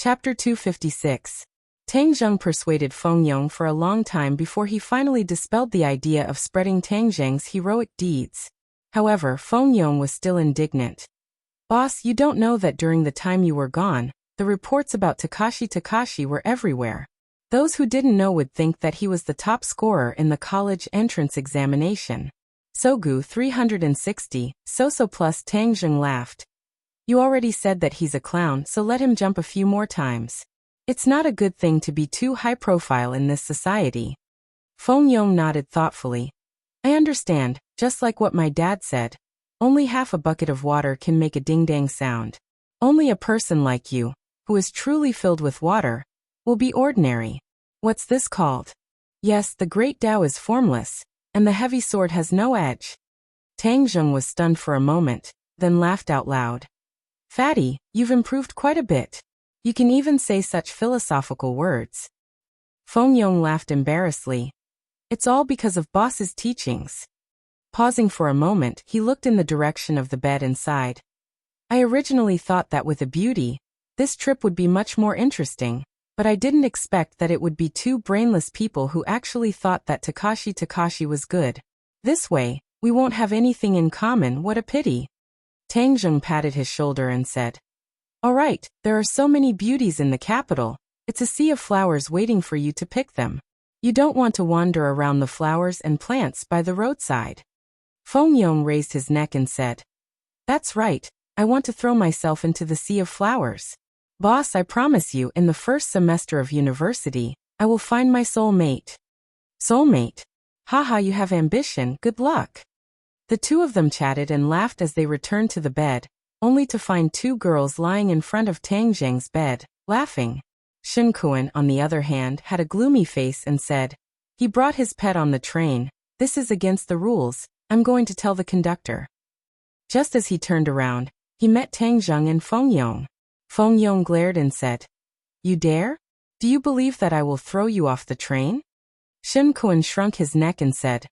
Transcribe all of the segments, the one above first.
Chapter 256. Tang Zheng persuaded Feng Yong for a long time before he finally dispelled the idea of spreading Tang Zheng's heroic deeds. However, Feng Yong was still indignant. "Boss, you don't know that during the time you were gone, the reports about Takashi were everywhere. Those who didn't know would think that he was the top scorer in the college entrance examination." Sogu 360, Soso plus Tang Zheng laughed. "You already said that he's a clown, so let him jump a few more times. It's not a good thing to be too high profile in this society." Feng Yong nodded thoughtfully. "I understand, just like what my dad said. Only half a bucket of water can make a ding-dang sound. Only a person like you, who is truly filled with water, will be ordinary. What's this called? Yes, the great Tao is formless, and the heavy sword has no edge." Tang Zheng was stunned for a moment, then laughed out loud. "Fatty, you've improved quite a bit. You can even say such philosophical words." Feng Yong laughed embarrassedly. "It's all because of boss's teachings." Pausing for a moment, he looked in the direction of the bed and sighed. "I originally thought that with a beauty, this trip would be much more interesting, but I didn't expect that it would be two brainless people who actually thought that Takashi was good. This way, we won't have anything in common. What a pity." Tang Zheng patted his shoulder and said, "All right, there are so many beauties in the capital. It's a sea of flowers waiting for you to pick them. You don't want to wander around the flowers and plants by the roadside." Feng Yong raised his neck and said, "That's right, I want to throw myself into the sea of flowers. Boss, I promise you, in the first semester of university, I will find my soulmate." "Soulmate? Haha, you have ambition, good luck." The two of them chatted and laughed as they returned to the bed, only to find two girls lying in front of Tang Zheng's bed, laughing. Shen Kuan, on the other hand, had a gloomy face and said, "He brought his pet on the train. This is against the rules. I'm going to tell the conductor." Just as he turned around, he met Tang Zheng and Feng Yong. Feng Yong glared and said, "You dare? Do you believe that I will throw you off the train?" Shen Kuan shrunk his neck and said,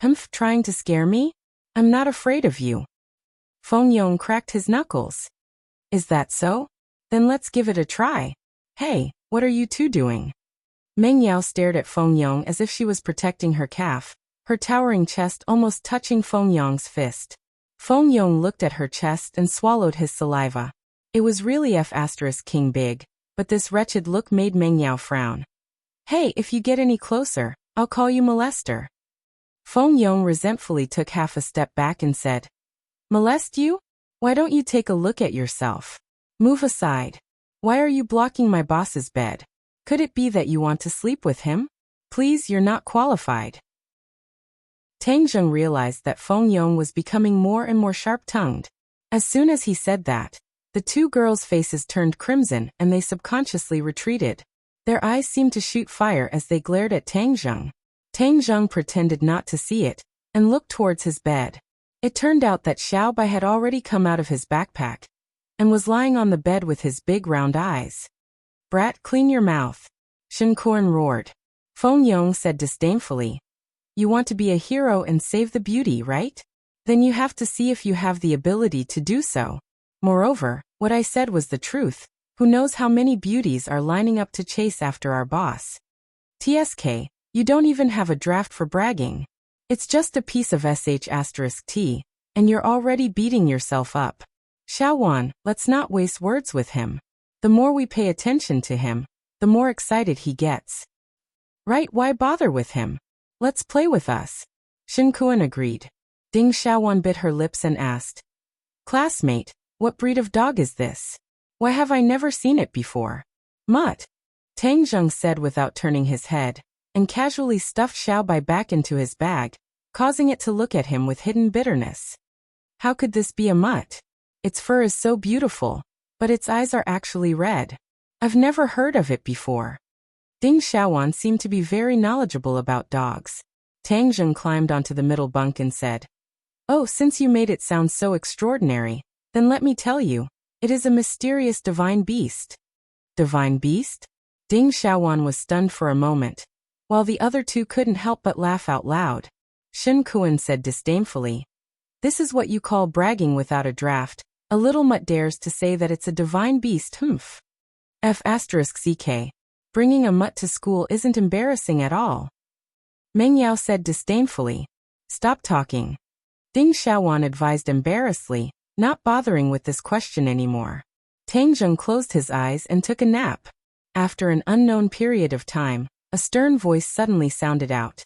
"Humph, trying to scare me? I'm not afraid of you." Feng Yong cracked his knuckles. "Is that so? Then let's give it a try. Hey, what are you two doing?" Meng Yao stared at Feng Yong as if she was protecting her calf, her towering chest almost touching Feng Yong's fist. Feng Yong looked at her chest and swallowed his saliva. It was really F***ing big, but this wretched look made Meng Yao frown. "Hey, if you get any closer, I'll call you molester." Feng Yong resentfully took half a step back and said, "Molest you? Why don't you take a look at yourself? Move aside. Why are you blocking my boss's bed? Could it be that you want to sleep with him? Please, you're not qualified." Tang Zheng realized that Feng Yong was becoming more and more sharp-tongued. As soon as he said that, the two girls' faces turned crimson and they subconsciously retreated. Their eyes seemed to shoot fire as they glared at Tang Zheng. Tang Zheng pretended not to see it, and looked towards his bed. It turned out that Xiao Bai had already come out of his backpack, and was lying on the bed with his big round eyes. "Brat, clean your mouth," Shen Kuan roared. Feng Yong said disdainfully, "You want to be a hero and save the beauty, right? Then you have to see if you have the ability to do so. Moreover, what I said was the truth. Who knows how many beauties are lining up to chase after our boss? TSK, you don't even have a draft for bragging. It's just a piece of sh*t, and you're already beating yourself up. Xiaowan, let's not waste words with him. The more we pay attention to him, the more excited he gets. Right, why bother with him? Let's play with us." Shen Kuan agreed. Ding Xiaowan bit her lips and asked, "Classmate, what breed of dog is this? Why have I never seen it before?" "Mutt," Tang Zheng said without turning his head, and casually stuffed Xiao Bai back into his bag, causing it to look at him with hidden bitterness. "How could this be a mutt? Its fur is so beautiful, but its eyes are actually red. I've never heard of it before." Ding Xiaowan seemed to be very knowledgeable about dogs. Tang Zheng climbed onto the middle bunk and said, "Oh, since you made it sound so extraordinary, then let me tell you, it is a mysterious divine beast." "Divine beast?" Ding Xiaowan was stunned for a moment, while the other two couldn't help but laugh out loud. Shen Kuan said disdainfully, "This is what you call bragging without a draft. A little mutt dares to say that it's a divine beast, humph." F***ck. Bringing a mutt to school isn't embarrassing at all. Meng Yao said disdainfully. Stop talking. Ding Xiaowan advised embarrassedly, not bothering with this question anymore. Tang Zheng closed his eyes and took a nap. After an unknown period of time, a stern voice suddenly sounded out.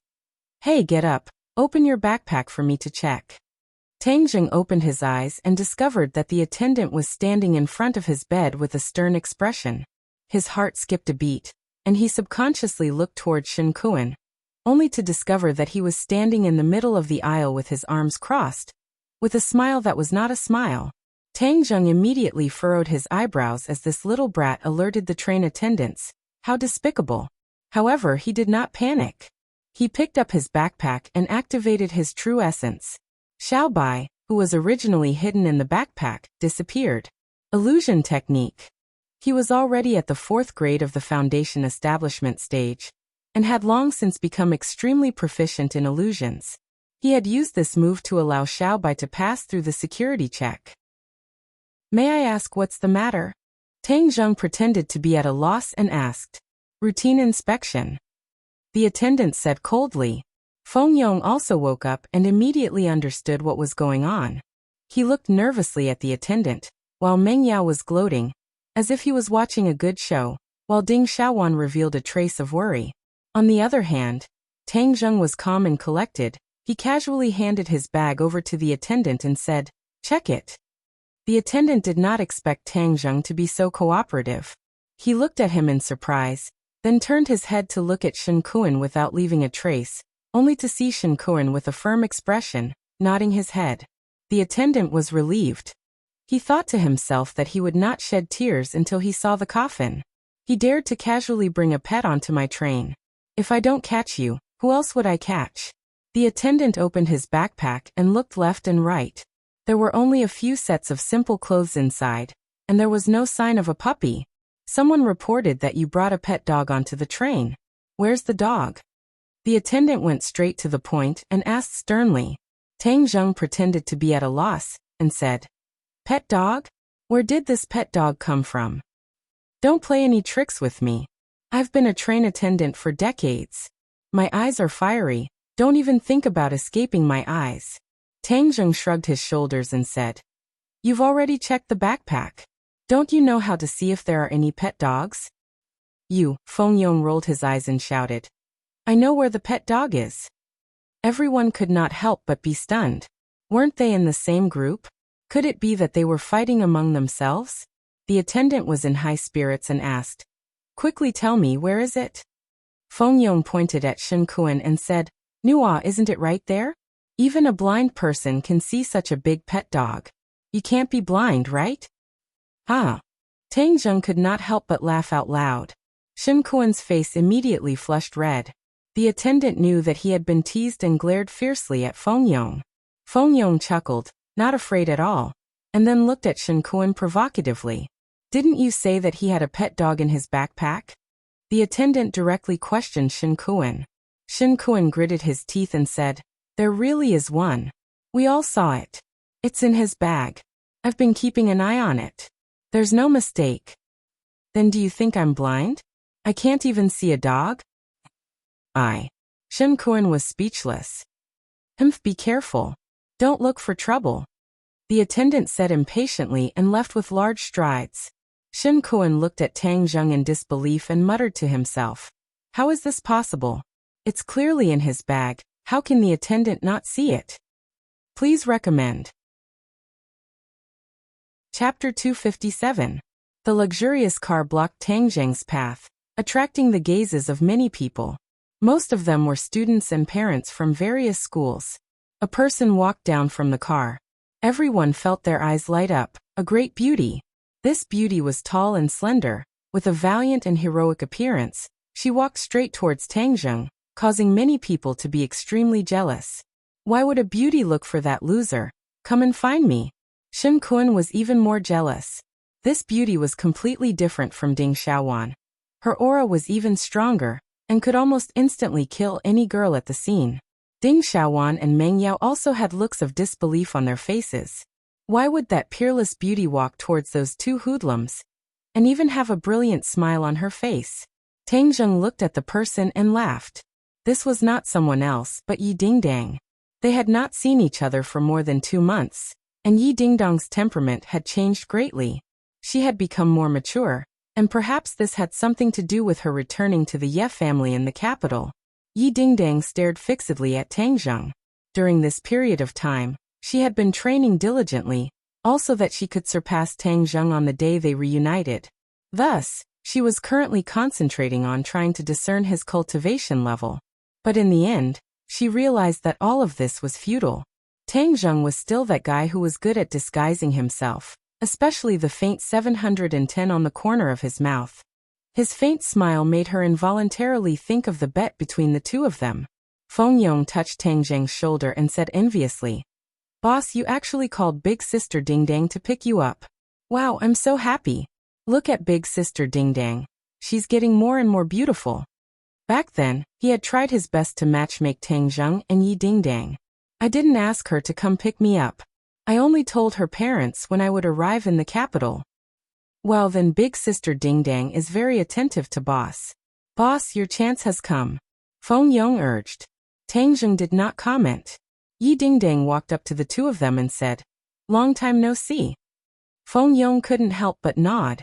Hey, get up, open your backpack for me to check. Tang Zheng opened his eyes and discovered that the attendant was standing in front of his bed with a stern expression. His heart skipped a beat, and he subconsciously looked toward Shen Kuan, only to discover that he was standing in the middle of the aisle with his arms crossed, with a smile that was not a smile. Tang Zheng immediately furrowed his eyebrows as this little brat alerted the train attendants. How despicable. However, he did not panic. He picked up his backpack and activated his true essence. Xiao Bai, who was originally hidden in the backpack, disappeared. Illusion technique. He was already at the 4th grade of the foundation establishment stage, and had long since become extremely proficient in illusions. He had used this move to allow Xiao Bai to pass through the security check. May I ask what's the matter? Tang Zheng pretended to be at a loss and asked. Routine inspection. The attendant said coldly. Feng Yong also woke up and immediately understood what was going on. He looked nervously at the attendant, while Meng Yao was gloating, as if he was watching a good show, while Ding Xiaowan revealed a trace of worry. On the other hand, Tang Zheng was calm and collected. He casually handed his bag over to the attendant and said, check it. The attendant did not expect Tang Zheng to be so cooperative. He looked at him in surprise, then turned his head to look at Shen Kuan without leaving a trace, only to see Shen Kuan with a firm expression, nodding his head. The attendant was relieved. He thought to himself that he would not shed tears until he saw the coffin. He dared to casually bring a pet onto my train. If I don't catch you, who else would I catch? The attendant opened his backpack and looked left and right. There were only a few sets of simple clothes inside, and there was no sign of a puppy. Someone reported that you brought a pet dog onto the train. Where's the dog? The attendant went straight to the point and asked sternly. Tang Zheng pretended to be at a loss, and said, Pet dog? Where did this pet dog come from? Don't play any tricks with me. I've been a train attendant for decades. My eyes are fiery, don't even think about escaping my eyes. Tang Zheng shrugged his shoulders and said, You've already checked the backpack. Don't you know how to see if there are any pet dogs? You, Feng Yong rolled his eyes and shouted. I know where the pet dog is. Everyone could not help but be stunned. Weren't they in the same group? Could it be that they were fighting among themselves? The attendant was in high spirits and asked, Quickly tell me, where is it? Feng Yong pointed at Shen Kuan and said, Nua, isn't it right there? Even a blind person can see such a big pet dog. You can't be blind, right? Ah. Tang Zheng could not help but laugh out loud. Shen Kuan's face immediately flushed red. The attendant knew that he had been teased and glared fiercely at Feng Yong. Feng Yong chuckled, not afraid at all, and then looked at Shen Kuan provocatively. Didn't you say that he had a pet dog in his backpack? The attendant directly questioned Shen Kuan. Shen Kuan gritted his teeth and said, There really is one. We all saw it. It's in his bag. I've been keeping an eye on it. There's no mistake. Then do you think I'm blind? I can't even see a dog? Shen Kuan was speechless. Be careful. Don't look for trouble. The attendant said impatiently and left with large strides. Shen Kuan looked at Tang Zheng in disbelief and muttered to himself. How is this possible? It's clearly in his bag. How can the attendant not see it? Please recommend. Chapter 257. The luxurious car blocked Tang Zheng's path, attracting the gazes of many people. Most of them were students and parents from various schools. A person walked down from the car. Everyone felt their eyes light up. A great beauty. This beauty was tall and slender, with a valiant and heroic appearance. She walked straight towards Tang Zheng, causing many people to be extremely jealous. Why would a beauty look for that loser? Come and find me. Shen Kuan was even more jealous. This beauty was completely different from Ding Xiaowan. Her aura was even stronger, and could almost instantly kill any girl at the scene. Ding Xiaowan and Meng Yao also had looks of disbelief on their faces. Why would that peerless beauty walk towards those two hoodlums? and even have a brilliant smile on her face. Tang Zheng looked at the person and laughed. This was not someone else but Yi Dingdang. They had not seen each other for more than 2 months, and Yi Dingdang's temperament had changed greatly. She had become more mature, and perhaps this had something to do with her returning to the Ye family in the capital. Yi Dingdang stared fixedly at Tang Zheng. During this period of time, she had been training diligently, also that she could surpass Tang Zheng on the day they reunited. Thus, she was currently concentrating on trying to discern his cultivation level. But in the end, she realized that all of this was futile. Tang Zheng was still that guy who was good at disguising himself, especially the faint 710 on the corner of his mouth. His faint smile made her involuntarily think of the bet between the two of them. Feng Yong touched Tang Zheng's shoulder and said enviously, "Boss, you actually called Big Sister Dingdang to pick you up. Wow, I'm so happy. Look at Big Sister Dingdang. She's getting more and more beautiful." Back then, he had tried his best to matchmake Tang Zheng and Yi Dingdang. "I didn't ask her to come pick me up. I only told her parents when I would arrive in the capital." "Well then, Big Sister Dingdang is very attentive to Boss. Boss, your chance has come," Feng Yong urged. Tang Zheng did not comment. Yi Dingdang walked up to the two of them and said, "Long time no see." Feng Yong couldn't help but nod.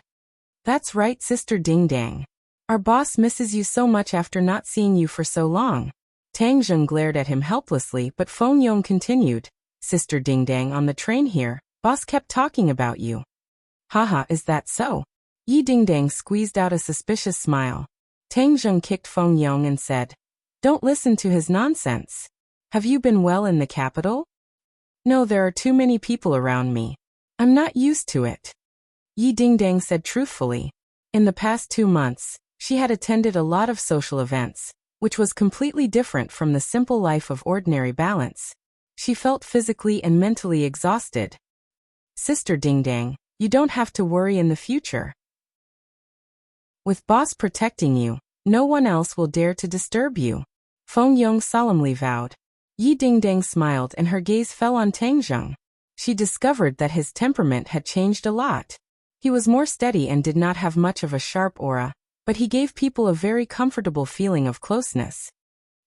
"That's right, Sister Dingdang. Our boss misses you so much after not seeing you for so long." Tang Zheng glared at him helplessly, but Feng Yong continued, "Sister Dingdang, on the train here, boss kept talking about you." "Haha, is that so?" Yi Dingdang squeezed out a suspicious smile. Tang Zheng kicked Feng Yong and said, "Don't listen to his nonsense. Have you been well in the capital?" "No, there are too many people around me. I'm not used to it," Yi Dingdang said truthfully. In the past 2 months, she had attended a lot of social events, which was completely different from the simple life of ordinary balance. She felt physically and mentally exhausted. "Sister Dingdang, you don't have to worry in the future. With boss protecting you, no one else will dare to disturb you," Feng Yong solemnly vowed. Yi Dingdang smiled and her gaze fell on Tang Zheng. She discovered that his temperament had changed a lot. He was more steady and did not have much of a sharp aura, but he gave people a very comfortable feeling of closeness.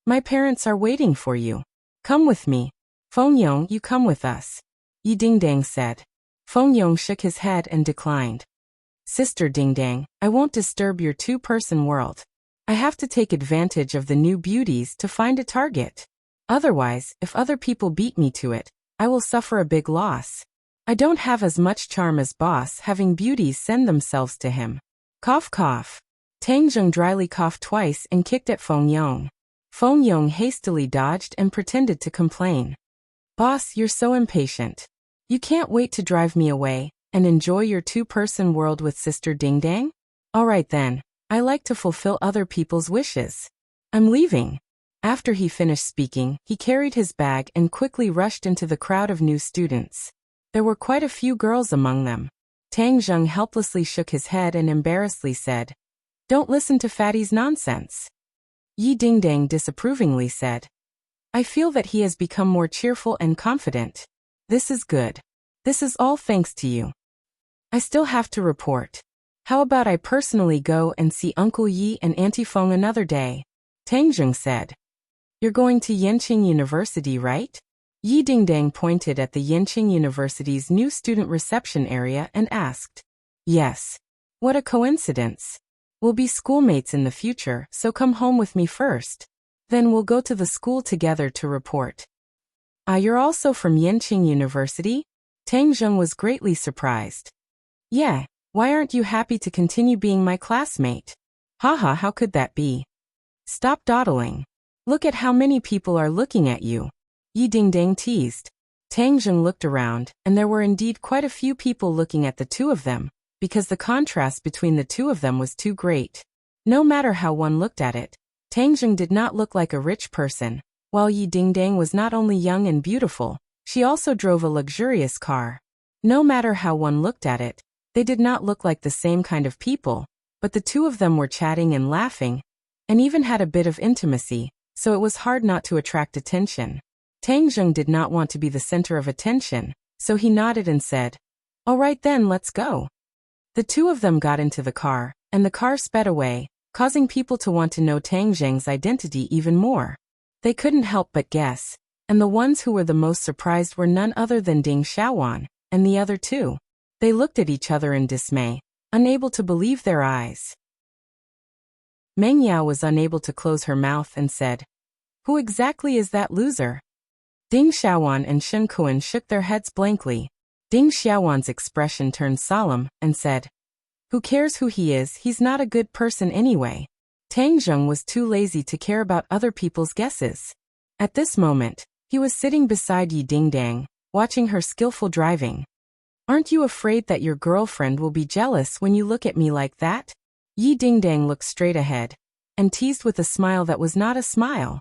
"My parents are waiting for you. Come with me. Feng Yong, you come with us," Yi Dingdang said. Feng Yong shook his head and declined. "Sister Dingdang, I won't disturb your 2-person world. I have to take advantage of the new beauties to find a target. Otherwise, if other people beat me to it, I will suffer a big loss. I don't have as much charm as boss having beauties send themselves to him." Cough cough. Tang Zheng dryly coughed twice and kicked at Feng Yong. Feng Yong hastily dodged and pretended to complain. "Boss, you're so impatient. You can't wait to drive me away and enjoy your 2-person world with Sister Dingdang? All right then, I like to fulfill other people's wishes. I'm leaving." After he finished speaking, he carried his bag and quickly rushed into the crowd of new students. There were quite a few girls among them. Tang Zheng helplessly shook his head and embarrassedly said, "Don't listen to Fatty's nonsense." Yi Dingdang disapprovingly said, "I feel that he has become more cheerful and confident. This is good. This is all thanks to you. I still have to report. How about I personally go and see Uncle Yi and Auntie Feng another day?" Tang Zheng said. "You're going to Yenqing University, right?" Yi Dingdang pointed at the Yenqing University's new student reception area and asked. "Yes. What a coincidence. We'll be schoolmates in the future, so come home with me first. Then we'll go to the school together to report." "Ah, you're also from Yenqing University?" Tang Zheng was greatly surprised. "Yeah, why aren't you happy to continue being my classmate?" "Haha, how could that be? Stop dawdling. Look at how many people are looking at you," Yi Dingdang teased. Tang Zheng looked around, and there were indeed quite a few people looking at the two of them, because the contrast between the two of them was too great. No matter how one looked at it, Tang Zheng did not look like a rich person, while Yi Dingdang was not only young and beautiful, she also drove a luxurious car. No matter how one looked at it, they did not look like the same kind of people, but the two of them were chatting and laughing, and even had a bit of intimacy, so it was hard not to attract attention. Tang Zheng did not want to be the center of attention, so he nodded and said, "All right then, let's go." The two of them got into the car, and the car sped away, causing people to want to know Tang Zheng's identity even more. They couldn't help but guess, and the ones who were the most surprised were none other than Ding Xiaowan, and the other two. They looked at each other in dismay, unable to believe their eyes. Meng Yao was unable to close her mouth and said, "Who exactly is that loser?" Ding Xiaowan and Shen Kuan shook their heads blankly. Ding Xiaowan's expression turned solemn and said, "Who cares who he is? He's not a good person anyway." Tang Zheng was too lazy to care about other people's guesses. At this moment, he was sitting beside Yi Dingdang, watching her skillful driving. "Aren't you afraid that your girlfriend will be jealous when you look at me like that?" Yi Dingdang looked straight ahead, and teased with a smile that was not a smile.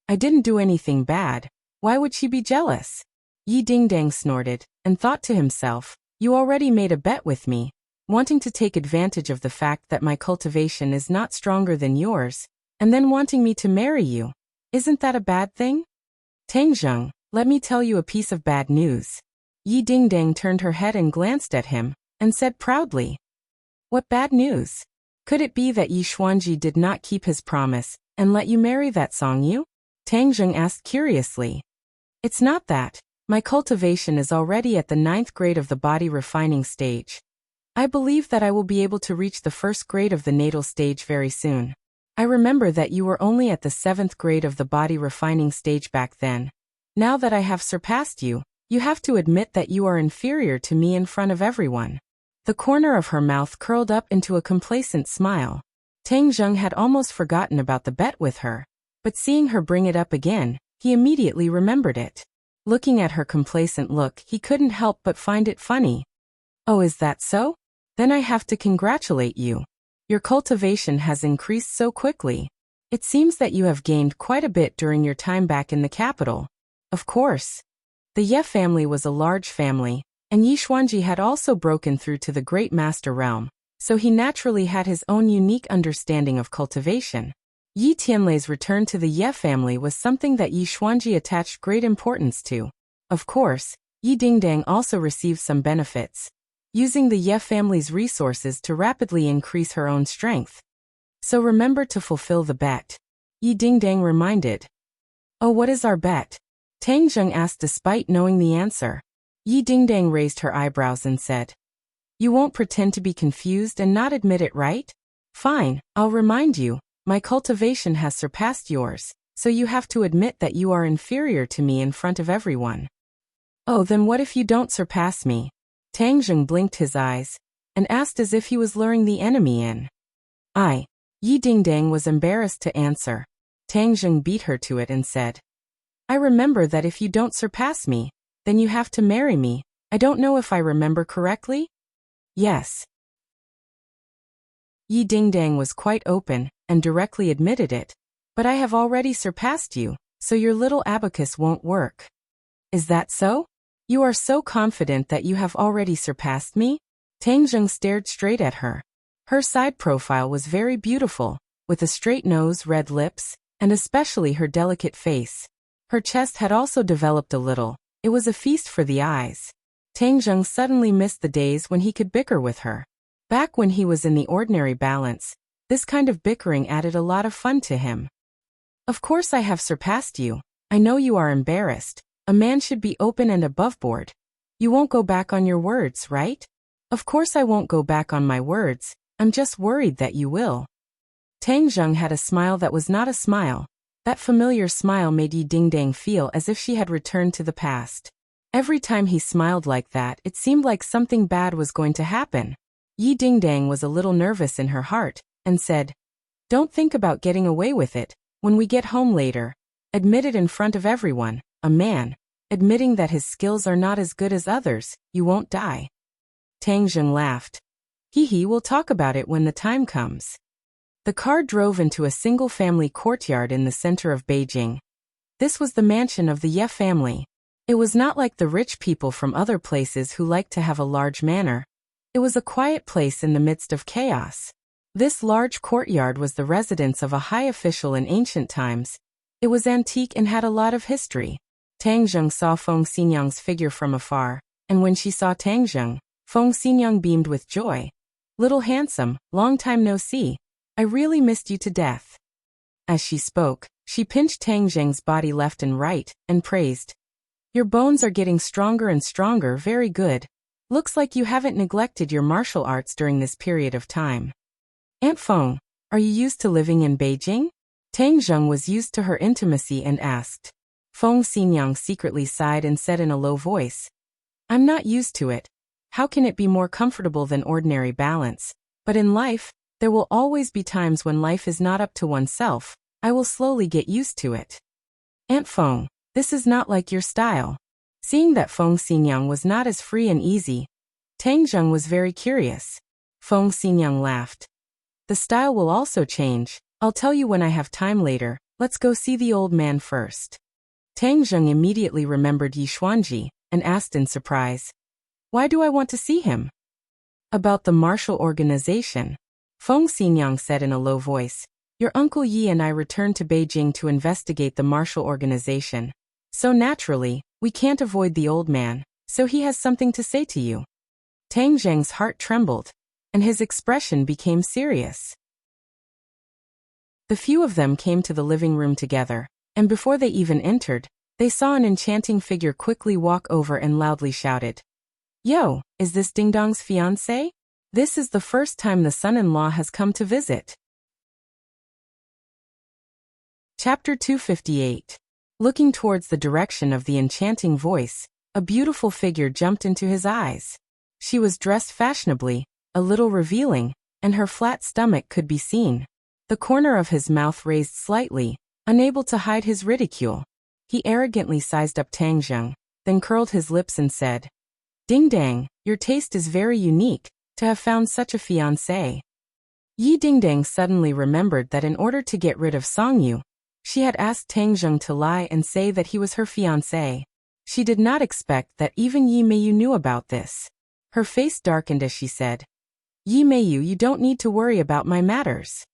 "I didn't do anything bad. Why would she be jealous?" Yi Dingdang snorted, and thought to himself, "You already made a bet with me, wanting to take advantage of the fact that my cultivation is not stronger than yours, and then wanting me to marry you. Isn't that a bad thing?" "Tang Zheng, let me tell you a piece of bad news." Yi Dingdang turned her head and glanced at him, and said proudly, "What bad news? Could it be that Yi Xuanji did not keep his promise, and let you marry that Song Yu?" Tang Zheng asked curiously. "It's not that. My cultivation is already at the 9th grade of the body refining stage. I believe that I will be able to reach the 1st grade of the natal stage very soon. I remember that you were only at the 7th grade of the body refining stage back then. Now that I have surpassed you, you have to admit that you are inferior to me in front of everyone." The corner of her mouth curled up into a complacent smile. Tang Zheng had almost forgotten about the bet with her, but seeing her bring it up again, he immediately remembered it. Looking at her complacent look, he couldn't help but find it funny. "Oh, is that so? Then I have to congratulate you. Your cultivation has increased so quickly. It seems that you have gained quite a bit during your time back in the capital." Of course. The Ye family was a large family, and Yi Xuanji had also broken through to the Great Master realm, so he naturally had his own unique understanding of cultivation. Yi Tianlei's return to the Ye family was something that Yi Xuanji attached great importance to. Of course, Yi Dingdang also received some benefits, using the Ye family's resources to rapidly increase her own strength. "So remember to fulfill the bet," Yi Dingdang reminded. "Oh, what is our bet?" Tang Zheng asked despite knowing the answer. Yi Dingdang raised her eyebrows and said, "You won't pretend to be confused and not admit it, right? Fine, I'll remind you. My cultivation has surpassed yours, so you have to admit that you are inferior to me in front of everyone." "Oh, then what if you don't surpass me?" Tang Zheng blinked his eyes, and asked as if he was luring the enemy in. Yi Dingdang was embarrassed to answer. Tang Zheng beat her to it and said, "I remember that if you don't surpass me, then you have to marry me. I don't know if I remember correctly?" "Yes." Yi Dingdang was quite open, and directly admitted it. "But I have already surpassed you, so your little abacus won't work." "Is that so? You are so confident that you have already surpassed me?" Tang Zheng stared straight at her. Her side profile was very beautiful, with a straight nose, red lips, and especially her delicate face. Her chest had also developed a little. It was a feast for the eyes. Tang Zheng suddenly missed the days when he could bicker with her. Back when he was in the ordinary balance, this kind of bickering added a lot of fun to him. "Of course I have surpassed you. I know you are embarrassed. A man should be open and aboveboard. You won't go back on your words, right?" "Of course I won't go back on my words. I'm just worried that you will." Tang Zheng had a smile that was not a smile. That familiar smile made Yi Dingdang feel as if she had returned to the past. Every time he smiled like that, it seemed like something bad was going to happen. Yi Dingdang was a little nervous in her heart, and said, "Don't think about getting away with it. When we get home later, admit it in front of everyone. A man, admitting that his skills are not as good as others, you won't die." Tang Zheng laughed. "Hee, we'll talk about it when the time comes." The car drove into a single-family courtyard in the center of Beijing. This was the mansion of the Ye family. It was not like the rich people from other places who liked to have a large manor. It was a quiet place in the midst of chaos. This large courtyard was the residence of a high official in ancient times. It was antique and had a lot of history. Tang Zheng saw Feng Xinyang's figure from afar, and when she saw Tang Zheng, Feng Xinyang beamed with joy. Little handsome, long time no see. I really missed you to death. As she spoke, she pinched Tang Zheng's body left and right, and praised. Your bones are getting stronger and stronger, very good. Looks like you haven't neglected your martial arts during this period of time. Aunt Feng, are you used to living in Beijing? Tang Zheng was used to her intimacy and asked. Feng Xinyang secretly sighed and said in a low voice. I'm not used to it. How can it be more comfortable than ordinary balance? But in life, there will always be times when life is not up to oneself. I will slowly get used to it. Aunt Feng, this is not like your style. Seeing that Feng Xinyang was not as free and easy, Tang Zheng was very curious. Feng Xinyang laughed. The style will also change. I'll tell you when I have time later. Let's go see the old man first. Tang Zheng immediately remembered Yi Xuanji and asked in surprise. Why do I want to see him? About the martial organization. Feng Xinyang said in a low voice. Your Uncle Yi and I returned to Beijing to investigate the martial organization. So naturally, we can't avoid the old man, so he has something to say to you. Tang Zheng's heart trembled, and his expression became serious. The few of them came to the living room together, and before they even entered, they saw an enchanting figure quickly walk over and loudly shouted. Yo, is this Ding Dong's fiancé? This is the first time the son-in-law has come to visit. Chapter 258. Looking towards the direction of the enchanting voice, a beautiful figure jumped into his eyes. She was dressed fashionably, a little revealing, and her flat stomach could be seen. The corner of his mouth raised slightly, unable to hide his ridicule. He arrogantly sized up Tang Zheng, then curled his lips and said, Ding Dang, your taste is very unique, to have found such a fiancé. Yi Dingdang suddenly remembered that in order to get rid of Song Yu, she had asked Tang Zheng to lie and say that he was her fiancé. She did not expect that even Yi Meiyu knew about this. Her face darkened as she said, Yi Meiyu, you don't need to worry about my matters.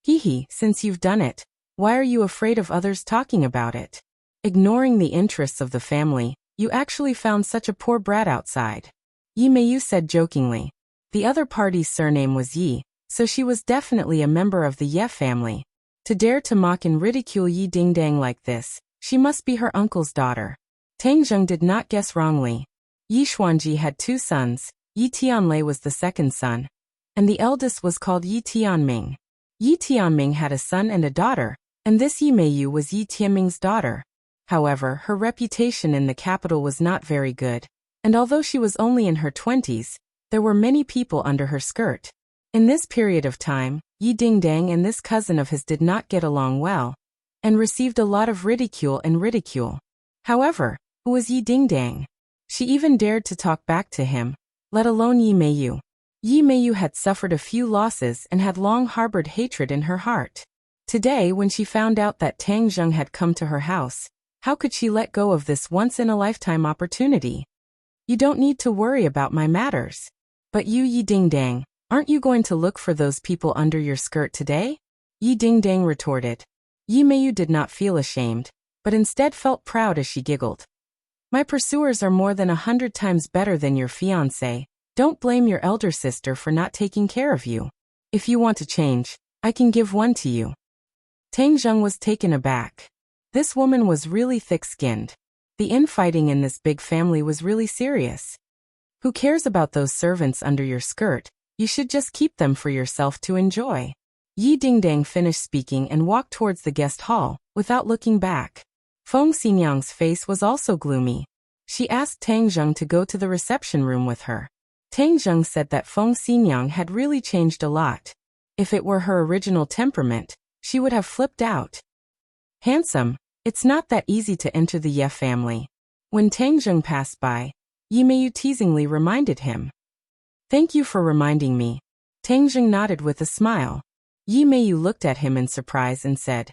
Hee, since you've done it, why are you afraid of others talking about it? Ignoring the interests of the family, you actually found such a poor brat outside. Yi Meiyu said jokingly. The other party's surname was Yi, so she was definitely a member of the Ye family. To dare to mock and ridicule Yi Dingdang like this, she must be her uncle's daughter. Tang Zheng did not guess wrongly. Yi Xuanji had two sons. Yi Tianlei was the second son, and the eldest was called Yi Tianming. Yi Tianming had a son and a daughter, and this Yi Meiyu was Yi Tianming's daughter. However, her reputation in the capital was not very good, and although she was only in her 20s, there were many people under her skirt. In this period of time, Yi Dingdang and this cousin of his did not get along well, and received a lot of ridicule. However, who was Yi Dingdang? She even dared to talk back to him, let alone Yi Meiyu. Yi Meiyu had suffered a few losses and had long harbored hatred in her heart. Today, when she found out that Tang Zheng had come to her house, how could she let go of this once-in-a-lifetime opportunity? You don't need to worry about my matters. But you, Yi Dingdang, aren't you going to look for those people under your skirt today? Yi Dingdang retorted. Yi Meiyu did not feel ashamed, but instead felt proud as she giggled. My pursuers are more than 100 times better than your fiancé. Don't blame your elder sister for not taking care of you. If you want to change, I can give one to you. Tang Zheng was taken aback. This woman was really thick-skinned. The infighting in this big family was really serious. Who cares about those servants under your skirt? You should just keep them for yourself to enjoy. Yi Dingdang finished speaking and walked towards the guest hall, without looking back. Feng Xinyang's face was also gloomy. She asked Tang Zheng to go to the reception room with her. Tang Zheng said that Feng Xinyang had really changed a lot. If it were her original temperament, she would have flipped out. Handsome, it's not that easy to enter the Ye family. When Tang Zheng passed by, Yi Meiyu teasingly reminded him. Thank you for reminding me. Tang Zheng nodded with a smile. Yi Meiyu looked at him in surprise and said,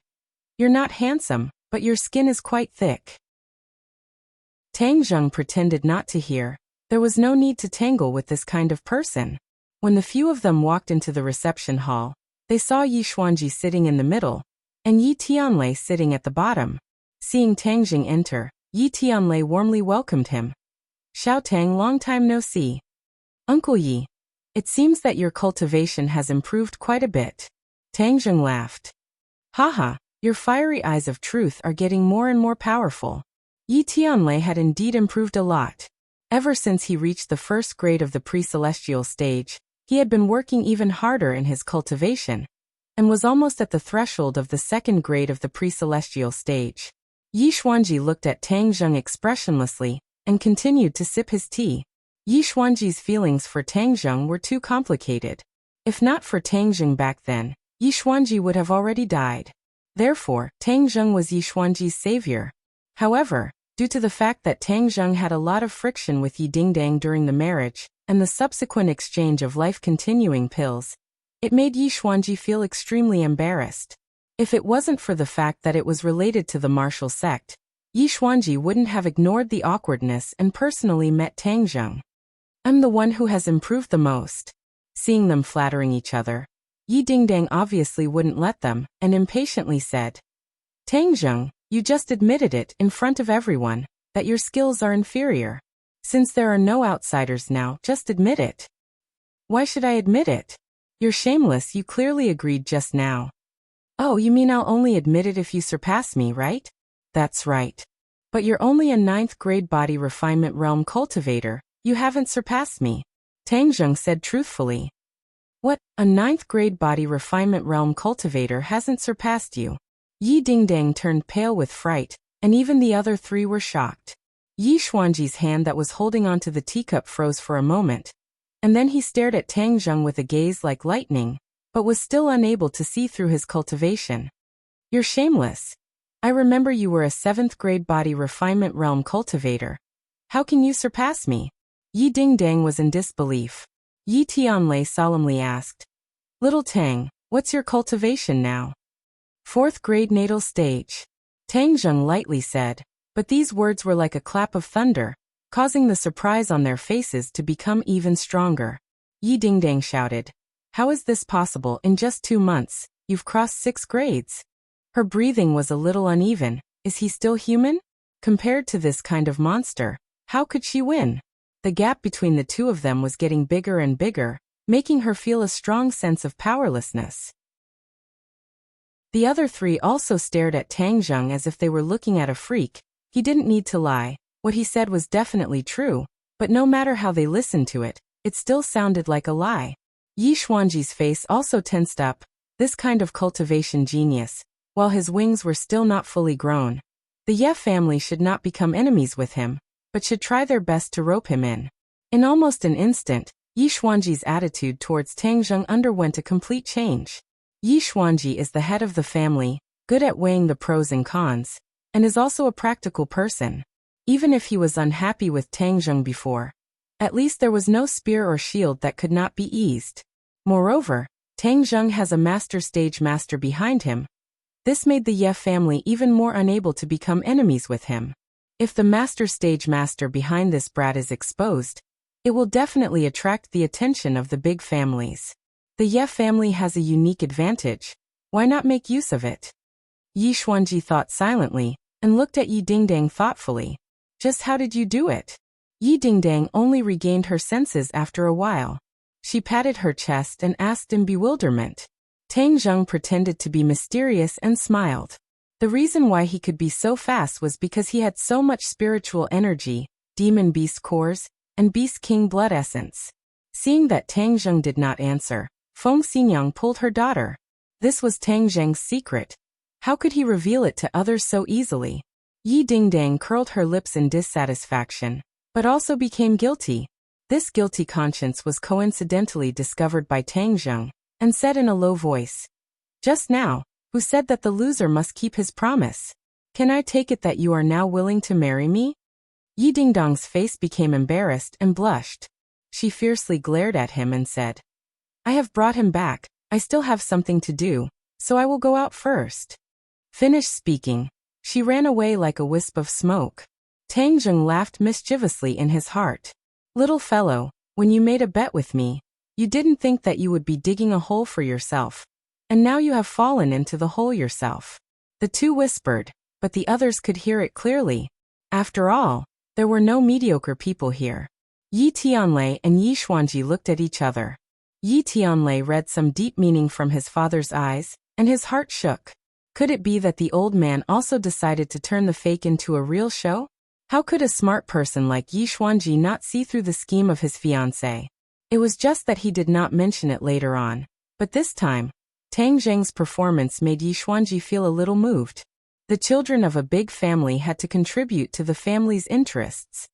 You're not handsome, but your skin is quite thick. Tang Zheng pretended not to hear. There was no need to tangle with this kind of person. When the few of them walked into the reception hall, they saw Yi Xuanji sitting in the middle, and Yi Tianlei sitting at the bottom. Seeing Tang Zheng enter, Yi Tianlei warmly welcomed him. Xiao Tang, long time no see. Uncle Yi, it seems that your cultivation has improved quite a bit. Tang Zheng laughed. Haha, your fiery eyes of truth are getting more and more powerful. Yi Tianlei had indeed improved a lot. Ever since he reached the first grade of the pre-celestial stage, he had been working even harder in his cultivation, and was almost at the threshold of the second grade of the pre-celestial stage. Yi Xuanji looked at Tang Zheng expressionlessly, and continued to sip his tea. Yi Xuanji's feelings for Tang Zheng were too complicated. If not for Tang Zheng back then, Yi Xuanji would have already died. Therefore, Tang Zheng was Yi Xuanji's savior. However, due to the fact that Tang Zheng had a lot of friction with Yi Dingdang during the marriage, and the subsequent exchange of life-continuing pills, it made Yi Xuanji feel extremely embarrassed. If it wasn't for the fact that it was related to the martial sect, Yi Xuanji wouldn't have ignored the awkwardness and personally met Tang Zheng. I'm the one who has improved the most. Seeing them flattering each other, Yi Dingdang obviously wouldn't let them, and impatiently said, Tang Zheng, you just admitted it in front of everyone, that your skills are inferior. Since there are no outsiders now, just admit it. Why should I admit it? You're shameless, you clearly agreed just now. Oh, you mean I'll only admit it if you surpass me, right? That's right. But you're only a 9th grade body refinement realm cultivator, you haven't surpassed me. Tang Zheng said truthfully. What, a 9th grade body refinement realm cultivator hasn't surpassed you? Yi Dingdang turned pale with fright, and even the other three were shocked. Yi Xuanji's hand that was holding onto the teacup froze for a moment, and then he stared at Tang Zheng with a gaze like lightning, but was still unable to see through his cultivation. You're shameless. I remember you were a 7th grade body refinement realm cultivator. How can you surpass me? Yi Dingdang was in disbelief. Yi Tianlei solemnly asked, Little Tang, what's your cultivation now? 4th grade natal stage. Tang Zheng lightly said, but these words were like a clap of thunder, causing the surprise on their faces to become even stronger. Yi Dingdang shouted, How is this possible? In just 2 months, you've crossed 6 grades. Her breathing was a little uneven. Is he still human? Compared to this kind of monster, how could she win? The gap between the two of them was getting bigger and bigger, making her feel a strong sense of powerlessness. The other three also stared at Tang Zheng as if they were looking at a freak. He didn't need to lie. What he said was definitely true, but no matter how they listened to it, it still sounded like a lie. Yi Xuanji's face also tensed up. This kind of cultivation genius, while his wings were still not fully grown. The Ye family should not become enemies with him, but should try their best to rope him in. In almost an instant, Yi Xuanji's attitude towards Tang Zheng underwent a complete change. Yi Xuanji is the head of the family, good at weighing the pros and cons, and is also a practical person. Even if he was unhappy with Tang Zheng before, at least there was no spear or shield that could not be eased. Moreover, Tang Zheng has a master stage master behind him. This made the Ye family even more unable to become enemies with him. If the master stage master behind this brat is exposed, it will definitely attract the attention of the big families. The Ye family has a unique advantage. Why not make use of it? Yi Xuanji thought silently, and looked at Yi Dingdang thoughtfully. Just how did you do it? Yi Dingdang only regained her senses after a while. She patted her chest and asked in bewilderment. Tang Zheng pretended to be mysterious and smiled. The reason why he could be so fast was because he had so much spiritual energy, demon beast cores, and beast king blood essence. Seeing that Tang Zheng did not answer, Feng Xinyang pulled her daughter. This was Tang Zheng's secret. How could he reveal it to others so easily? Yi Dingdang curled her lips in dissatisfaction, but also became guilty. This guilty conscience was coincidentally discovered by Tang Zheng, and said in a low voice, Just now, who said that the loser must keep his promise? Can I take it that you are now willing to marry me? Yi Dingdang's face became embarrassed and blushed. She fiercely glared at him and said, I have brought him back, I still have something to do, so I will go out first. Finished speaking, she ran away like a wisp of smoke. Tang Zheng laughed mischievously in his heart. Little fellow, when you made a bet with me, you didn't think that you would be digging a hole for yourself. And now you have fallen into the hole yourself. The two whispered, but the others could hear it clearly. After all, there were no mediocre people here. Yi Tianlei and Yi Xuanji looked at each other. Yi Tianlei read some deep meaning from his father's eyes, and his heart shook. Could it be that the old man also decided to turn the fake into a real show? How could a smart person like Yi Xuanji not see through the scheme of his fiancée? It was just that he did not mention it later on. But this time, Tang Zheng's performance made Yi Xuanji feel a little moved. The children of a big family had to contribute to the family's interests.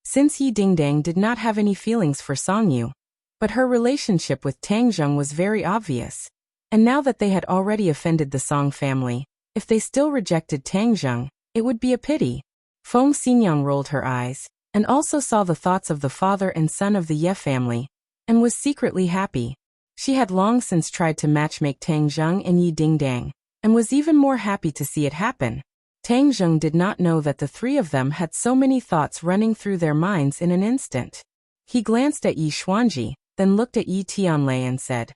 Since Yi Dingdang did not have any feelings for Song Yu, but her relationship with Tang Zheng was very obvious. And now that they had already offended the Song family, if they still rejected Tang Zheng, it would be a pity. Feng Xinyang rolled her eyes, and also saw the thoughts of the father and son of the Ye family, and was secretly happy. She had long since tried to matchmake Tang Zheng and Yi Dingdang, and was even more happy to see it happen. Tang Zheng did not know that the three of them had so many thoughts running through their minds in an instant. He glanced at Yi Xuanji, then looked at Yi Tianlei and said,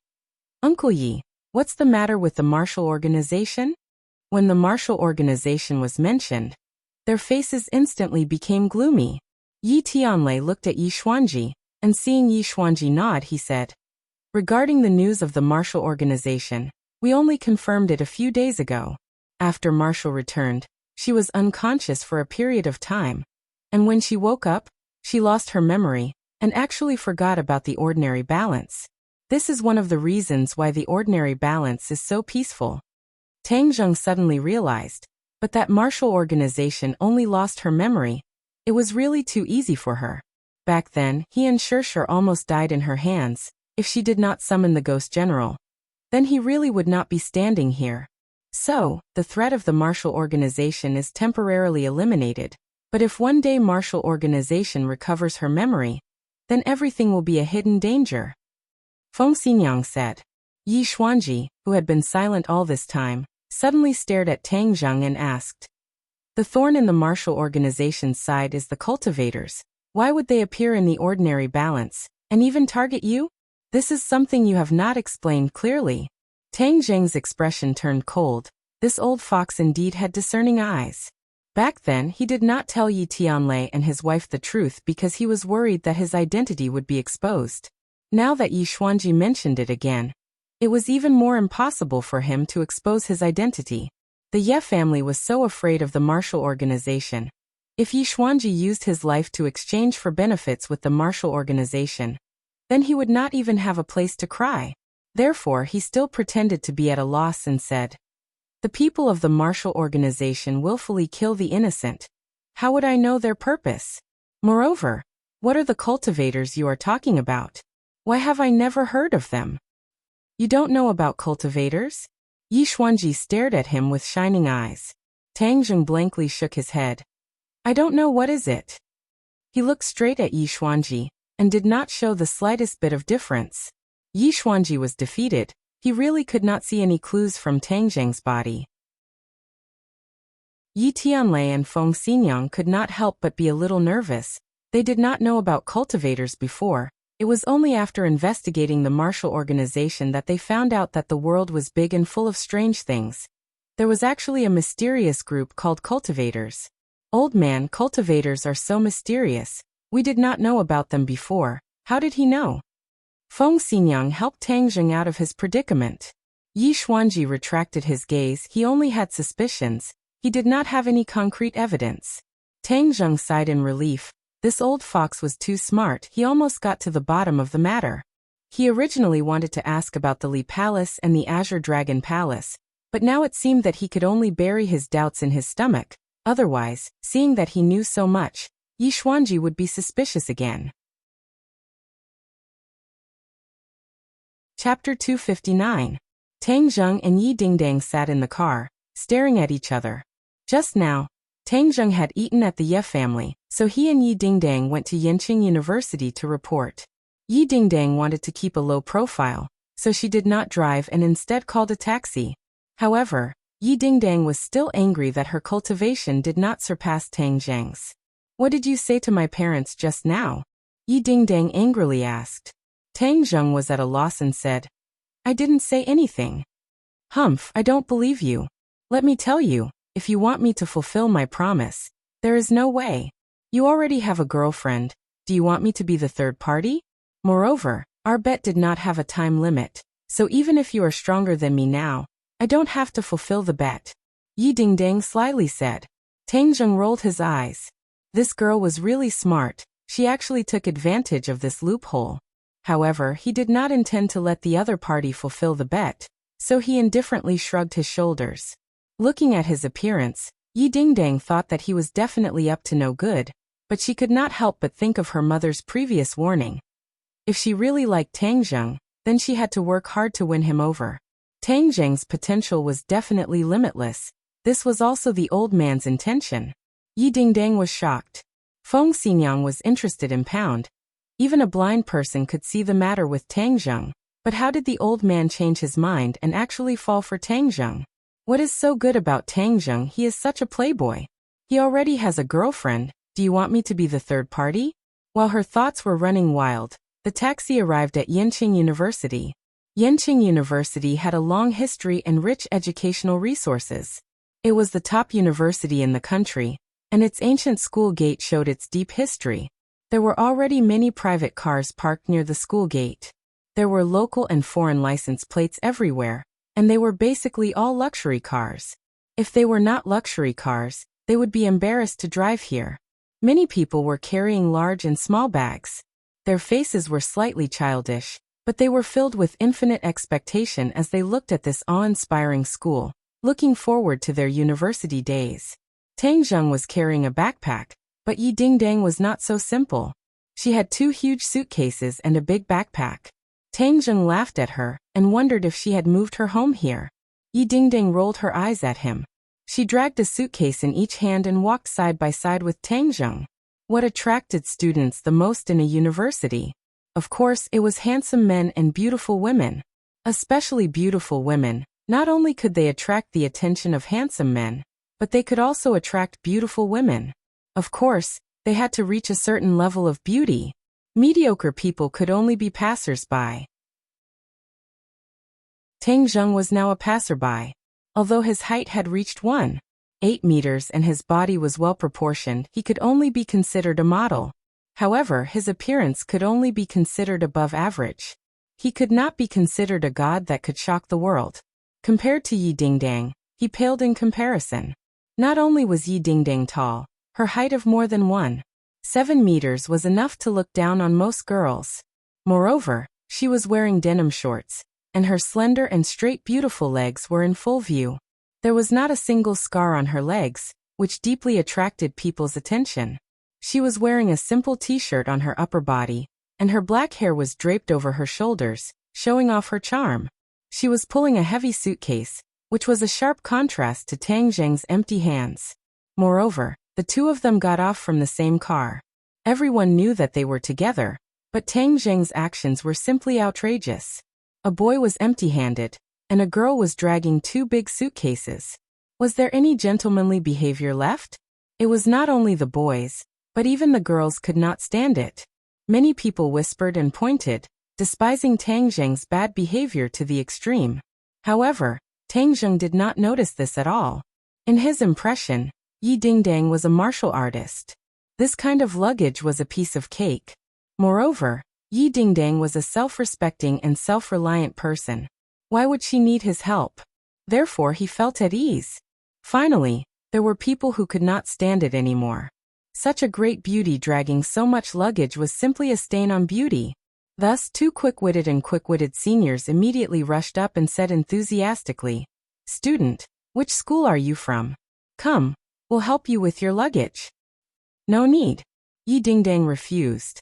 "Uncle Yi, what's the matter with the martial organization?" When the martial organization was mentioned, their faces instantly became gloomy. Yi Tianlei looked at Yi Xuanji, and seeing Yi Xuanji nod, he said, "Regarding the news of the martial organization, we only confirmed it a few days ago. After Marshall returned, she was unconscious for a period of time, and when she woke up, she lost her memory, and actually forgot about the ordinary balance. This is one of the reasons why the ordinary balance is so peaceful." Tang Zheng suddenly realized, but that martial organization only lost her memory. It was really too easy for her. Back then, he and Shirshir almost died in her hands. If she did not summon the Ghost General, then he really would not be standing here. So, the threat of the martial organization is temporarily eliminated, but if one day martial organization recovers her memory, then everything will be a hidden danger. Feng Xinyang said. Yi Xuanji, who had been silent all this time, suddenly stared at Tang Zheng and asked, "The thorn in the martial organization's side is the cultivators. Why would they appear in the ordinary balance, and even target you? This is something you have not explained clearly." Tang Zheng's expression turned cold. This old fox indeed had discerning eyes. Back then, he did not tell Yi Tianlei and his wife the truth because he was worried that his identity would be exposed. Now that Yi Xuanji mentioned it again, it was even more impossible for him to expose his identity. The Ye family was so afraid of the martial organization. If Yi Xuanji used his life to exchange for benefits with the martial organization, then he would not even have a place to cry. Therefore, he still pretended to be at a loss and said, "The people of the martial organization willfully kill the innocent. How would I know their purpose? Moreover, what are the cultivators you are talking about? Why have I never heard of them?" "You don't know about cultivators?" Yi Xuanji stared at him with shining eyes. Tang Zheng blankly shook his head. "I don't know, what is it?" He looked straight at Yi Xuanji, and did not show the slightest bit of difference. Yi Xuanji was defeated. He really could not see any clues from Tang Zheng's body. Yi Tianlei and Feng Xinyang could not help but be a little nervous. They did not know about cultivators before. It was only after investigating the martial organization that they found out that the world was big and full of strange things. There was actually a mysterious group called cultivators. "Old man, cultivators are so mysterious. We did not know about them before. How did he know?" Feng Xinyang helped Tang Zheng out of his predicament. Yi Xuanji retracted his gaze. He only had suspicions. He did not have any concrete evidence. Tang Zheng sighed in relief. This old fox was too smart. He almost got to the bottom of the matter. He originally wanted to ask about the Li Palace and the Azure Dragon Palace, but now it seemed that he could only bury his doubts in his stomach. Otherwise, seeing that he knew so much, Yi Xuanji would be suspicious again. Chapter 259. Tang Zheng and Yi Dingdang sat in the car, staring at each other. Just now, Tang Zheng had eaten at the Ye family, so he and Yi Dingdang went to Yenqing University to report. Yi Dingdang wanted to keep a low profile, so she did not drive and instead called a taxi. However, Yi Dingdang was still angry that her cultivation did not surpass Tang Zheng's. "What did you say to my parents just now?" Yi Dingdang angrily asked. Tang Zheng was at a loss and said, "I didn't say anything." "Humph, I don't believe you. Let me tell you, if you want me to fulfill my promise, there is no way. You already have a girlfriend. Do you want me to be the third party? Moreover, our bet did not have a time limit, so even if you are stronger than me now, I don't have to fulfill the bet. Yi Dingdang slyly said. Tang Zheng rolled his eyes. This girl was really smart. She actually took advantage of this loophole. However, he did not intend to let the other party fulfill the bet, so he indifferently shrugged his shoulders. Looking at his appearance, Yi Dingdang thought that he was definitely up to no good, but she could not help but think of her mother's previous warning. If she really liked Tang Zheng, then she had to work hard to win him over. Tang Zheng's potential was definitely limitless. This was also the old man's intention. Yi Dingdang was shocked. Feng Xinyang was interested in Pound. Even a blind person could see the matter with Tang Zheng, but how did the old man change his mind and actually fall for Tang Zheng? What is so good about Tang Zheng? He is such a playboy. He already has a girlfriend. Do you want me to be the third party? While her thoughts were running wild, the taxi arrived at Yenqing University. Yenqing University had a long history and rich educational resources. It was the top university in the country, and its ancient school gate showed its deep history. There were already many private cars parked near the school gate. There were local and foreign license plates everywhere, and they were basically all luxury cars. If they were not luxury cars, they would be embarrassed to drive here. Many people were carrying large and small bags. Their faces were slightly childish, but they were filled with infinite expectation as they looked at this awe-inspiring school, looking forward to their university days. Tang Zheng was carrying a backpack, but Yi Dingdang was not so simple. She had 2 huge suitcases and a big backpack. Tang Zheng laughed at her and wondered if she had moved her home here. Yi Dingdang rolled her eyes at him. She dragged a suitcase in each hand and walked side by side with Tang Zheng. What attracted students the most in a university? Of course, it was handsome men and beautiful women. Especially beautiful women. Not only could they attract the attention of handsome men, but they could also attract beautiful women. Of course, they had to reach a certain level of beauty. Mediocre people could only be passers-by. Tang Zheng was now a passerby. Although his height had reached 1.8 meters and his body was well proportioned, he could only be considered a model. However, his appearance could only be considered above average. He could not be considered a god that could shock the world. Compared to Yi Dingdang, he paled in comparison. Not only was Yi Dingdang tall, her height of more than 1.7 meters was enough to look down on most girls. Moreover, she was wearing denim shorts, and her slender and straight beautiful legs were in full view. There was not a single scar on her legs, which deeply attracted people's attention. She was wearing a simple t-shirt on her upper body, and her black hair was draped over her shoulders, showing off her charm. She was pulling a heavy suitcase, which was a sharp contrast to Tang Zheng's empty hands. Moreover, the two of them got off from the same car. Everyone knew that they were together, but Tang Zheng's actions were simply outrageous. A boy was empty-handed, and a girl was dragging 2 big suitcases. Was there any gentlemanly behavior left? It was not only the boys, but even the girls could not stand it. Many people whispered and pointed, despising Tang Zheng's bad behavior to the extreme. However, Tang Zheng did not notice this at all. In his impression, Yi Dingdang was a martial artist. This kind of luggage was a piece of cake. Moreover, Yi Dingdang was a self-respecting and self-reliant person. Why would she need his help? Therefore, he felt at ease. Finally, there were people who could not stand it anymore. Such a great beauty dragging so much luggage was simply a stain on beauty. Thus, 2 quick-witted seniors immediately rushed up and said enthusiastically, "Student, which school are you from? Come, we'll help you with your luggage." "No need." Yi Dingdang refused.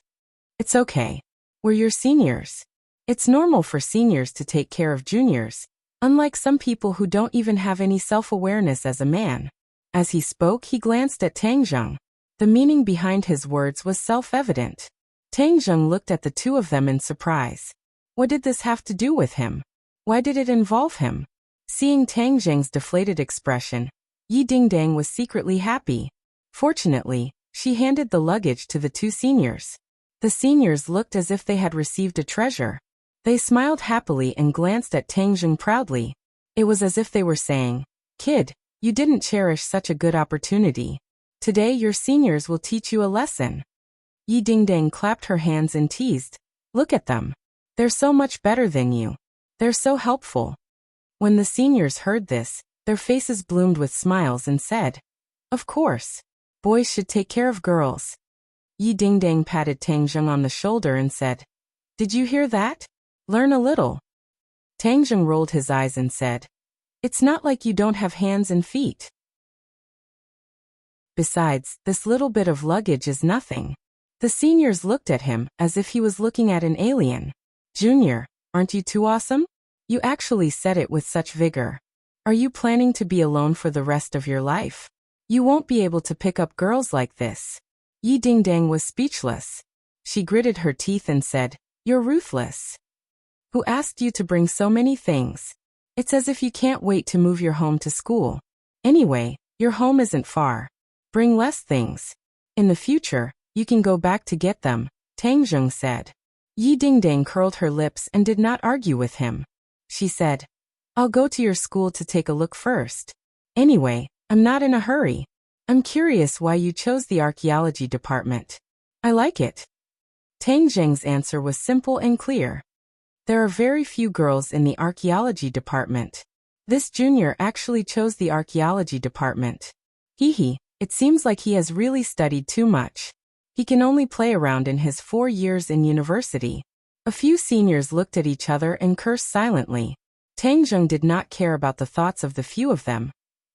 "It's okay. We're your seniors. It's normal for seniors to take care of juniors, unlike some people who don't even have any self-awareness as a man." As he spoke, he glanced at Tang Zheng. The meaning behind his words was self-evident. Tang Zheng looked at the 2 of them in surprise. What did this have to do with him? Why did it involve him? Seeing Tang Zheng's deflated expression, Yi Dingdang was secretly happy. Fortunately, she handed the luggage to the 2 seniors. The seniors looked as if they had received a treasure. They smiled happily and glanced at Tang Zheng proudly. It was as if they were saying, "Kid, you didn't cherish such a good opportunity." Today your seniors will teach you a lesson. Yi Dingdang clapped her hands and teased, "Look at them. They're so much better than you. They're so helpful." When the seniors heard this, their faces bloomed with smiles and said, "Of course. Boys should take care of girls." Yi Dingdang patted Tang Zheng on the shoulder and said, "Did you hear that? Learn a little." Tang Zheng rolled his eyes and said, "It's not like you don't have hands and feet. Besides, this little bit of luggage is nothing." The seniors looked at him as if he was looking at an alien. "Junior, aren't you too awesome? You actually said it with such vigor. Are you planning to be alone for the rest of your life? You won't be able to pick up girls like this." Yi Dingdang was speechless. She gritted her teeth and said, "You're ruthless. Who asked you to bring so many things? It's as if you can't wait to move your home to school. Anyway, your home isn't far. Bring less things. In the future, you can go back to get them," Tang Zheng said. Yi Dingdang curled her lips and did not argue with him. She said, "I'll go to your school to take a look first. Anyway, I'm not in a hurry. I'm curious why you chose the archaeology department. I like it." Tang Zheng's answer was simple and clear. "There are very few girls in the archaeology department. This junior actually chose the archaeology department. Hee, it seems like he has really studied too much. He can only play around in his 4 years in university." A few seniors looked at each other and cursed silently. Tang Zheng did not care about the thoughts of the few of them,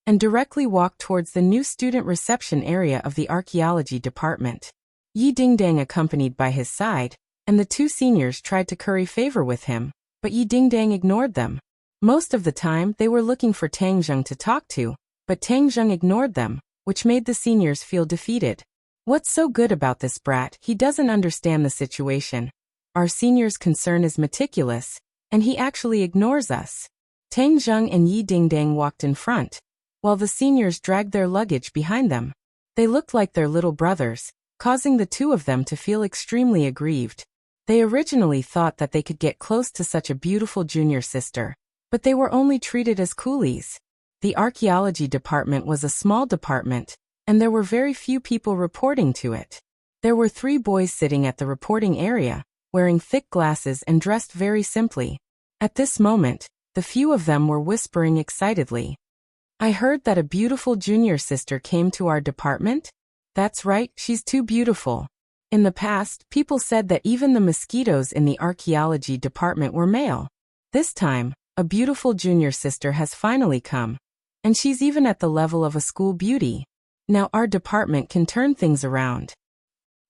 and directly walked towards the new student reception area of the archaeology department. Yi Dingdang accompanied by his side, and the 2 seniors tried to curry favor with him, but Yi Dingdang ignored them. Most of the time they were looking for Tang Zheng to talk to, but Tang Zheng ignored them, which made the seniors feel defeated. "What's so good about this brat? He doesn't understand the situation. Our senior's concern is meticulous, and he actually ignores us." Tang Zheng and Yi Dingdang walked in front, while the seniors dragged their luggage behind them. They looked like their little brothers, causing the 2 of them to feel extremely aggrieved. They originally thought that they could get close to such a beautiful junior sister, but they were only treated as coolies. The archaeology department was a small department, and there were very few people reporting to it. There were 3 boys sitting at the reporting area, wearing thick glasses and dressed very simply. At this moment, the few of them were whispering excitedly. "I heard that a beautiful junior sister came to our department? That's right, she's too beautiful. In the past, people said that even the mosquitoes in the archaeology department were male. This time, a beautiful junior sister has finally come. And she's even at the level of a school beauty. Now our department can turn things around."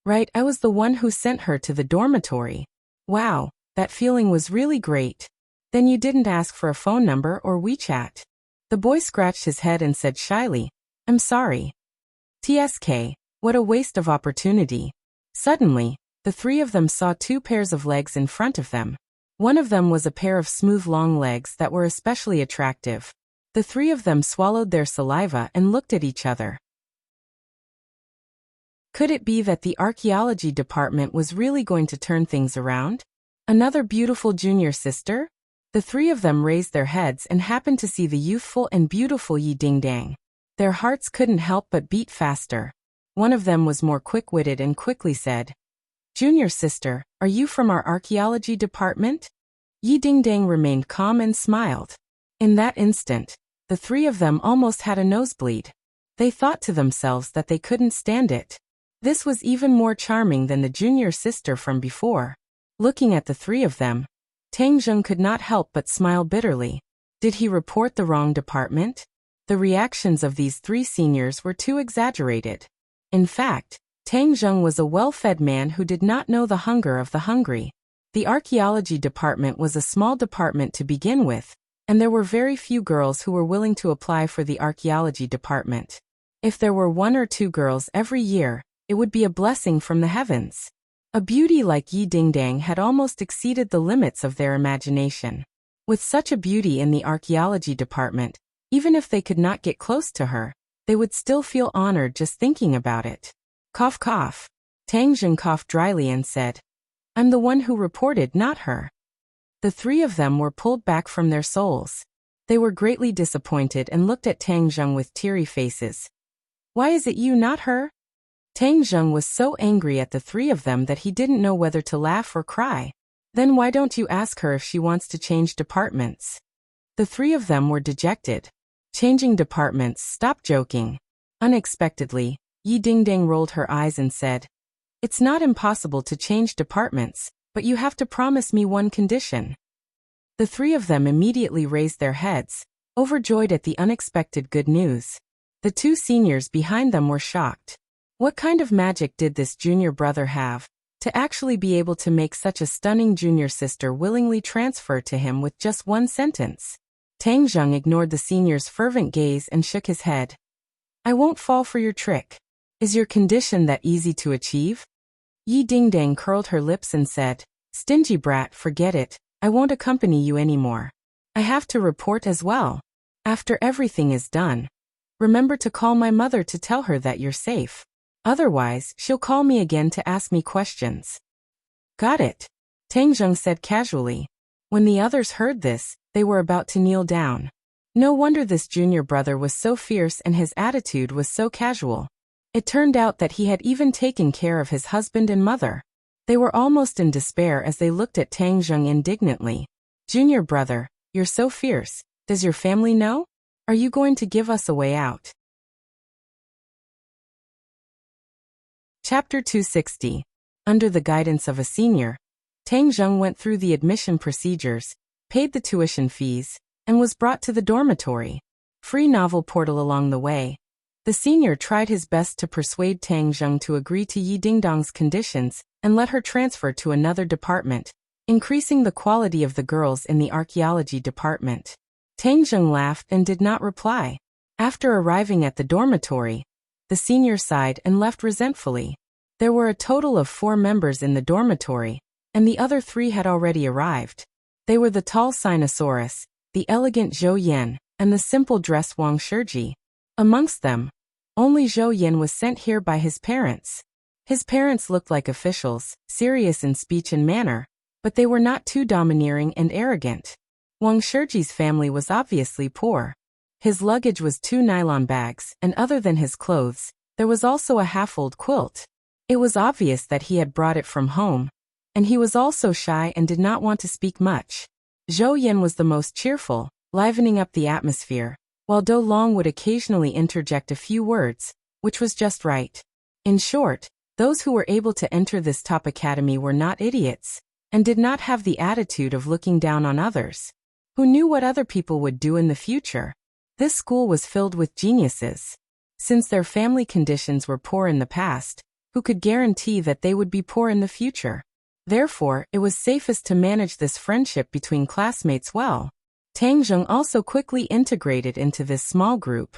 "Right, I was the one who sent her to the dormitory. Wow, that feeling was really great. Then you didn't ask for a phone number or WeChat?" The boy scratched his head and said shyly, "I'm sorry. TSK, what a waste of opportunity." Suddenly, the 3 of them saw 2 pairs of legs in front of them. One of them was a pair of smooth long legs that were especially attractive. The 3 of them swallowed their saliva and looked at each other. Could it be that the archaeology department was really going to turn things around? Another beautiful junior sister? The 3 of them raised their heads and happened to see the youthful and beautiful Yi Dingdang. Their hearts couldn't help but beat faster. One of them was more quick-witted and quickly said, "Junior sister, are you from our archaeology department?" Yi Dingdang remained calm and smiled. In that instant, the 3 of them almost had a nosebleed. They thought to themselves that they couldn't stand it. This was even more charming than the junior sister from before. Looking at the 3 of them, Tang Zheng could not help but smile bitterly. Did he report the wrong department? The reactions of these 3 seniors were too exaggerated. In fact, Tang Zheng was a well-fed man who did not know the hunger of the hungry. The archaeology department was a small department to begin with, and there were very few girls who were willing to apply for the archaeology department. If there were 1 or 2 girls every year, it would be a blessing from the heavens. A beauty like Yi Dingdang had almost exceeded the limits of their imagination. With such a beauty in the archaeology department, even if they could not get close to her, they would still feel honored just thinking about it. Cough cough. Tang Zheng coughed dryly and said, "I'm the one who reported, not her." The 3 of them were pulled back from their souls. They were greatly disappointed and looked at Tang Zheng with teary faces. Why is it you, not her? Tang Zheng was so angry at the three of them that he didn't know whether to laugh or cry. Then why don't you ask her if she wants to change departments? The three of them were dejected. Changing departments, stop joking. Unexpectedly, Yi Dingdang rolled her eyes and said, It's not impossible to change departments, but you have to promise me one condition. The three of them immediately raised their heads, overjoyed at the unexpected good news. The two seniors behind them were shocked. What kind of magic did this junior brother have, to actually be able to make such a stunning junior sister willingly transfer to him with just one sentence? Tang Zheng ignored the senior's fervent gaze and shook his head. I won't fall for your trick. Is your condition that easy to achieve? Yi Dingdang curled her lips and said, Stingy brat, forget it, I won't accompany you anymore. I have to report as well. After everything is done, remember to call my mother to tell her that you're safe. Otherwise, she'll call me again to ask me questions. Got it, Tang Zheng said casually. When the others heard this, they were about to kneel down. No wonder this junior brother was so fierce and his attitude was so casual. It turned out that he had even taken care of his husband and mother. They were almost in despair as they looked at Tang Zheng indignantly. Junior brother, you're so fierce. Does your family know? Are you going to give us a way out? Chapter 260. Under the guidance of a senior, Tang Zheng went through the admission procedures, paid the tuition fees, and was brought to the dormitory. Free novel portal along the way. The senior tried his best to persuade Tang Zheng to agree to Yi Dingdang's conditions and let her transfer to another department, increasing the quality of the girls in the archaeology department. Tang Zheng laughed and did not reply. After arriving at the dormitory, the senior sighed and left resentfully. There were a total of 4 members in the dormitory, and the other 3 had already arrived. They were the tall Sinosaurus, the elegant Zhou Yan, and the simple dress Wang Shiji. Amongst them, only Zhou Yan was sent here by his parents. His parents looked like officials, serious in speech and manner, but they were not too domineering and arrogant. Wang Shiji's family was obviously poor. His luggage was 2 nylon bags, and other than his clothes, there was also a half-old quilt. It was obvious that he had brought it from home, and he was also shy and did not want to speak much. Zhou Yan was the most cheerful, livening up the atmosphere, while Do Long would occasionally interject a few words, which was just right. In short, those who were able to enter this top academy were not idiots, and did not have the attitude of looking down on others. Who knew what other people would do in the future? This school was filled with geniuses. Since their family conditions were poor in the past, who could guarantee that they would be poor in the future? Therefore, it was safest to manage this friendship between classmates well. Tang Zheng also quickly integrated into this small group.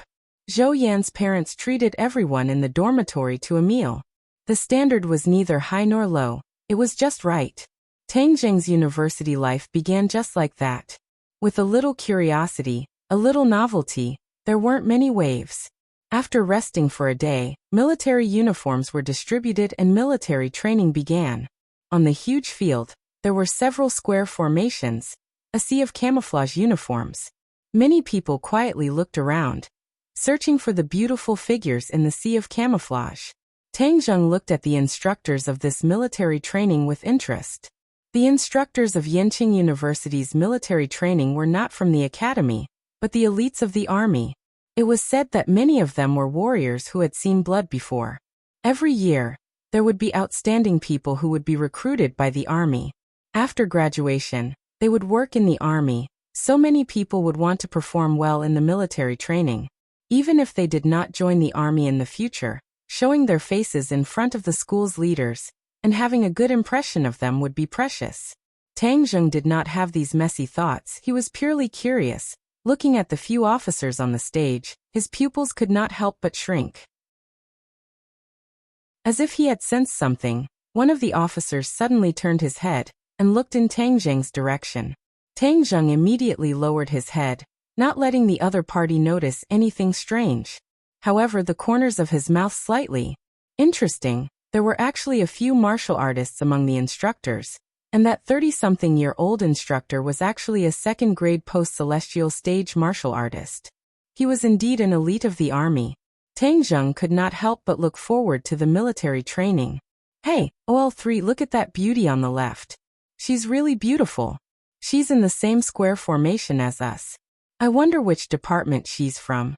Zhou Yan's parents treated everyone in the dormitory to a meal. The standard was neither high nor low, it was just right. Tang Zheng's university life began just like that. With a little curiosity, a little novelty, there weren't many waves. After resting for a day, military uniforms were distributed and military training began. On the huge field, there were several square formations, a sea of camouflage uniforms. Many people quietly looked around, searching for the beautiful figures in the sea of camouflage. Tang Zheng looked at the instructors of this military training with interest. The instructors of Yenqing University's military training were not from the academy, but the elites of the army. It was said that many of them were warriors who had seen blood before. Every year, there would be outstanding people who would be recruited by the army. After graduation, they would work in the army. So many people would want to perform well in the military training. Even if they did not join the army in the future, showing their faces in front of the school's leaders and having a good impression of them would be precious. Tang Zheng did not have these messy thoughts. He was purely curious. Looking at the few officers on the stage, his pupils could not help but shrink. As if he had sensed something, one of the officers suddenly turned his head and looked in Tang Zheng's direction. Tang Zheng immediately lowered his head, not letting the other party notice anything strange. However, the corners of his mouth slightly. Interesting, there were actually a few martial artists among the instructors, and that 30-something-year-old instructor was actually a second-grade post-celestial stage martial artist. He was indeed an elite of the army. Tang Zheng could not help but look forward to the military training. Hey, OL3, look at that beauty on the left. She's really beautiful. She's in the same square formation as us. I wonder which department she's from.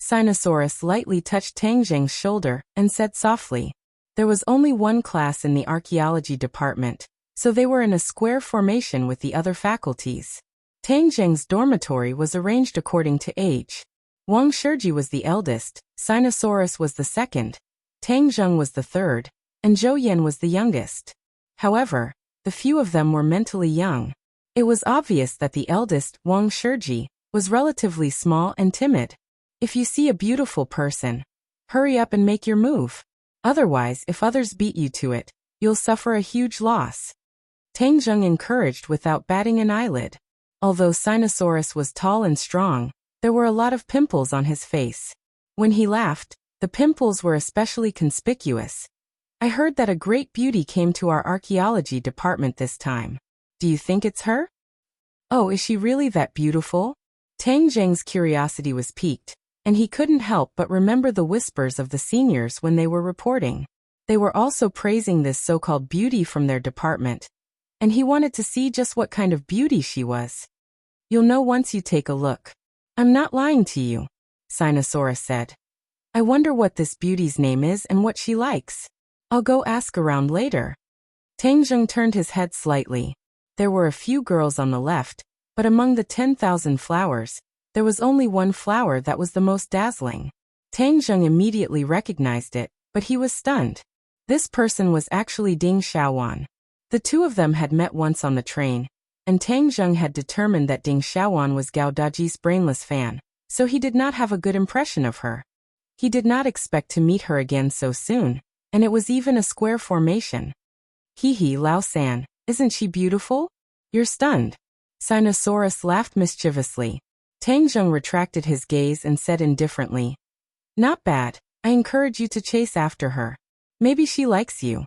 Sinosaurus lightly touched Tang Zheng's shoulder and said softly. There was only one class in the archaeology department, so they were in a square formation with the other faculties. Tang Zheng's dormitory was arranged according to age. Wang Shiji was the eldest, Sinosaurus was the second, Tang Zheng was the third, and Zhou Yan was the youngest. However, the few of them were mentally young. It was obvious that the eldest, Wang Shiji, was relatively small and timid. If you see a beautiful person, hurry up and make your move. Otherwise, if others beat you to it, you'll suffer a huge loss. Tang Zheng encouraged without batting an eyelid. Although Sinosaurus was tall and strong, there were a lot of pimples on his face. When he laughed, the pimples were especially conspicuous. I heard that a great beauty came to our archaeology department this time. Do you think it's her? Oh, is she really that beautiful? Tang Zheng's curiosity was piqued, and he couldn't help but remember the whispers of the seniors when they were reporting. They were also praising this so-called beauty from their department, and he wanted to see just what kind of beauty she was. You'll know once you take a look. I'm not lying to you, Sinosaurus said. I wonder what this beauty's name is and what she likes. I'll go ask around later. Tang Zheng turned his head slightly. There were a few girls on the left, but among the 10,000 flowers, there was only one flower that was the most dazzling. Tang Zheng immediately recognized it, but he was stunned. This person was actually Ding Xiaowan. The two of them had met once on the train, and Tang Zheng had determined that Ding Xiaowan was Gao Daji's brainless fan, so he did not have a good impression of her. He did not expect to meet her again so soon, and it was even a square formation. Hee Lao San, isn't she beautiful? You're stunned. Sinosaurus laughed mischievously. Tang Zheng retracted his gaze and said indifferently, Not bad, I encourage you to chase after her. Maybe she likes you.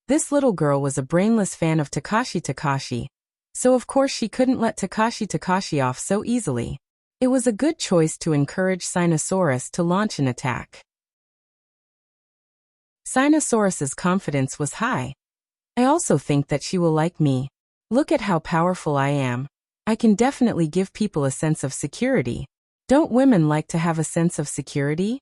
This little girl was a brainless fan of Takashi, so of course she couldn't let Takashi off so easily. It was a good choice to encourage Sinosaurus to launch an attack. Sinosaurus's confidence was high. I also think that she will like me. Look at how powerful I am. I can definitely give people a sense of security. Don't women like to have a sense of security?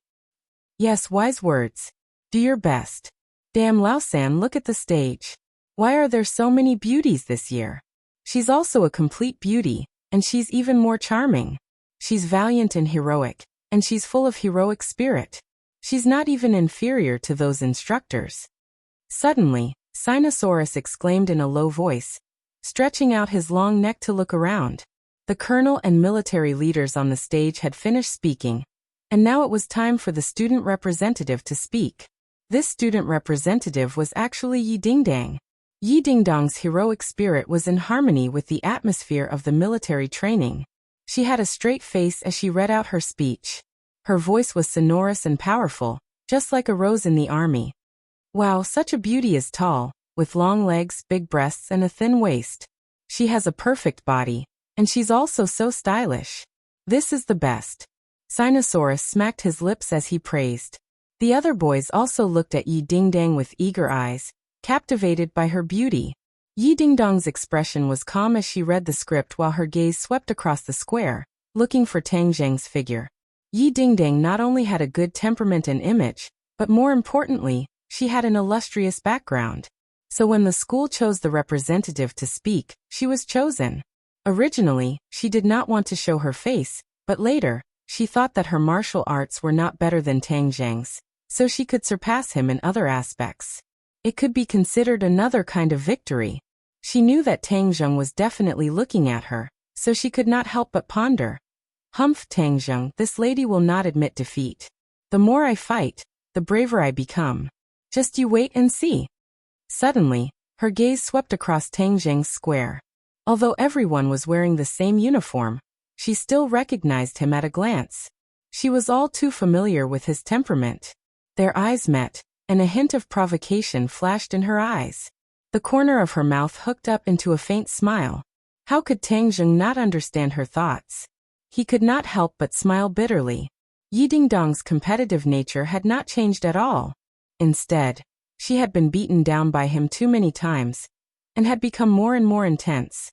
Yes, wise words. Do your best. Damn Lao San, look at the stage. Why are there so many beauties this year? She's also a complete beauty, and she's even more charming. She's valiant and heroic, and she's full of heroic spirit. She's not even inferior to those instructors. Suddenly, Sinosaurus exclaimed in a low voice, stretching out his long neck to look around. The colonel and military leaders on the stage had finished speaking, and now it was time for the student representative to speak. This student representative was actually Yi Dingdang. Yi Dingdang's heroic spirit was in harmony with the atmosphere of the military training. She had a straight face as she read out her speech. Her voice was sonorous and powerful, just like a rose in the army. Wow, such a beauty is tall, with long legs, big breasts, and a thin waist. She has a perfect body, and she's also so stylish. This is the best. Sinosaurus smacked his lips as he praised. The other boys also looked at Yi Dingdang with eager eyes, captivated by her beauty. Yi Dingdang's expression was calm as she read the script while her gaze swept across the square, looking for Tang Zheng's figure. Yi Dingdang not only had a good temperament and image, but more importantly, she had an illustrious background. So when the school chose the representative to speak, she was chosen. Originally, she did not want to show her face, but later, she thought that her martial arts were not better than Tang Zheng's, so she could surpass him in other aspects. It could be considered another kind of victory. She knew that Tang Zheng was definitely looking at her, so she could not help but ponder. Humph, Tang Zheng, this lady will not admit defeat. The more I fight, the braver I become. Just you wait and see. Suddenly, her gaze swept across Tang Zheng's square. Although everyone was wearing the same uniform, she still recognized him at a glance. She was all too familiar with his temperament. Their eyes met, and a hint of provocation flashed in her eyes. The corner of her mouth hooked up into a faint smile. How could Tang Zheng not understand her thoughts? He could not help but smile bitterly. Yi Dingdong's competitive nature had not changed at all. Instead, she had been beaten down by him too many times, and had become more and more intense.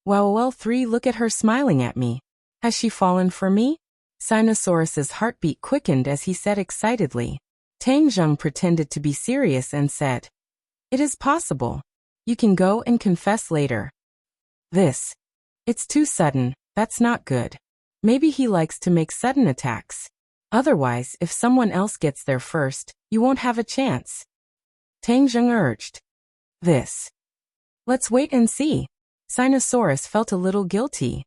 Well, 3, look at her smiling at me. Has she fallen for me? Sinosaurus's heartbeat quickened as he said excitedly. Tang Zheng pretended to be serious and said, "It is possible. You can go and confess later." It's too sudden, that's not good. Maybe he likes to make sudden attacks. Otherwise, if someone else gets there first, you won't have a chance. Tang Zheng urged. Let's wait and see. Sinosaurus felt a little guilty.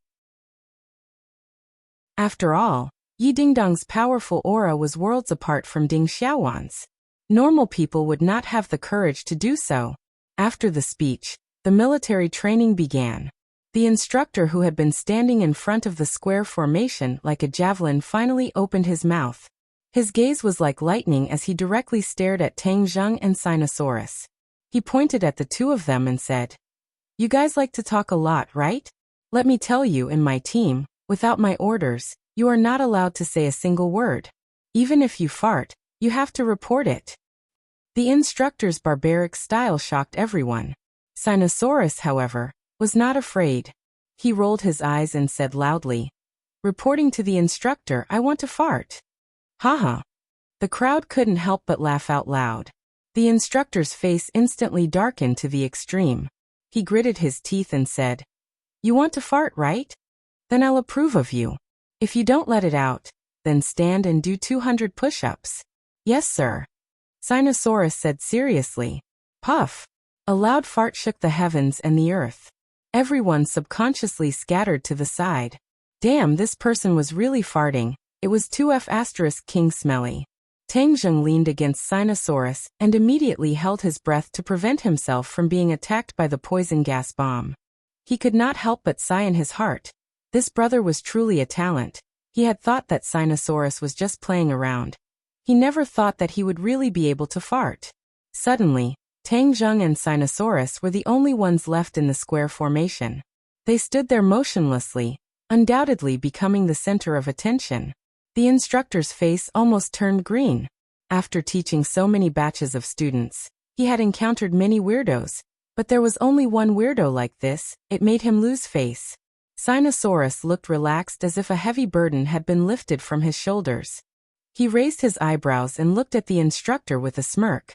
After all, Yi Dingdong's powerful aura was worlds apart from Ding Xiaowan's. Normal people would not have the courage to do so. After the speech, the military training began. The instructor who had been standing in front of the square formation like a javelin finally opened his mouth. His gaze was like lightning as he directly stared at Tang Zheng and Sinosaurus. He pointed at the two of them and said, "You guys like to talk a lot, right? Let me tell you, in my team, without my orders, you are not allowed to say a single word. Even if you fart, you have to report it." The instructor's barbaric style shocked everyone. Sinosaurus, however, was not afraid. He rolled his eyes and said loudly, "Reporting to the instructor, I want to fart." Haha. The crowd couldn't help but laugh out loud. The instructor's face instantly darkened to the extreme. He gritted his teeth and said, "You want to fart, right? Then I'll approve of you. If you don't let it out, then stand and do 200 push-ups." "Yes, sir," Sinosaurus said seriously. Puff! A loud fart shook the heavens and the earth. Everyone subconsciously scattered to the side. Damn, this person was really farting. It was 2F** King Smelly. Tang Zheng leaned against Sinosaurus and immediately held his breath to prevent himself from being attacked by the poison gas bomb. He could not help but sigh in his heart. This brother was truly a talent. He had thought that Sinosaurus was just playing around. He never thought that he would really be able to fart. Suddenly, Tang Zheng and Sinosaurus were the only ones left in the square formation. They stood there motionlessly, undoubtedly becoming the center of attention. The instructor's face almost turned green. After teaching so many batches of students, he had encountered many weirdos, but there was only one weirdo like this. It made him lose face. Sinosaurus looked relaxed as if a heavy burden had been lifted from his shoulders. He raised his eyebrows and looked at the instructor with a smirk.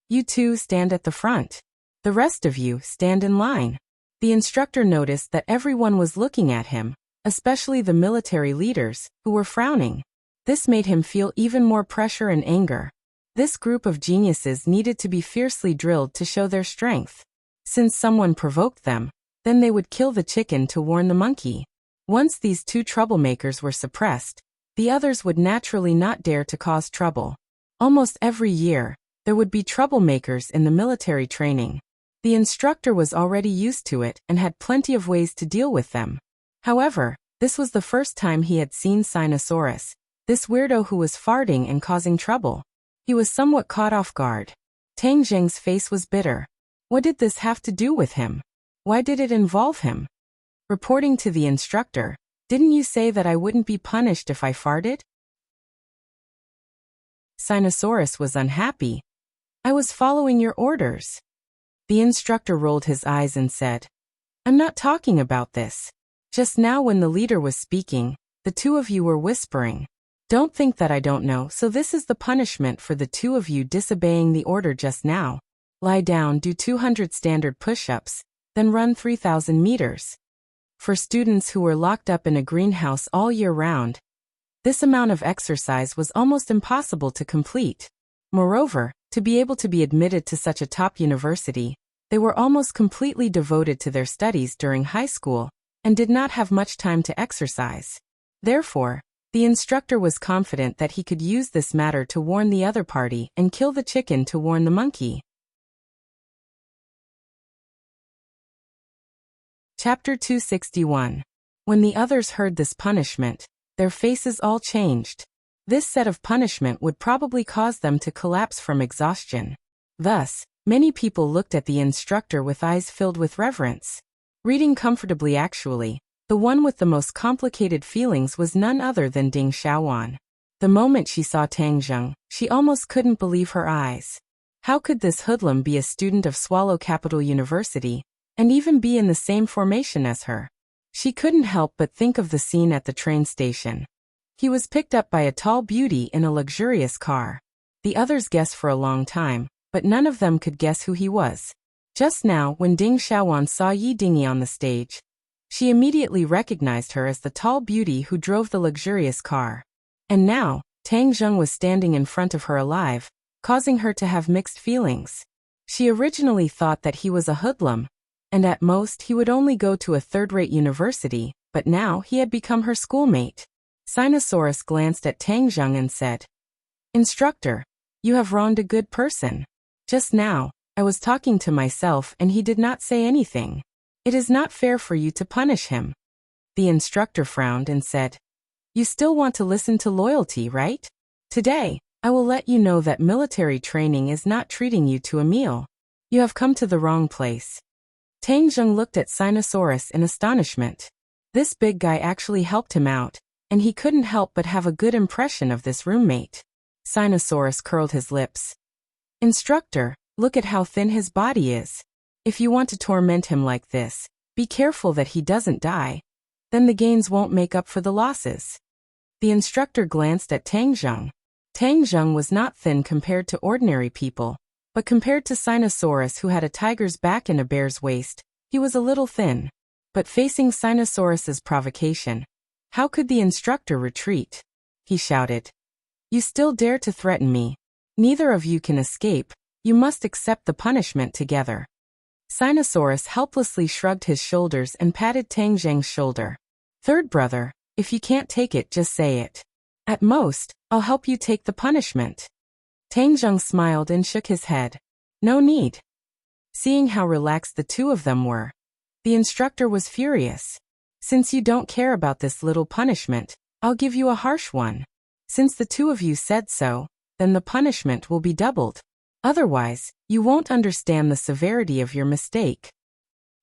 "You two stand at the front. The rest of you stand in line." The instructor noticed that everyone was looking at him, especially the military leaders, who were frowning. This made him feel even more pressure and anger. This group of geniuses needed to be fiercely drilled to show their strength. Since someone provoked them, then they would kill the chicken to warn the monkey. Once these two troublemakers were suppressed, the others would naturally not dare to cause trouble. Almost every year, there would be troublemakers in the military training. The instructor was already used to it and had plenty of ways to deal with them. However, this was the first time he had seen Sinosaurus, this weirdo who was farting and causing trouble. He was somewhat caught off guard. Tang Zheng's face was bitter. What did this have to do with him? Why did it involve him? Reporting to the instructor, "Didn't you say that I wouldn't be punished if I farted?" Sinosaurus was unhappy. "I was following your orders." The instructor rolled his eyes and said, "I'm not talking about this. Just now when the leader was speaking, the two of you were whispering. Don't think that I don't know, so this is the punishment for the two of you disobeying the order just now. Lie down, do 200 standard push-ups, then run 3,000 meters. For students who were locked up in a greenhouse all year round, this amount of exercise was almost impossible to complete. Moreover, to be able to be admitted to such a top university, they were almost completely devoted to their studies during high school and did not have much time to exercise. Therefore, the instructor was confident that he could use this matter to warn the other party and kill the chicken to warn the monkey. Chapter 261. When the others heard this punishment, their faces all changed. This set of punishment would probably cause them to collapse from exhaustion. Thus, many people looked at the instructor with eyes filled with reverence. Reading comfortably actually, the one with the most complicated feelings was none other than Ding Xiaowan. The moment she saw Tang Zheng, she almost couldn't believe her eyes. How could this hoodlum be a student of Swallow Capital University, and even be in the same formation as her? She couldn't help but think of the scene at the train station. He was picked up by a tall beauty in a luxurious car. The others guessed for a long time, but none of them could guess who he was. Just now, when Ding Xiaowan saw Yi Dingyi on the stage, she immediately recognized her as the tall beauty who drove the luxurious car. And now, Tang Zheng was standing in front of her alive, causing her to have mixed feelings. She originally thought that he was a hoodlum, and at most he would only go to a third-rate university, but now he had become her schoolmate. Sinosaurus glanced at Tang Zheng and said, "Instructor, you have wronged a good person. Just now, I was talking to myself and he did not say anything. It is not fair for you to punish him." The instructor frowned and said, "You still want to listen to loyalty, right? Today, I will let you know that military training is not treating you to a meal. You have come to the wrong place." Tang Zheng looked at Sinosaurus in astonishment. This big guy actually helped him out, and he couldn't help but have a good impression of this roommate. Sinosaurus curled his lips. "Instructor, look at how thin his body is. If you want to torment him like this, be careful that he doesn't die. Then the gains won't make up for the losses." The instructor glanced at Tang Zheng. Tang Zheng was not thin compared to ordinary people, but compared to Sinosaurus who had a tiger's back and a bear's waist, he was a little thin. But facing Sinosaurus's provocation, how could the instructor retreat? He shouted, "You still dare to threaten me? Neither of you can escape, you must accept the punishment together." Sinosaurus helplessly shrugged his shoulders and patted Tang Zheng's shoulder. "Third brother, if you can't take it, just say it. At most, I'll help you take the punishment." Tang Zheng smiled and shook his head. "No need." Seeing how relaxed the two of them were, the instructor was furious. "Since you don't care about this little punishment, I'll give you a harsh one. Since the two of you said so, then the punishment will be doubled. Otherwise, you won't understand the severity of your mistake."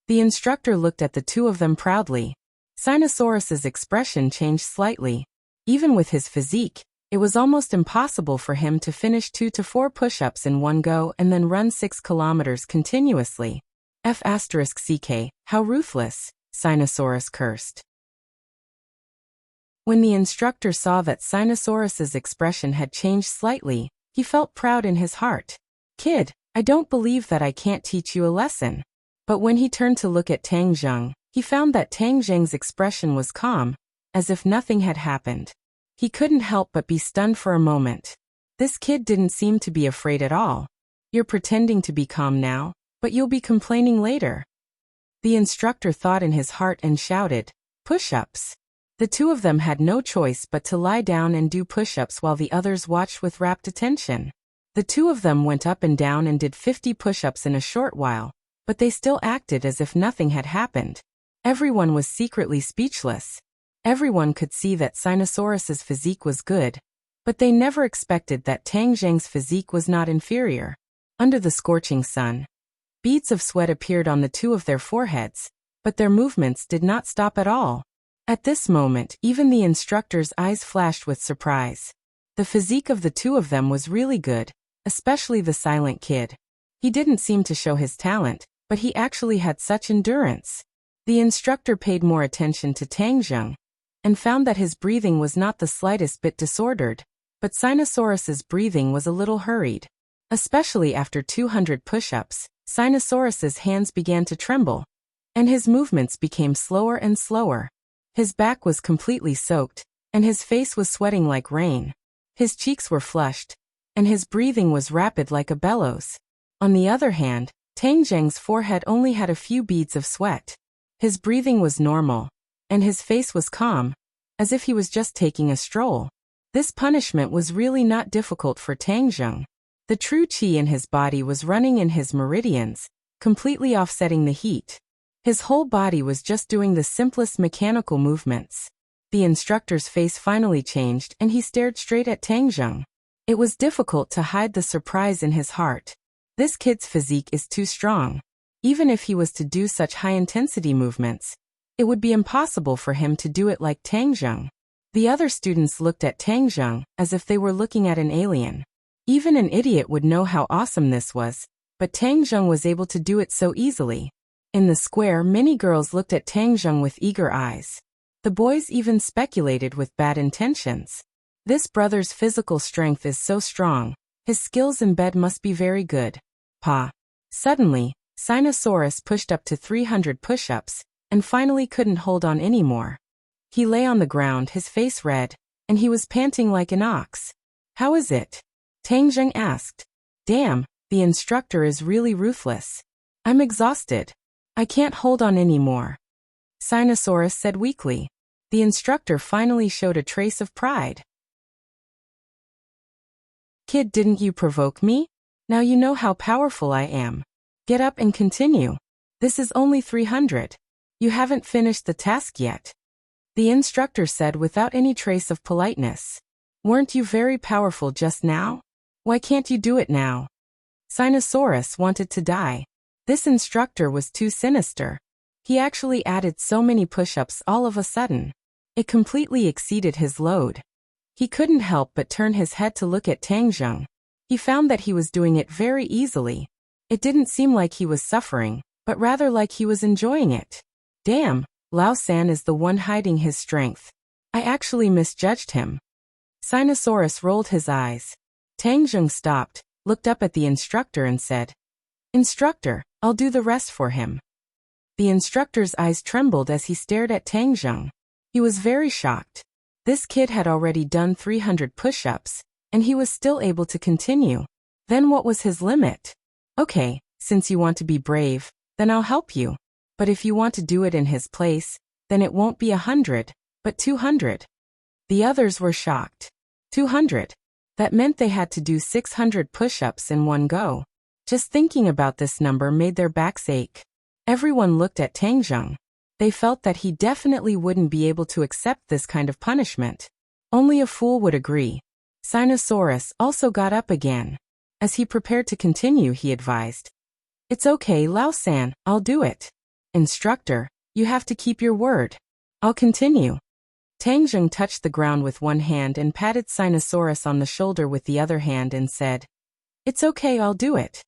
The instructor looked at the two of them proudly. Sinosaurus's expression changed slightly. Even with his physique, it was almost impossible for him to finish 2 to 4 push-ups in one go and then run 6 kilometers continuously. F***ck, how ruthless, Sinosaurus cursed. When the instructor saw that Sinosaurus's expression had changed slightly, he felt proud in his heart. "Kid, I don't believe that I can't teach you a lesson." But when he turned to look at Tang Zheng, he found that Tang Zheng's expression was calm, as if nothing had happened. He couldn't help but be stunned for a moment. This kid didn't seem to be afraid at all. "You're pretending to be calm now, but you'll be complaining later." The instructor thought in his heart and shouted, "Push-ups." The two of them had no choice but to lie down and do push-ups while the others watched with rapt attention. The two of them went up and down and did 50 push-ups in a short while, but they still acted as if nothing had happened. Everyone was secretly speechless. Everyone could see that Sinosaurus's physique was good, but they never expected that Tang Zheng's physique was not inferior. Under the scorching sun, beads of sweat appeared on the two of their foreheads, but their movements did not stop at all. At this moment, even the instructor's eyes flashed with surprise. The physique of the two of them was really good, especially the silent kid. He didn't seem to show his talent, but he actually had such endurance. The instructor paid more attention to Tang Zheng, and found that his breathing was not the slightest bit disordered, but Sinosaurus's breathing was a little hurried. Especially after 200 push-ups, Sinosaurus's hands began to tremble, and his movements became slower and slower. His back was completely soaked, and his face was sweating like rain. His cheeks were flushed, and his breathing was rapid like a bellows. On the other hand, Tang Zheng's forehead only had a few beads of sweat. His breathing was normal, and his face was calm, as if he was just taking a stroll. This punishment was really not difficult for Tang Zheng. The true qi in his body was running in his meridians, completely offsetting the heat. His whole body was just doing the simplest mechanical movements. The instructor's face finally changed and he stared straight at Tang Zheng. It was difficult to hide the surprise in his heart. This kid's physique is too strong. Even if he was to do such high-intensity movements, it would be impossible for him to do it like Tang Zheng. The other students looked at Tang Zheng as if they were looking at an alien. Even an idiot would know how awesome this was, but Tang Zheng was able to do it so easily. In the square, many girls looked at Tang Zheng with eager eyes. The boys even speculated with bad intentions. This brother's physical strength is so strong. His skills in bed must be very good. Pa. Suddenly, Sinosaurus pushed up to 300 push-ups, and finally couldn't hold on anymore. He lay on the ground, his face red, and he was panting like an ox. How is it? Tang Zheng asked. Damn, the instructor is really ruthless. I'm exhausted. I can't hold on anymore. Sinosaurus said weakly. The instructor finally showed a trace of pride. Kid, didn't you provoke me? Now you know how powerful I am. Get up and continue. This is only 300. You haven't finished the task yet. The instructor said without any trace of politeness. Weren't you very powerful just now? Why can't you do it now? Sinosaurus wanted to die. This instructor was too sinister. He actually added so many push-ups all of a sudden. It completely exceeded his load. He couldn't help but turn his head to look at Tang Zheng. He found that he was doing it very easily. It didn't seem like he was suffering, but rather like he was enjoying it. Damn, Lao San is the one hiding his strength. I actually misjudged him. Sinosaurus rolled his eyes. Tang Zheng stopped, looked up at the instructor and said, Instructor, I'll do the rest for him. The instructor's eyes trembled as he stared at Tang Zheng. He was very shocked. This kid had already done 300 push-ups, and he was still able to continue. Then what was his limit? Okay, since you want to be brave, then I'll help you. But if you want to do it in his place, then it won't be 100, but 200. The others were shocked. 200. That meant they had to do 600 push-ups in one go. Just thinking about this number made their backs ache. Everyone looked at Tang Zheng. They felt that he definitely wouldn't be able to accept this kind of punishment. Only a fool would agree. Sinosaurus also got up again. As he prepared to continue, he advised. It's okay, Lao San, I'll do it. Instructor, you have to keep your word. I'll continue. Tang Zheng touched the ground with one hand and patted Sinosaurus on the shoulder with the other hand and said, It's okay, I'll do it.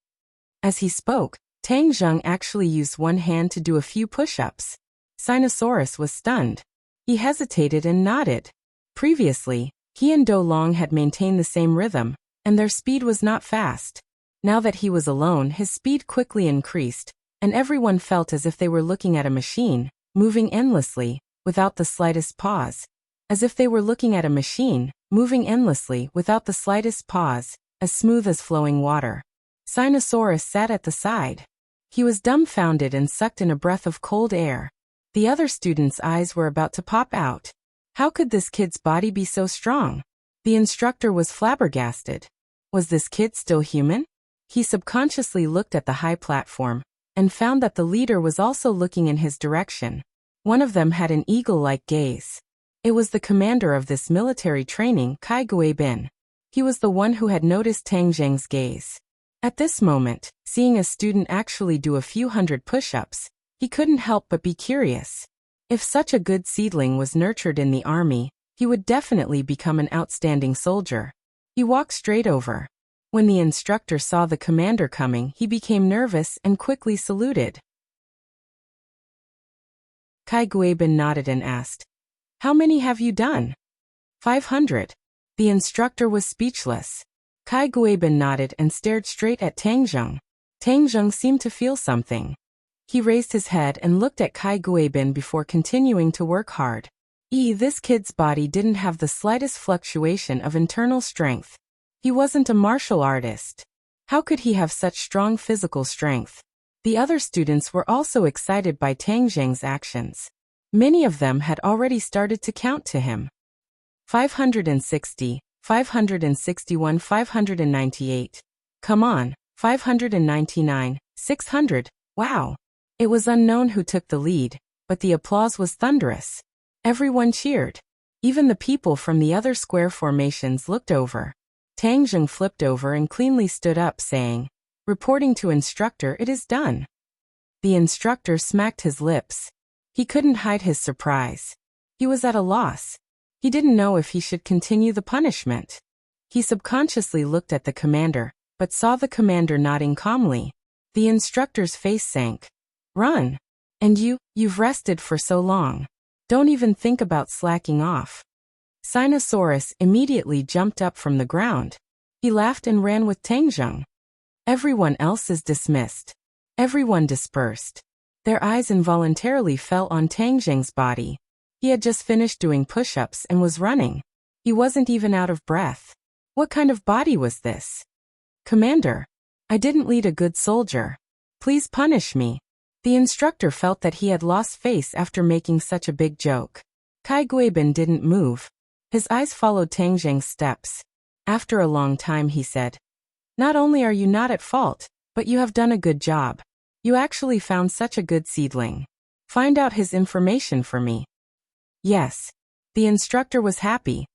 As he spoke, Tang Zheng actually used one hand to do a few push-ups. Sinosaurus was stunned. He hesitated and nodded. Previously, he and Do Long had maintained the same rhythm, and their speed was not fast. Now that he was alone, his speed quickly increased, and everyone felt as if they were looking at a machine, moving endlessly, without the slightest pause. As if they were looking at a machine, moving endlessly, without the slightest pause, as smooth as flowing water. Sinosaurus sat at the side. He was dumbfounded and sucked in a breath of cold air. The other students' eyes were about to pop out. How could this kid's body be so strong? The instructor was flabbergasted. Was this kid still human? He subconsciously looked at the high platform, and found that the leader was also looking in his direction. One of them had an eagle-like gaze. It was the commander of this military training, Kai Guibin. He was the one who had noticed Tang Zheng's gaze. At this moment, seeing a student actually do a few hundred push-ups, he couldn't help but be curious. If such a good seedling was nurtured in the army, he would definitely become an outstanding soldier. He walked straight over. When the instructor saw the commander coming, he became nervous and quickly saluted. Kai Guibin nodded and asked, How many have you done? 500. The instructor was speechless. Kai Guibin nodded and stared straight at Tang Zheng. Tang Zheng seemed to feel something. He raised his head and looked at Kai Guibin before continuing to work hard. This kid's body didn't have the slightest fluctuation of internal strength. He wasn't a martial artist. How could he have such strong physical strength? The other students were also excited by Tang Zheng's actions. Many of them had already started to count to him. 560, 561, 598. Come on, 599, 600, wow. It was unknown who took the lead, but the applause was thunderous. Everyone cheered. Even the people from the other square formations looked over. Tang Zheng flipped over and cleanly stood up, saying, Reporting to instructor, it is done. The instructor smacked his lips. He couldn't hide his surprise. He was at a loss. He didn't know if he should continue the punishment. He subconsciously looked at the commander, but saw the commander nodding calmly. The instructor's face sank. Run. And you've rested for so long. Don't even think about slacking off. Sinosaurus immediately jumped up from the ground. He laughed and ran with Tangjung. Everyone else is dismissed. Everyone dispersed. Their eyes involuntarily fell on Tangjung's body. He had just finished doing push-ups and was running. He wasn't even out of breath. What kind of body was this? Commander, I didn't lead a good soldier. Please punish me. The instructor felt that he had lost face after making such a big joke. Kai Guibin didn't move. His eyes followed Tangjung's steps. After a long time he said, "Not only are you not at fault, but you have done a good job. You actually found such a good seedling. Find out his information for me." Yes. The instructor was happy.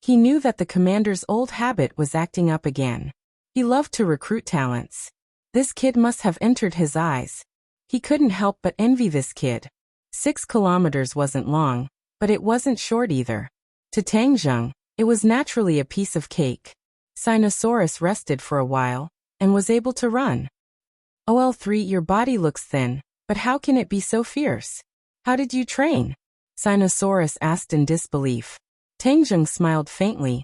He knew that the commander's old habit was acting up again. He loved to recruit talents. This kid must have entered his eyes. He couldn't help but envy this kid. 6 kilometers wasn't long, but it wasn't short either. To Tangjung, it was naturally a piece of cake. Sinosaurus rested for a while, and was able to run. OL3, your body looks thin, but how can it be so fierce? How did you train? Sinosaurus asked in disbelief. Tangjung smiled faintly.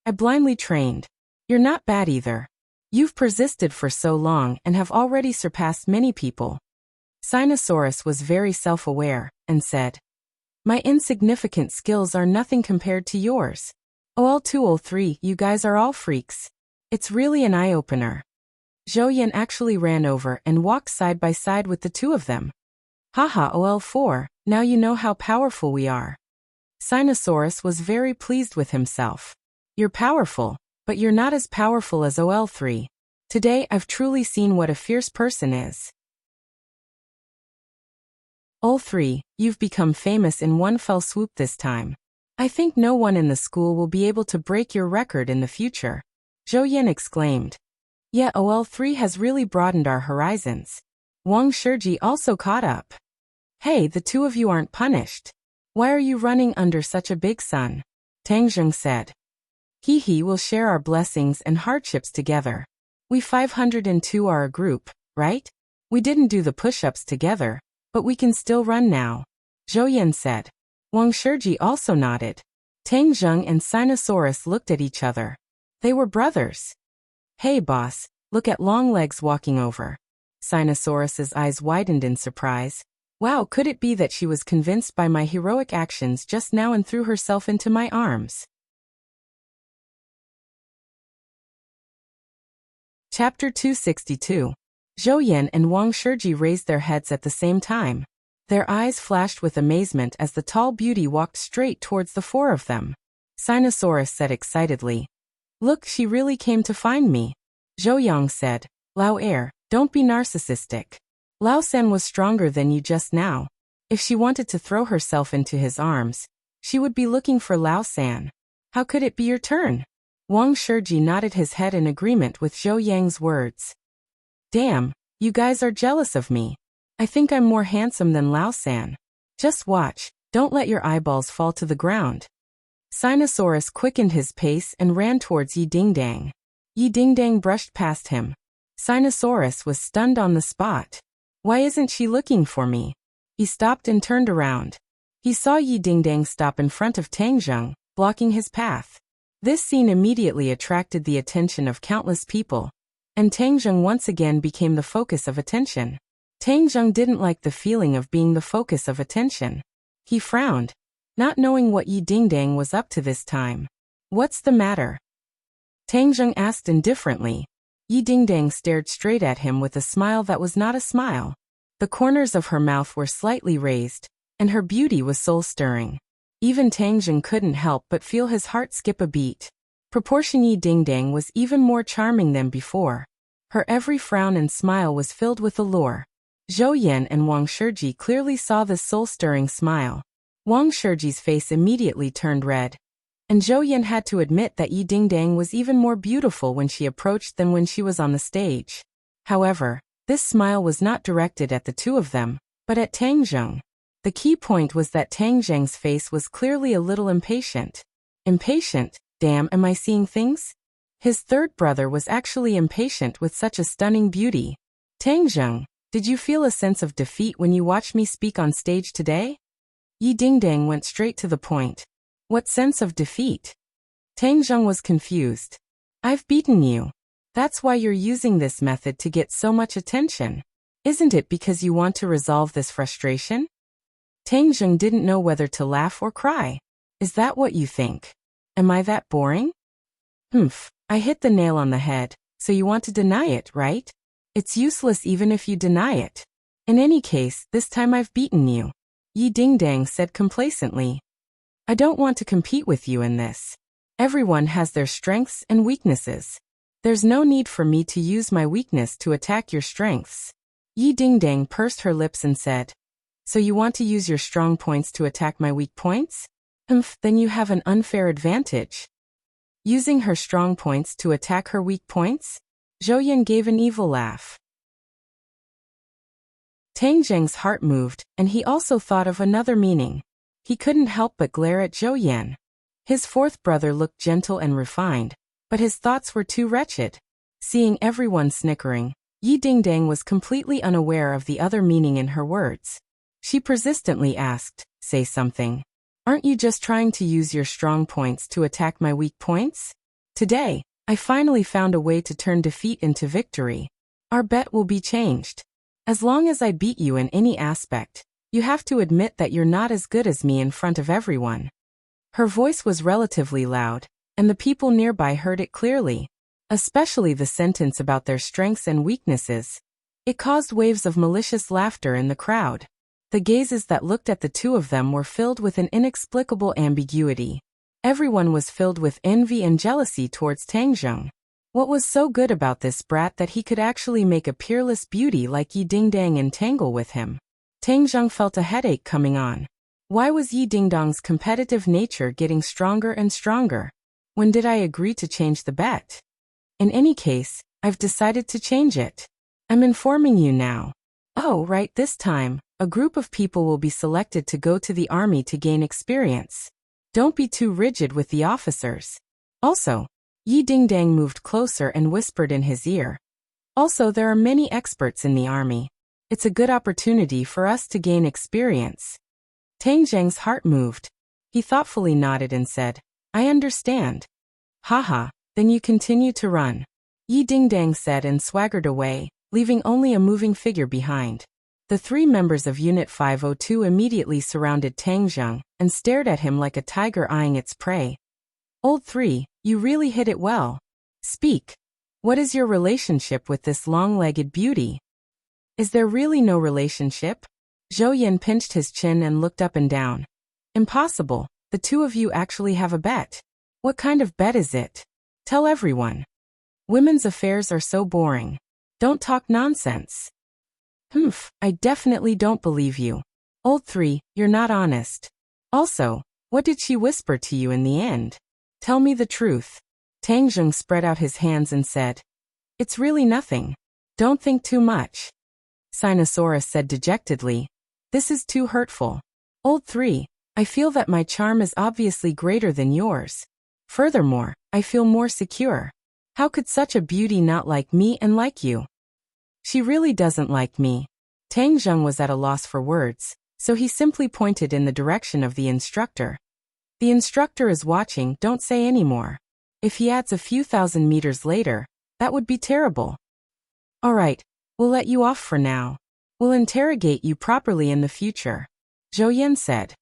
I blindly trained. You're not bad either. You've persisted for so long and have already surpassed many people. Sinosaurus was very self-aware, and said, My insignificant skills are nothing compared to yours. OL203, you guys are all freaks. It's really an eye-opener. Zhou Yan actually ran over and walked side by side with the two of them. Haha, OL4, now you know how powerful we are. Sinosaurus was very pleased with himself. You're powerful, but you're not as powerful as OL3. Today I've truly seen what a fierce person is. OL3, you've become famous in one fell swoop this time. I think no one in the school will be able to break your record in the future. Zhou Yan exclaimed. Yeah, OL3 has really broadened our horizons. Wang Shiji also caught up. Hey, the two of you aren't punished. Why are you running under such a big sun? Tangjung said. He will share our blessings and hardships together. We 502 are a group, right? We didn't do the push-ups together, but we can still run now. Zhou Yan said. Wang Shiji also nodded. Tangjung and Sinosaurus looked at each other. They were brothers. Hey boss, look at Longlegs walking over. Sinosaurus's eyes widened in surprise. Wow, could it be that she was convinced by my heroic actions just now and threw herself into my arms? Chapter 262. Zhou Yan and Wang Shiji raised their heads at the same time. Their eyes flashed with amazement as the tall beauty walked straight towards the four of them. Sinosaurus said excitedly, Look, she really came to find me. Zhou Yang said, Lao Air, don't be narcissistic. Lao San was stronger than you just now. If she wanted to throw herself into his arms, she would be looking for Lao San. How could it be your turn? Wang Shiji nodded his head in agreement with Zhou Yang's words. Damn, you guys are jealous of me. I think I'm more handsome than Lao San. Just watch, don't let your eyeballs fall to the ground. Sinosaurus quickened his pace and ran towards Yi Dingdang. Yi Dingdang brushed past him. Sinosaurus was stunned on the spot. Why isn't she looking for me? He stopped and turned around. He saw Yi Dingdang stop in front of Tangjung, blocking his path. This scene immediately attracted the attention of countless people, and Tangjung once again became the focus of attention. Tangjung didn't like the feeling of being the focus of attention. He frowned, not knowing what Yi Dingdang was up to this time. What's the matter? Tangjung asked indifferently. Yi Dingdang stared straight at him with a smile that was not a smile. The corners of her mouth were slightly raised, and her beauty was soul-stirring. Even Tangjung couldn't help but feel his heart skip a beat. Proportion Yi Dingdang was even more charming than before. Her every frown and smile was filled with allure. Zhou Yan and Wang Shiji clearly saw this soul-stirring smile. Wang Shiji's face immediately turned red, and Zhou Yan had to admit that Yi Dingdang was even more beautiful when she approached than when she was on the stage. However, this smile was not directed at the two of them, but at Tangjung. The key point was that Tang Zheng's face was clearly a little impatient. Impatient? Damn, am I seeing things? His third brother was actually impatient with such a stunning beauty. Tang Zheng, did you feel a sense of defeat when you watched me speak on stage today? Yi Dingdang went straight to the point. What sense of defeat? Tang Zheng was confused. I've beaten you. That's why you're using this method to get so much attention. Isn't it because you want to resolve this frustration? Tang Zheng didn't know whether to laugh or cry. Is that what you think? Am I that boring? I hit the nail on the head, so you want to deny it, right? It's useless even if you deny it. In any case, this time I've beaten you. Yi Dingdang said complacently. I don't want to compete with you in this. Everyone has their strengths and weaknesses. There's no need for me to use my weakness to attack your strengths. Yi Dingdang pursed her lips and said, so you want to use your strong points to attack my weak points? Then you have an unfair advantage. Using her strong points to attack her weak points? Zhou Yan gave an evil laugh. Tang Zheng's heart moved, and he also thought of another meaning. He couldn't help but glare at Zhou Yan. His fourth brother looked gentle and refined, but his thoughts were too wretched. Seeing everyone snickering, Yi Dingdang was completely unaware of the other meaning in her words. She persistently asked, say something. Aren't you just trying to use your strong points to attack my weak points? Today, I finally found a way to turn defeat into victory. Our bet will be changed. As long as I beat you in any aspect, you have to admit that you're not as good as me in front of everyone. Her voice was relatively loud, and the people nearby heard it clearly, especially the sentence about their strengths and weaknesses. It caused waves of malicious laughter in the crowd. The gazes that looked at the two of them were filled with an inexplicable ambiguity. Everyone was filled with envy and jealousy towards Tang Zheng. What was so good about this brat that he could actually make a peerless beauty like Yi Dingdang entangle with him? Tang Zheng felt a headache coming on. Why was Yi Dingdang's competitive nature getting stronger and stronger? When did I agree to change the bet? In any case, I've decided to change it. I'm informing you now. Oh, right, this time, a group of people will be selected to go to the army to gain experience. Don't be too rigid with the officers. Also, Yi Dingdang moved closer and whispered in his ear. Also, there are many experts in the army. It's a good opportunity for us to gain experience. Tang Zheng's heart moved. He thoughtfully nodded and said, I understand. Haha, then you continue to run. Yi Dingdang said and swaggered away, leaving only a moving figure behind. The three members of Unit 502 immediately surrounded Tang Zheng and stared at him like a tiger eyeing its prey. Old 3, you really hit it well. Speak. What is your relationship with this long-legged beauty? Is there really no relationship? Zhou Yan pinched his chin and looked up and down. Impossible, the two of you actually have a bet. What kind of bet is it? Tell everyone. Women's affairs are so boring. Don't talk nonsense. I definitely don't believe you. Old 3, you're not honest. Also, what did she whisper to you in the end? Tell me the truth. Tang Zheng spread out his hands and said, it's really nothing. Don't think too much. Sinosaurus said dejectedly, this is too hurtful. Old 3, I feel that my charm is obviously greater than yours. Furthermore, I feel more secure. How could such a beauty not like me and like you? She really doesn't like me. Tang Zheng was at a loss for words, so he simply pointed in the direction of the instructor. The instructor is watching, don't say any more. If he adds a few thousand meters later, that would be terrible. All right, we'll let you off for now. We'll interrogate you properly in the future, Zhou Yan said.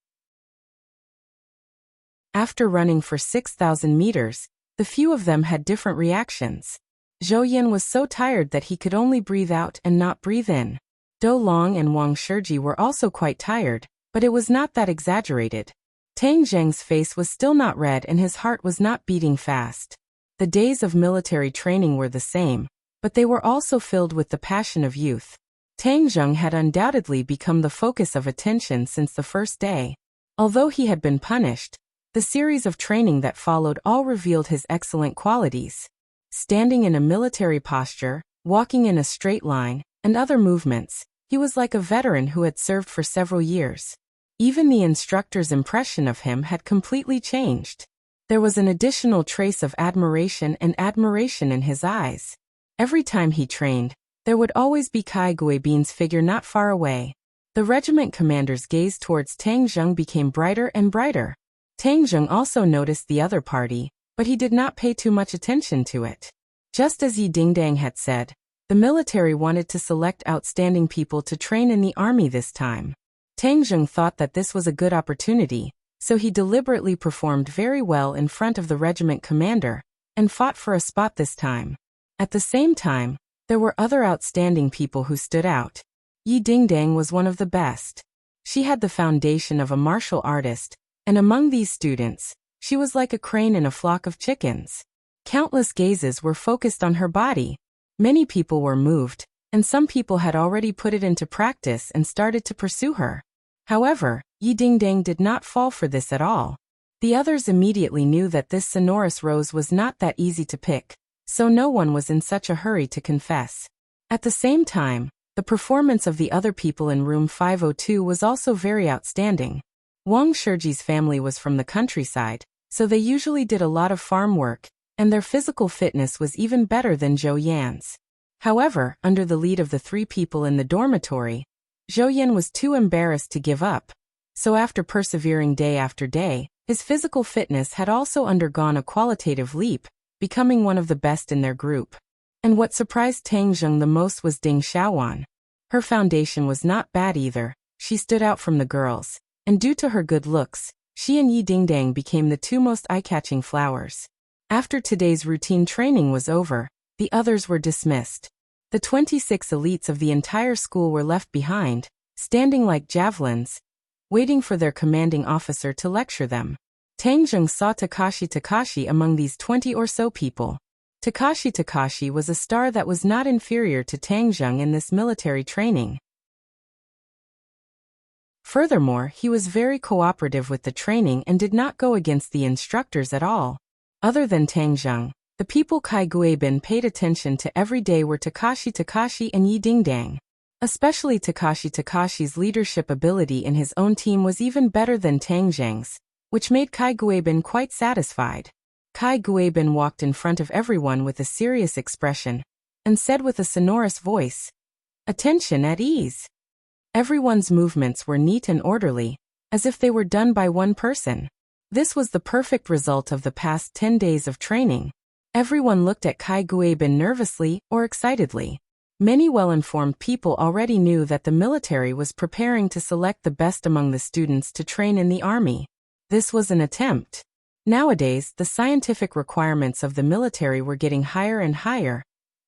After running for 6,000 meters, the few of them had different reactions. Zhou Yan was so tired that he could only breathe out and not breathe in. Dou Long and Wang Shiji were also quite tired, but it was not that exaggerated. Tang Zheng's face was still not red and his heart was not beating fast. The days of military training were the same, but they were also filled with the passion of youth. Tang Zheng had undoubtedly become the focus of attention since the first day. Although he had been punished, the series of training that followed all revealed his excellent qualities. Standing in a military posture, walking in a straight line, and other movements, he was like a veteran who had served for several years. Even the instructor's impression of him had completely changed. There was an additional trace of admiration in his eyes. Every time he trained, there would always be Kai Guibin's figure not far away. The regiment commander's gaze towards Tang Zheng became brighter and brighter. Tang Zheng also noticed the other party, but he did not pay too much attention to it. Just as Yi Dingdang had said, the military wanted to select outstanding people to train in the army this time. Tang Zheng thought that this was a good opportunity, so he deliberately performed very well in front of the regiment commander, and fought for a spot this time. At the same time, there were other outstanding people who stood out. Yi Dingdang was one of the best. She had the foundation of a martial artist, and among these students, she was like a crane in a flock of chickens. Countless gazes were focused on her body. Many people were moved, and some people had already put it into practice and started to pursue her. However, Yi Dingdang did not fall for this at all. The others immediately knew that this sonorous rose was not that easy to pick, so no one was in such a hurry to confess. At the same time, the performance of the other people in room 502 was also very outstanding. Wang Shiji's family was from the countryside, so they usually did a lot of farm work, and their physical fitness was even better than Zhou Yan's. However, under the lead of the three people in the dormitory, Zhou Yan was too embarrassed to give up. So after persevering day after day, his physical fitness had also undergone a qualitative leap, becoming one of the best in their group. And what surprised Tang Zheng the most was Ding Xiaowan. Her foundation was not bad either. She stood out from the girls, and due to her good looks, she and Yi Dingdang became the two most eye-catching flowers. After today's routine training was over, the others were dismissed. The 26 elites of the entire school were left behind, standing like javelins, waiting for their commanding officer to lecture them. Tang Zheng saw Takashi among these 20 or so people. Takashi was a star that was not inferior to Tang Zheng in this military training. Furthermore, he was very cooperative with the training and did not go against the instructors at all. Other than Tang Zheng, the people Kai Guibin paid attention to every day were Takashi and Yi Dingdang. Especially Takashi's leadership ability in his own team was even better than Tang Zheng's, which made Kai Guibin quite satisfied. Kai Guibin walked in front of everyone with a serious expression, and said with a sonorous voice, "Attention at ease." Everyone's movements were neat and orderly, as if they were done by one person. This was the perfect result of the past 10 days of training. Everyone looked at Kai Guibin nervously or excitedly. Many well-informed people already knew that the military was preparing to select the best among the students to train in the army. This was an attempt. Nowadays, the scientific requirements of the military were getting higher and higher,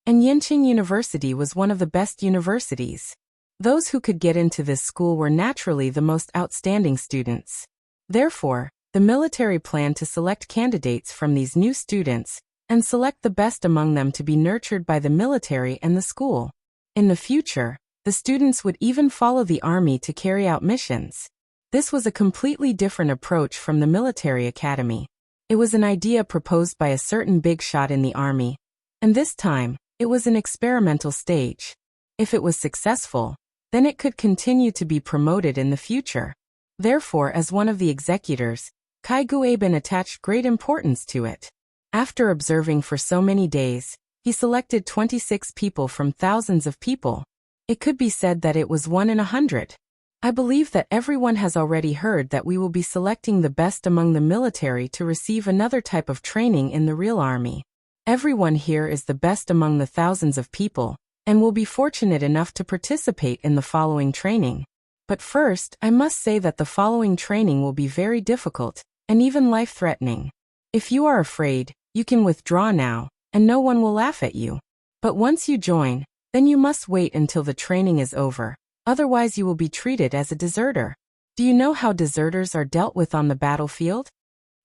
and Yenqing University was one of the best universities. Those who could get into this school were naturally the most outstanding students. Therefore, the military planned to select candidates from these new students, and select the best among them to be nurtured by the military and the school. In the future, the students would even follow the army to carry out missions. This was a completely different approach from the military academy. It was an idea proposed by a certain big shot in the army, and this time, it was an experimental stage. If it was successful, then it could continue to be promoted in the future. Therefore, as one of the executors, Kai Guibin attached great importance to it. After observing for so many days, he selected 26 people from thousands of people. It could be said that it was 1 in 100. I believe that everyone has already heard that we will be selecting the best among the military to receive another type of training in the real army. Everyone here is the best among the thousands of people, and will be fortunate enough to participate in the following training. But first, I must say that the following training will be very difficult, and even life-threatening. If you are afraid, you can withdraw now, and no one will laugh at you. But once you join, then you must wait until the training is over. Otherwise you will be treated as a deserter. Do you know how deserters are dealt with on the battlefield?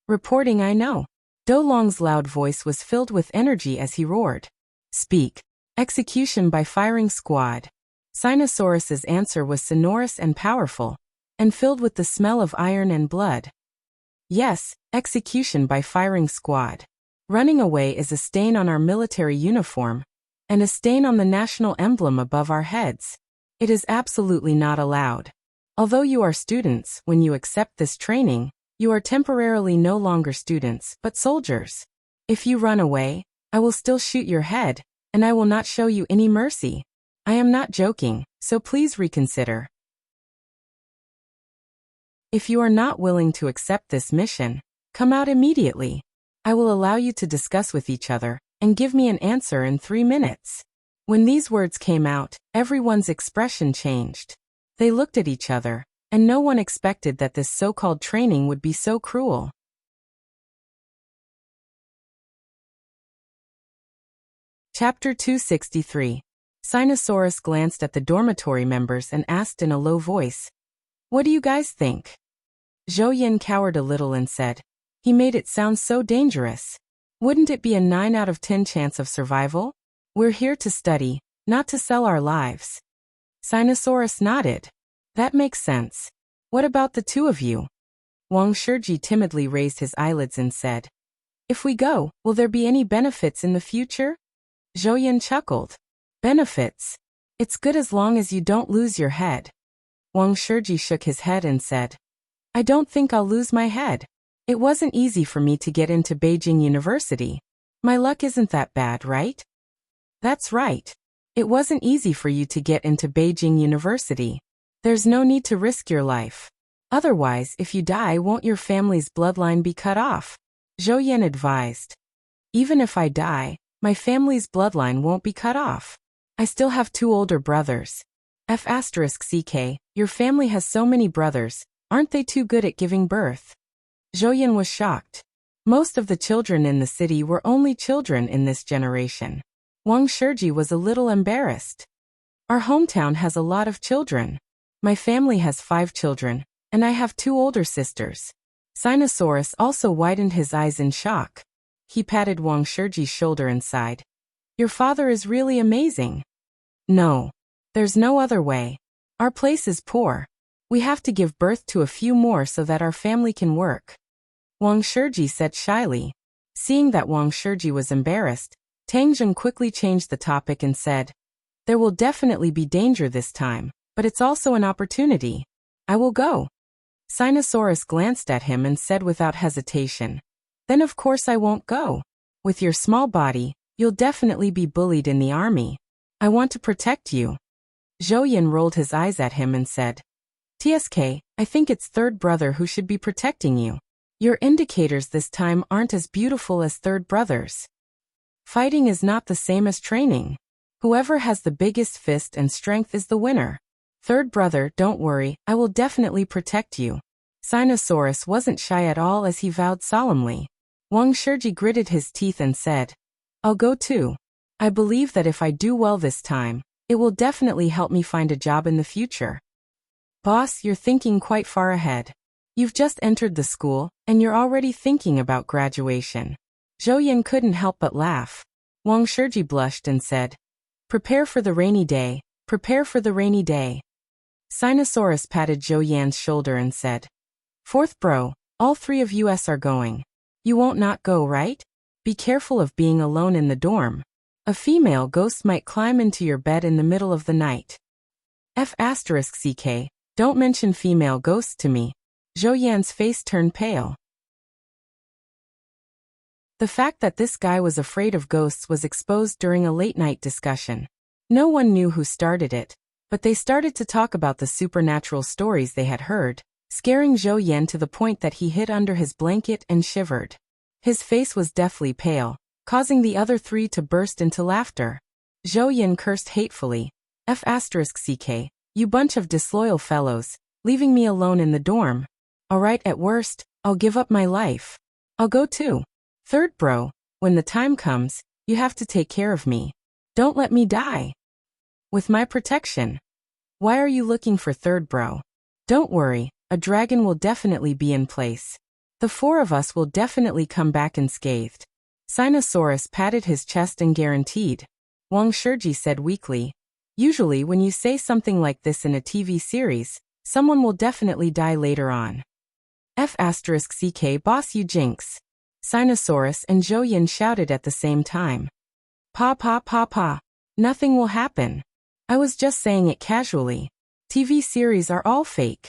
Reporting I know. Do Long's loud voice was filled with energy as he roared. Speak. Execution by firing squad. Sinosaurus's answer was sonorous and powerful, and filled with the smell of iron and blood. Yes, execution by firing squad. Running away is a stain on our military uniform, and a stain on the national emblem above our heads. It is absolutely not allowed. Although you are students, when you accept this training, you are temporarily no longer students, but soldiers. If you run away, I will still shoot your head, and I will not show you any mercy. I am not joking, so please reconsider. If you are not willing to accept this mission, come out immediately. I will allow you to discuss with each other, and give me an answer in 3 minutes. When these words came out, everyone's expression changed. They looked at each other, and no one expected that this so-called training would be so cruel. Chapter 263. Sinosaurus glanced at the dormitory members and asked in a low voice, "What do you guys think?" Zhou Yin cowered a little and said, "He made it sound so dangerous. Wouldn't it be a 9 out of 10 chance of survival? We're here to study, not to sell our lives." Sinosaurus nodded. "That makes sense. What about the two of you?" Wang Shiji timidly raised his eyelids and said, "If we go, will there be any benefits in the future?" Zhou Yin chuckled. "Benefits? It's good as long as you don't lose your head." Wang Shiji shook his head and said, "I don't think I'll lose my head. It wasn't easy for me to get into Beijing University. My luck isn't that bad, right?" "That's right. It wasn't easy for you to get into Beijing University. There's no need to risk your life. Otherwise, if you die, won't your family's bloodline be cut off?" Zhou Yin advised. "Even if I die, my family's bloodline won't be cut off. I still have 2 older brothers. F***ck, your family has so many brothers, aren't they too good at giving birth?" Zhou Yin was shocked. Most of the children in the city were only children in this generation. Wang Shiji was a little embarrassed. "Our hometown has a lot of children. My family has 5 children, and I have 2 older sisters." Sinosaurus also widened his eyes in shock. He patted Wang Shiji's shoulder and sighed. "Your father is really amazing." "No. There's no other way. Our place is poor. We have to give birth to a few more so that our family can work," Wang Shiji said shyly. Seeing that Wang Shiji was embarrassed, Tang Zheng quickly changed the topic and said, "There will definitely be danger this time, but it's also an opportunity. I will go." Sinosaurus glanced at him and said without hesitation, "Then of course I won't go. With your small body, you'll definitely be bullied in the army. I want to protect you." Zhou Yin rolled his eyes at him and said, "TSK, I think it's third brother who should be protecting you. Your indicators this time aren't as beautiful as third brother's. Fighting is not the same as training. Whoever has the biggest fist and strength is the winner. Third brother, don't worry, I will definitely protect you." Sinosaurus wasn't shy at all as he vowed solemnly. Wang Shiji gritted his teeth and said, "I'll go too. I believe that if I do well this time, it will definitely help me find a job in the future." "Boss, you're thinking quite far ahead. You've just entered the school, and you're already thinking about graduation." Zhou Yin couldn't help but laugh. Wang Shiji blushed and said, "Prepare for the rainy day, prepare for the rainy day." Sinosaurus patted Zhou Yan's shoulder and said, "Fourth bro, all 3 of us are going. You won't not go, right? Be careful of being alone in the dorm. A female ghost might climb into your bed in the middle of the night." F***ck, don't mention female ghosts to me. Zhou Yan's face turned pale. The fact that this guy was afraid of ghosts was exposed during a late-night discussion. No one knew who started it, but they started to talk about the supernatural stories they had heard, scaring Zhou Yan to the point that he hid under his blanket and shivered. His face was deathly pale, causing the other 3 to burst into laughter. Zhou Yan cursed hatefully, F***ck, you bunch of disloyal fellows, leaving me alone in the dorm. Alright, at worst, I'll give up my life. I'll go too. Third bro, when the time comes, you have to take care of me. Don't let me die. With my protection. Why are you looking for third bro? Don't worry, a dragon will definitely be in place. The 4 of us will definitely come back unscathed." Sinosaurus patted his chest and guaranteed. Wang Shiji said weakly, "Usually when you say something like this in a TV series, someone will definitely die later on." F***ck boss, you jinx. Sinosaurus and Zhou Yin shouted at the same time. Pa. Nothing will happen. I was just saying it casually. TV series are all fake.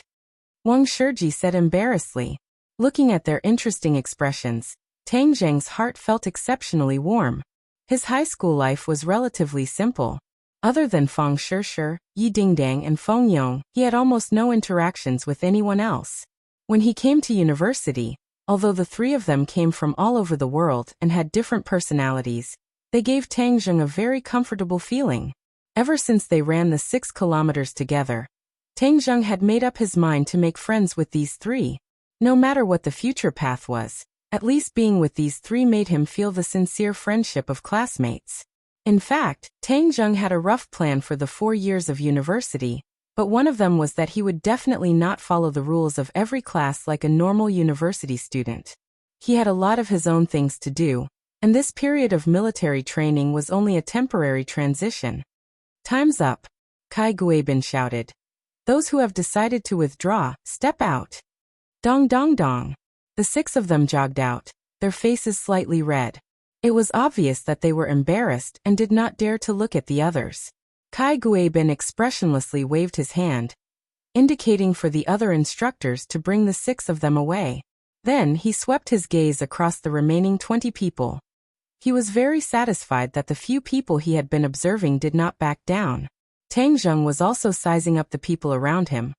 Wang Shiji said embarrassedly. Looking at their interesting expressions, Tang Zheng's heart felt exceptionally warm. His high school life was relatively simple. Other than Fang Shishi, Yi Dingdang and Feng Yong, he had almost no interactions with anyone else. When he came to university, although the three of them came from all over the world and had different personalities, they gave Tang Zheng a very comfortable feeling. Ever since they ran the 6 kilometers together, Tang Zheng had made up his mind to make friends with these three. No matter what the future path was, at least being with these three made him feel the sincere friendship of classmates. In fact, Tang Zheng had a rough plan for the 4 years of university, but one of them was that he would definitely not follow the rules of every class like a normal university student. He had a lot of his own things to do, and this period of military training was only a temporary transition. Time's up, Kai Guibin shouted. Those who have decided to withdraw, step out. Dong dong dong. The 6 of them jogged out, their faces slightly red. It was obvious that they were embarrassed and did not dare to look at the others. Kai Guibin expressionlessly waved his hand, indicating for the other instructors to bring the 6 of them away. Then he swept his gaze across the remaining 20 people. He was very satisfied that the few people he had been observing did not back down. Tang Zheng was also sizing up the people around him.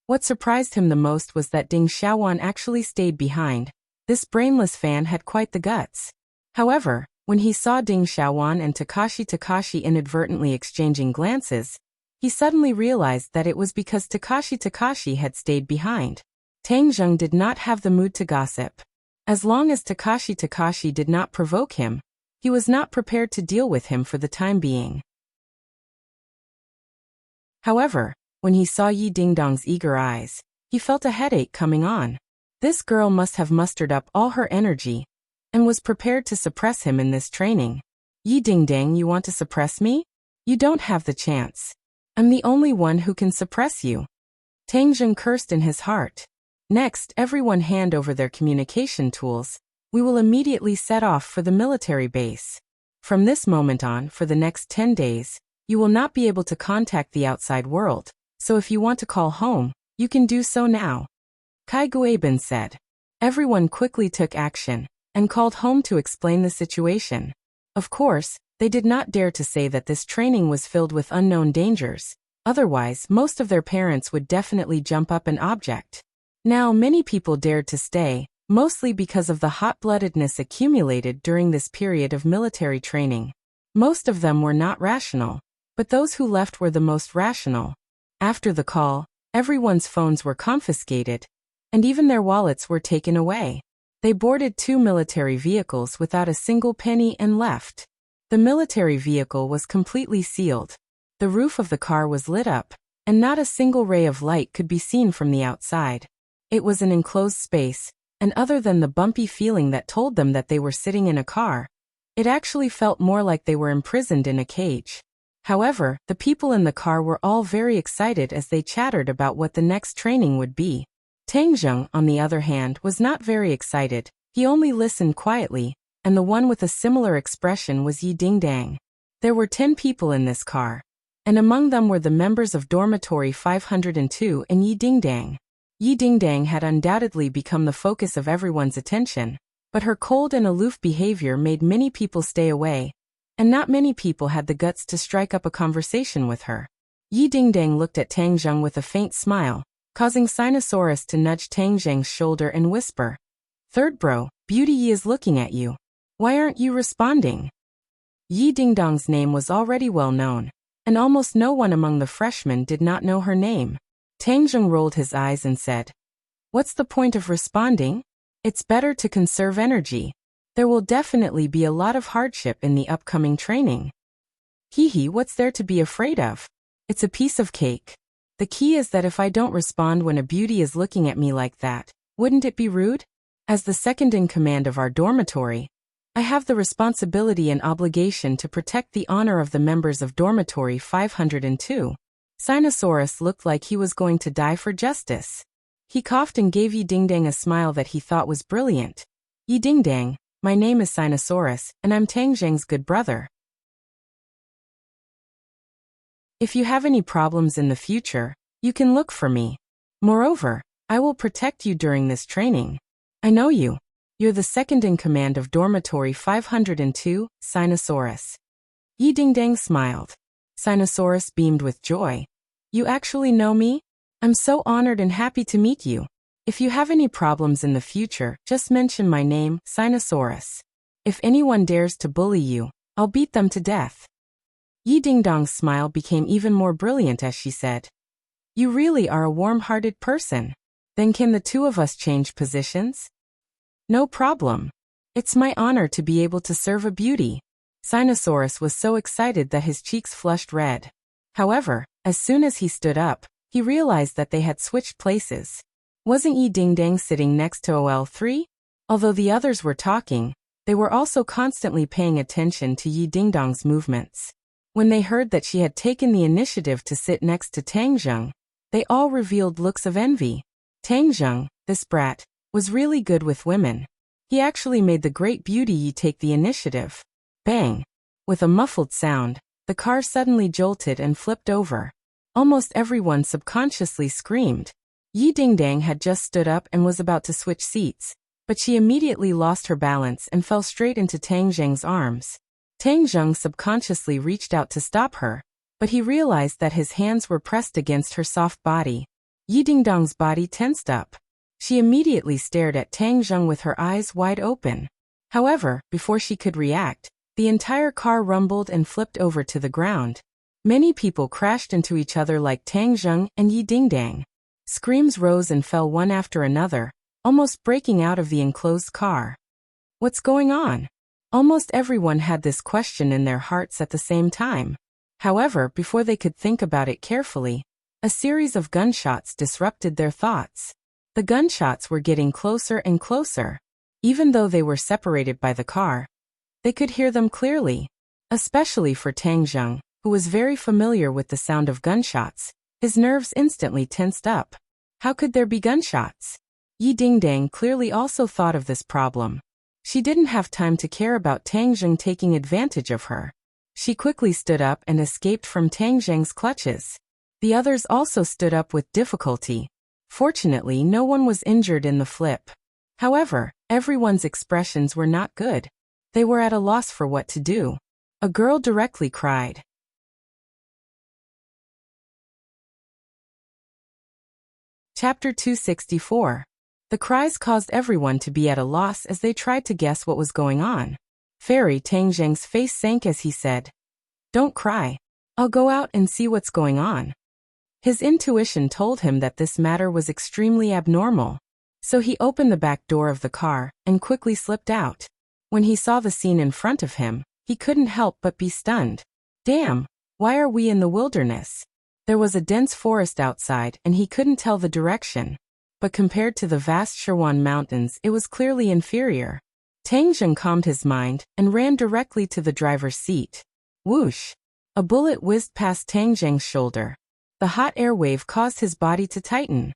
What surprised him the most was that Ding Xiaowan actually stayed behind. This brainless fan had quite the guts. However, when he saw Ding Xiaowan and Takashi inadvertently exchanging glances, he suddenly realized that it was because Takashi had stayed behind. Tang Zheng did not have the mood to gossip. As long as Takashi did not provoke him, he was not prepared to deal with him for the time being. However, when he saw Yi Dingdong's eager eyes, he felt a headache coming on. This girl must have mustered up all her energy and was prepared to suppress him in this training. Yi Dingdang, you want to suppress me? You don't have the chance. I'm the only one who can suppress you. Tang Zheng cursed in his heart. Next, everyone hand over their communication tools. We will immediately set off for the military base. From this moment on, for the next 10 days, you will not be able to contact the outside world, so if you want to call home, you can do so now. Kai Guibin said. Everyone quickly took action and called home to explain the situation. Of course, they did not dare to say that this training was filled with unknown dangers, otherwise most of their parents would definitely jump up and object. Now many people dared to stay, mostly because of the hot-bloodedness accumulated during this period of military training. Most of them were not rational, but those who left were the most rational. After the call, everyone's phones were confiscated, and even their wallets were taken away. They boarded 2 military vehicles without a single penny and left. The military vehicle was completely sealed. The roof of the car was lit up, and not a single ray of light could be seen from the outside. It was an enclosed space, and other than the bumpy feeling that told them that they were sitting in a car, it actually felt more like they were imprisoned in a cage. However, the people in the car were all very excited as they chattered about what the next training would be. Tang Zheng, on the other hand, was not very excited. He only listened quietly, and the one with a similar expression was Yi Dingdang. There were 10 people in this car, and among them were the members of Dormitory 502 and Yi Dingdang. Yi Dingdang had undoubtedly become the focus of everyone's attention, but her cold and aloof behavior made many people stay away, and not many people had the guts to strike up a conversation with her. Yi Dingdang looked at Tang Zheng with a faint smile, causing Sinosaurus to nudge Tang Zheng's shoulder and whisper, "Third bro, Beauty Yi is looking at you. Why aren't you responding?" Yi Dingdong's name was already well known, and almost no one among the freshmen did not know her name. Tang Zheng rolled his eyes and said, "What's the point of responding? It's better to conserve energy. There will definitely be a lot of hardship in the upcoming training. Hee, what's there to be afraid of? It's a piece of cake. The key is that if I don't respond when a beauty is looking at me like that, wouldn't it be rude? As the second in command of our dormitory, I have the responsibility and obligation to protect the honor of the members of Dormitory 502. Sinosaurus looked like he was going to die for justice. He coughed and gave Yi Dingdang a smile that he thought was brilliant. Yi Dingdang, my name is Sinosaurus, and I'm Tang Zheng's good brother. If you have any problems in the future, You can look for me. Moreover, I will protect you during this training. I know you. You're the second in command of Dormitory 502, Sinosaurus. Yi Dingdang smiled. Sinosaurus beamed with joy. You actually know me? I'm so honored and happy to meet you. If you have any problems in the future, just mention my name, Sinosaurus. If anyone dares to bully you, I'll beat them to death. Yi Dingdong's smile became even more brilliant as she said, You really are a warm-hearted person. Then can the two of us change positions? No problem. It's my honor to be able to serve a beauty. Sinosaurus was so excited that his cheeks flushed red. However, as soon as he stood up, he realized that they had switched places. Wasn't Yi Dingdang sitting next to OL3? Although the others were talking, they were also constantly paying attention to Yi Dingdong's movements. When they heard that she had taken the initiative to sit next to Tang Zheng, they all revealed looks of envy. Tang Zheng, this brat, was really good with women. He actually made the great beauty Yi take the initiative. Bang! With a muffled sound, the car suddenly jolted and flipped over. Almost everyone subconsciously screamed. Yi Dingdang had just stood up and was about to switch seats, but she immediately lost her balance and fell straight into Tang Zheng's arms. Tang Zheng subconsciously reached out to stop her, but he realized that his hands were pressed against her soft body. Yi Dingdong's body tensed up. She immediately stared at Tang Zheng with her eyes wide open. However, before she could react, the entire car rumbled and flipped over to the ground. Many people crashed into each other like Tang Zheng and Yi Dingdang. Screams rose and fell one after another, almost breaking out of the enclosed car. What's going on? Almost everyone had this question in their hearts at the same time. However, before they could think about it carefully, a series of gunshots disrupted their thoughts. The gunshots were getting closer and closer. Even though they were separated by the car, they could hear them clearly. Especially for Tang Zheng, who was very familiar with the sound of gunshots, his nerves instantly tensed up. How could there be gunshots? Yi Dingdang clearly also thought of this problem. She didn't have time to care about Tang Zheng taking advantage of her. She quickly stood up and escaped from Tang Zheng's clutches. The others also stood up with difficulty. Fortunately, no one was injured in the flip. However, everyone's expressions were not good. They were at a loss for what to do. A girl directly cried. Chapter 264. The cries caused everyone to be at a loss as they tried to guess what was going on. Fairy Tang Zheng's face sank as he said, Don't cry. I'll go out and see what's going on. His intuition told him that this matter was extremely abnormal. So he opened the back door of the car and quickly slipped out. When he saw the scene in front of him, he couldn't help but be stunned. Damn, why are we in the wilderness? There was a dense forest outside and he couldn't tell the direction. But compared to the vast Sherwan Mountains, it was clearly inferior. Tang Zheng calmed his mind and ran directly to the driver's seat. Whoosh! A bullet whizzed past Tang Zheng's shoulder. The hot air wave caused his body to tighten.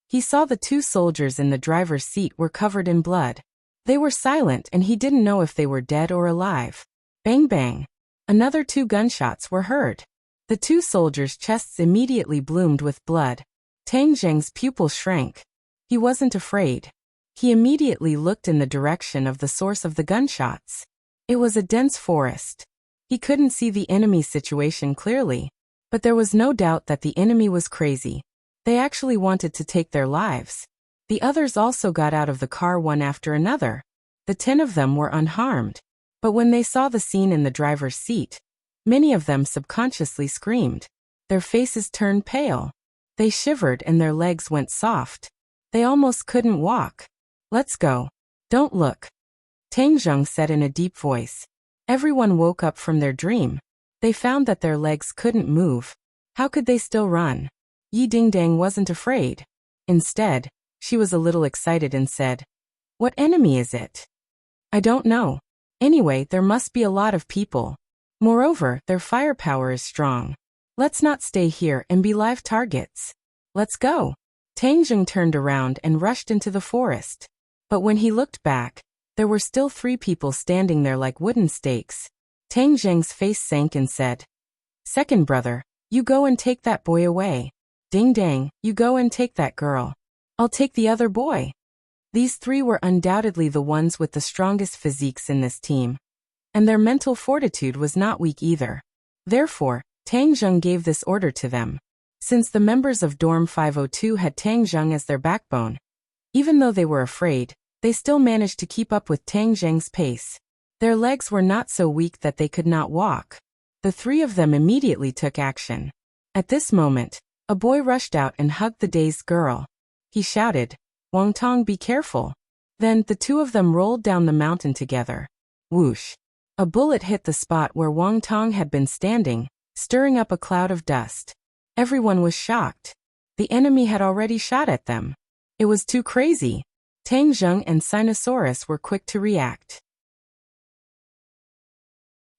He saw the two soldiers in the driver's seat were covered in blood. They were silent and he didn't know if they were dead or alive. Bang bang! Another 2 gunshots were heard. The 2 soldiers' chests immediately bloomed with blood. Tang Zheng's pupil shrank. He wasn't afraid. He immediately looked in the direction of the source of the gunshots. It was a dense forest. He couldn't see the enemy's situation clearly, but there was no doubt that the enemy was crazy. They actually wanted to take their lives. The others also got out of the car one after another. The 10 of them were unharmed. But when they saw the scene in the driver's seat, many of them subconsciously screamed. Their faces turned pale. They shivered and their legs went soft. They almost couldn't walk. Let's go. Don't look. Tang Zheng said in a deep voice. Everyone woke up from their dream. They found that their legs couldn't move. How could they still run? Yi Dingdang wasn't afraid. Instead, she was a little excited and said, What enemy is it? I don't know. Anyway, there must be a lot of people. Moreover, their firepower is strong. Let's not stay here and be live targets. Let's go. Tang Zheng turned around and rushed into the forest. But when he looked back, there were still 3 people standing there like wooden stakes. Tang Zheng's face sank and said, Second brother, you go and take that boy away. Ding dang, you go and take that girl. I'll take the other boy. These three were undoubtedly the ones with the strongest physiques in this team. And their mental fortitude was not weak either. Therefore, Tang Zheng gave this order to them. Since the members of Dorm 502 had Tang Zheng as their backbone, even though they were afraid, they still managed to keep up with Tang Zheng's pace. Their legs were not so weak that they could not walk. The three of them immediately took action. At this moment, a boy rushed out and hugged the dazed girl. He shouted, "Wang Tong, be careful." Then the two of them rolled down the mountain together. Whoosh! A bullet hit the spot where Wang Tong had been standing, stirring up a cloud of dust. Everyone was shocked. The enemy had already shot at them. It was too crazy. Tang Zheng and Sinosaurus were quick to react.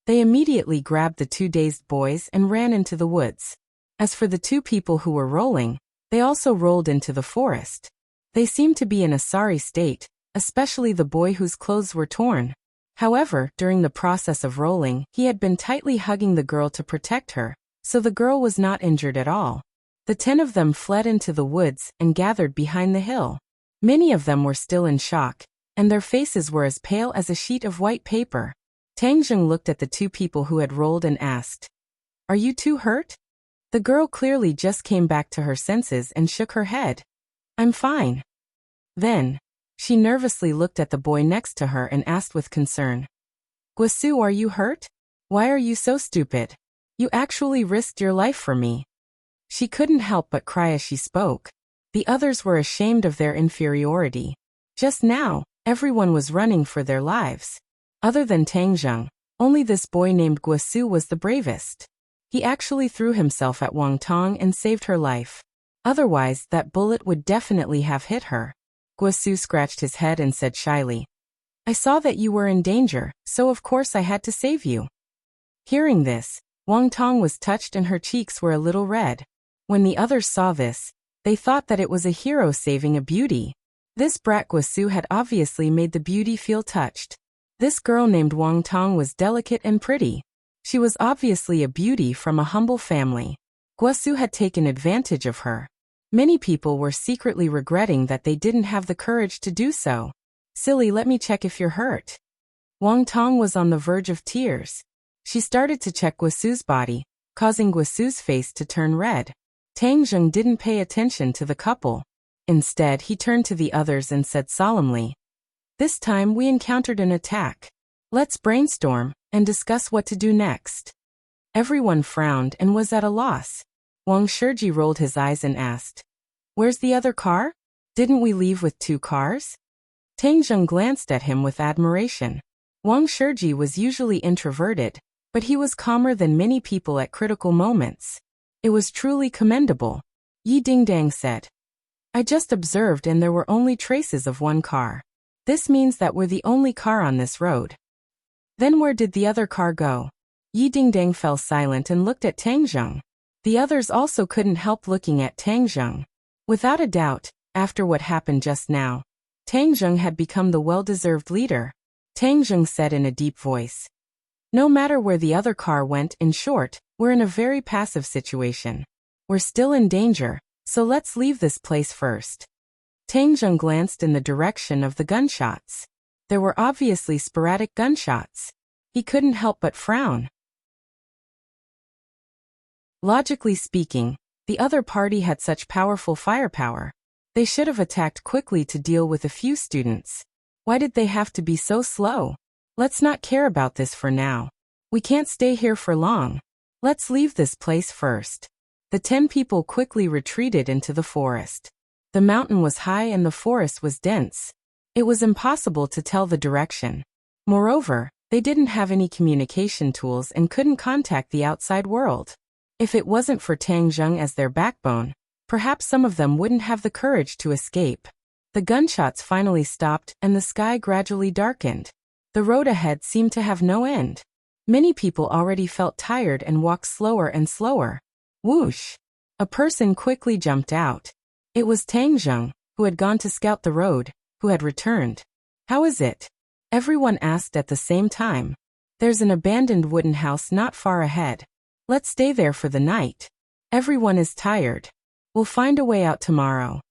They immediately grabbed the two dazed boys and ran into the woods. As for the two people who were rolling, they also rolled into the forest. They seemed to be in a sorry state, especially the boy whose clothes were torn. However, during the process of rolling, he had been tightly hugging the girl to protect her, so the girl was not injured at all. The 10 of them fled into the woods and gathered behind the hill. Many of them were still in shock, and their faces were as pale as a sheet of white paper. Tang Zheng looked at the two people who had rolled and asked, "Are you two hurt?" The girl clearly just came back to her senses and shook her head. "I'm fine." Then, she nervously looked at the boy next to her and asked with concern, "Guasu, are you hurt? Why are you so stupid? You actually risked your life for me." She couldn't help but cry as she spoke. The others were ashamed of their inferiority. Just now, everyone was running for their lives. Other than Tang Zheng, only this boy named Guasu was the bravest. He actually threw himself at Wang Tong and saved her life. Otherwise, that bullet would definitely have hit her. Guasu scratched his head and said shyly, "I saw that you were in danger, so of course I had to save you." Hearing this, Wang Tong was touched and her cheeks were a little red. When the others saw this, they thought that it was a hero saving a beauty. This brat Guasu had obviously made the beauty feel touched. This girl named Wang Tong was delicate and pretty. She was obviously a beauty from a humble family. Guasu had taken advantage of her. Many people were secretly regretting that they didn't have the courage to do so. "Silly, let me check if you're hurt." Wang Tong was on the verge of tears. She started to check Guasu's body, causing Guasu's face to turn red. Tang Zheng didn't pay attention to the couple. Instead, he turned to the others and said solemnly, "This time we encountered an attack. Let's brainstorm and discuss what to do next." Everyone frowned and was at a loss. Wang Shiji rolled his eyes and asked, "Where's the other car? Didn't we leave with 2 cars?" Tang Zheng glanced at him with admiration. Wang Shiji was usually introverted, but he was calmer than many people at critical moments. It was truly commendable. Yi Dingdang said, "I just observed and there were only traces of 1 car. This means that we're the only car on this road." "Then where did the other car go?" Yi Dingdang fell silent and looked at Tang Zheng. The others also couldn't help looking at Tang Zheng. Without a doubt, after what happened just now, Tang Zheng had become the well-deserved leader. Tang Zheng said in a deep voice, "No matter where the other car went, in short, we're in a very passive situation. We're still in danger, so let's leave this place first." Tang Zheng glanced in the direction of the gunshots. There were obviously sporadic gunshots. He couldn't help but frown. Logically speaking, the other party had such powerful firepower. They should have attacked quickly to deal with a few students. Why did they have to be so slow? Let's not care about this for now. We can't stay here for long. Let's leave this place first. The 10 people quickly retreated into the forest. The mountain was high and the forest was dense. It was impossible to tell the direction. Moreover, they didn't have any communication tools and couldn't contact the outside world. If it wasn't for Tang Zheng as their backbone, perhaps some of them wouldn't have the courage to escape. The gunshots finally stopped and the sky gradually darkened. The road ahead seemed to have no end. Many people already felt tired and walked slower and slower. Whoosh! A person quickly jumped out. It was Tang Zheng, who had gone to scout the road, who had returned. "How is it?" everyone asked at the same time. "There's an abandoned wooden house not far ahead. Let's stay there for the night. Everyone is tired." We'll find a way out tomorrow.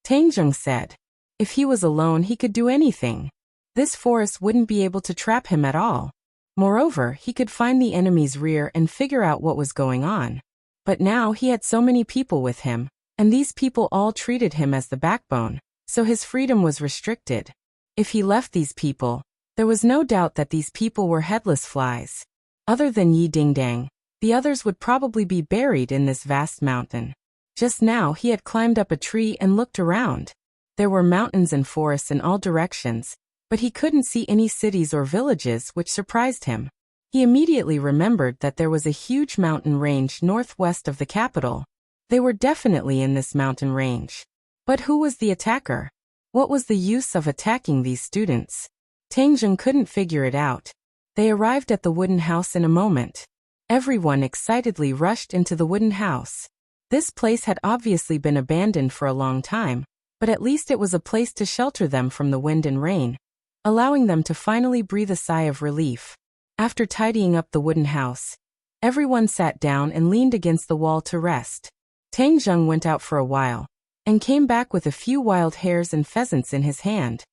Tang Zheng said. If he was alone, he could do anything. This forest wouldn't be able to trap him at all. Moreover, he could find the enemy's rear and figure out what was going on. But now he had so many people with him, and these people all treated him as the backbone, so his freedom was restricted. If he left these people, there was no doubt that these people were headless flies. Other than Yi Dingdang, the others would probably be buried in this vast mountain. Just now he had climbed up a tree and looked around. There were mountains and forests in all directions, but he couldn't see any cities or villages, which surprised him. He immediately remembered that there was a huge mountain range northwest of the capital. They were definitely in this mountain range. But who was the attacker? What was the use of attacking these students? Tang Zheng couldn't figure it out. They arrived at the wooden house in a moment. Everyone excitedly rushed into the wooden house. This place had obviously been abandoned for a long time, but at least it was a place to shelter them from the wind and rain, allowing them to finally breathe a sigh of relief. After tidying up the wooden house, everyone sat down and leaned against the wall to rest. Tang Zheng went out for a while, and came back with a few wild hares and pheasants in his hand.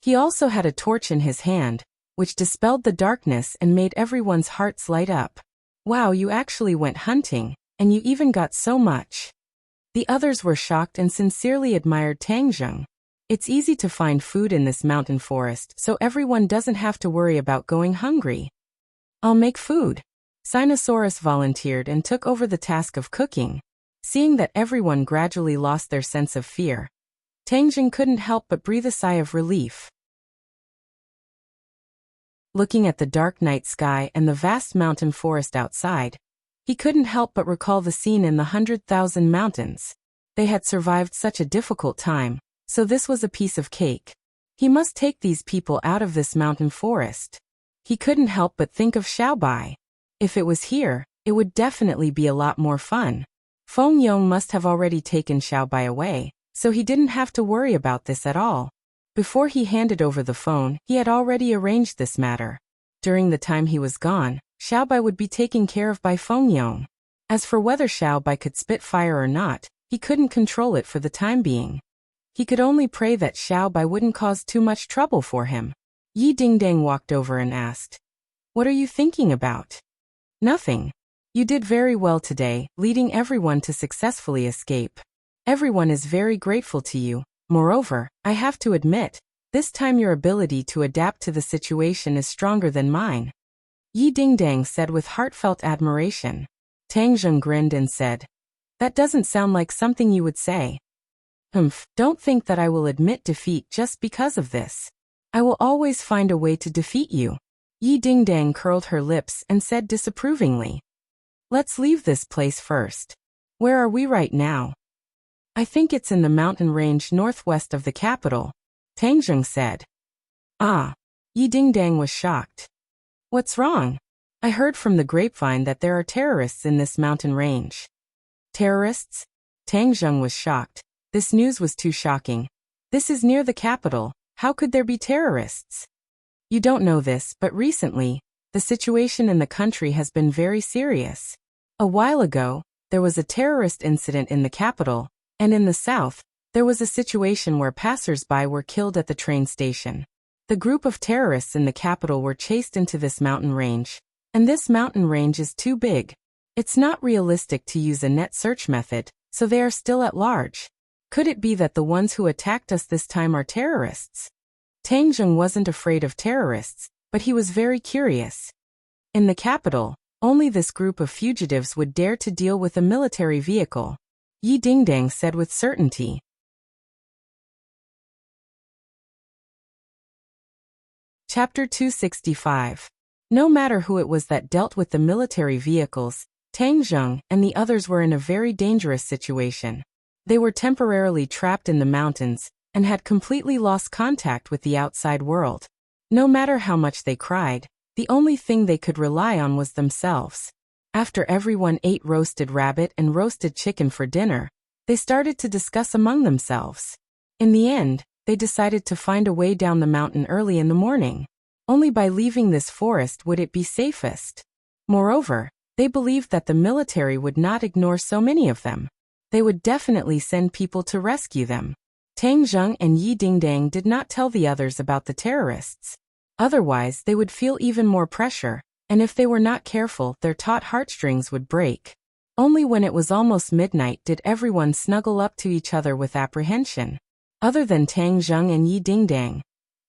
He also had a torch in his hand, which dispelled the darkness and made everyone's hearts light up. Wow, you actually went hunting, and you even got so much. The others were shocked and sincerely admired Tang Zheng. It's easy to find food in this mountain forest, so everyone doesn't have to worry about going hungry. I'll make food. Sinosaurus volunteered and took over the task of cooking. Seeing that everyone gradually lost their sense of fear, Tang Zheng couldn't help but breathe a sigh of relief. Looking at the dark night sky and the vast mountain forest outside, he couldn't help but recall the scene in the 100,000 mountains. They had survived such a difficult time, so this was a piece of cake. He must take these people out of this mountain forest. He couldn't help but think of Xiaobai. If it was here, it would definitely be a lot more fun. Feng Yong must have already taken Xiaobai away, so he didn't have to worry about this at all. Before he handed over the phone, he had already arranged this matter. During the time he was gone, Xiaobai would be taken care of by Feng Yong. As for whether Xiaobai could spit fire or not, he couldn't control it for the time being. He could only pray that Xiaobai wouldn't cause too much trouble for him. Yi Dingdang walked over and asked, "What are you thinking about?" "Nothing. You did very well today, leading everyone to successfully escape. Everyone is very grateful to you. Moreover, I have to admit, this time your ability to adapt to the situation is stronger than mine." Yi Dingdang said with heartfelt admiration. Tang Zheng grinned and said, "That doesn't sound like something you would say." Don't think that I will admit defeat just because of this. I will always find a way to defeat you." Yi Dingdang curled her lips and said disapprovingly, "Let's leave this place first. Where are we right now?" "I think it's in the mountain range northwest of the capital," Tang Zheng said. "Ah." Yi Dingdang was shocked. "What's wrong? I heard from the grapevine that there are terrorists in this mountain range." "Terrorists?" Tang Zheng was shocked. This news was too shocking. This is near the capital. How could there be terrorists? "You don't know this, but recently, the situation in the country has been very serious. A while ago, there was a terrorist incident in the capital, and in the south, there was a situation where passers-by were killed at the train station. The group of terrorists in the capital were chased into this mountain range, and this mountain range is too big. It's not realistic to use a net search method, so they are still at large. Could it be that the ones who attacked us this time are terrorists?" Tang Zheng wasn't afraid of terrorists, but he was very curious. In the capital, only this group of fugitives would dare to deal with a military vehicle, Yi Dingdang said with certainty. Chapter 265. No matter who it was that dealt with the military vehicles, Tang Zheng and the others were in a very dangerous situation. They were temporarily trapped in the mountains and had completely lost contact with the outside world. No matter how much they cried, the only thing they could rely on was themselves. After everyone ate roasted rabbit and roasted chicken for dinner, they started to discuss among themselves. In the end, they decided to find a way down the mountain early in the morning. Only by leaving this forest would it be safest. Moreover, they believed that the military would not ignore so many of them. they would definitely send people to rescue them. Tang Zheng and Yi Dingdang did not tell the others about the terrorists. Otherwise, they would feel even more pressure, and if they were not careful, their taut heartstrings would break. Only when it was almost midnight did everyone snuggle up to each other with apprehension. Other than Tang Zheng and Yi Dingdang,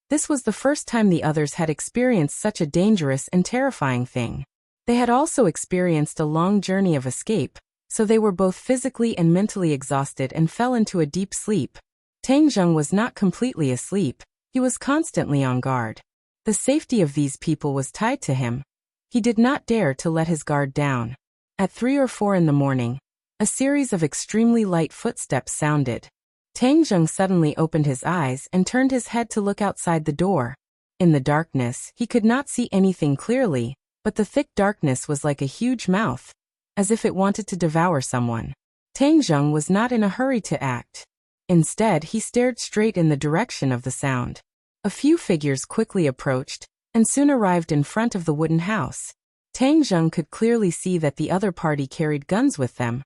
this was the first time the others had experienced such a dangerous and terrifying thing. They had also experienced a long journey of escape, so they were both physically and mentally exhausted and fell into a deep sleep. Tang Zheng was not completely asleep, he was constantly on guard. The safety of these people was tied to him. He did not dare to let his guard down. At 3 or 4 in the morning, a series of extremely light footsteps sounded. Tang Zheng suddenly opened his eyes and turned his head to look outside the door. In the darkness, he could not see anything clearly, but the thick darkness was like a huge mouth, as if it wanted to devour someone. Tang Zheng was not in a hurry to act. Instead, he stared straight in the direction of the sound. A few figures quickly approached, and soon arrived in front of the wooden house. Tang Zheng could clearly see that the other party carried guns with them,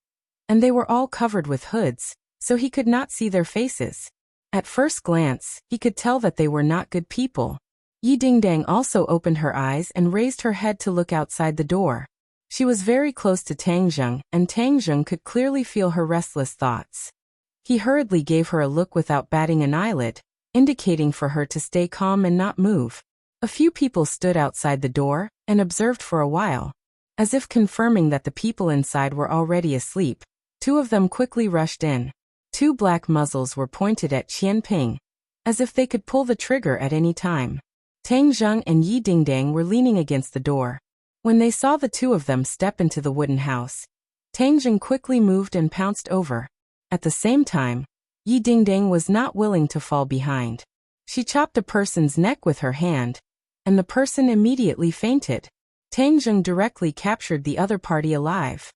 and they were all covered with hoods, so he could not see their faces. At first glance, he could tell that they were not good people. Yi Dingdang also opened her eyes and raised her head to look outside the door. She was very close to Tang Zheng, and Tang Zheng could clearly feel her restless thoughts. He hurriedly gave her a look without batting an eyelid, indicating for her to stay calm and not move. A few people stood outside the door and observed for a while. As if confirming that the people inside were already asleep, 2 of them quickly rushed in. 2 black muzzles were pointed at Qianping, as if they could pull the trigger at any time. Tang Zheng and Yi Dingdang were leaning against the door. When they saw the 2 of them step into the wooden house, Tang Zheng quickly moved and pounced over. At the same time, Yi Dingdang was not willing to fall behind. She chopped a person's neck with her hand, and the person immediately fainted. Tang Zheng directly captured the other party alive.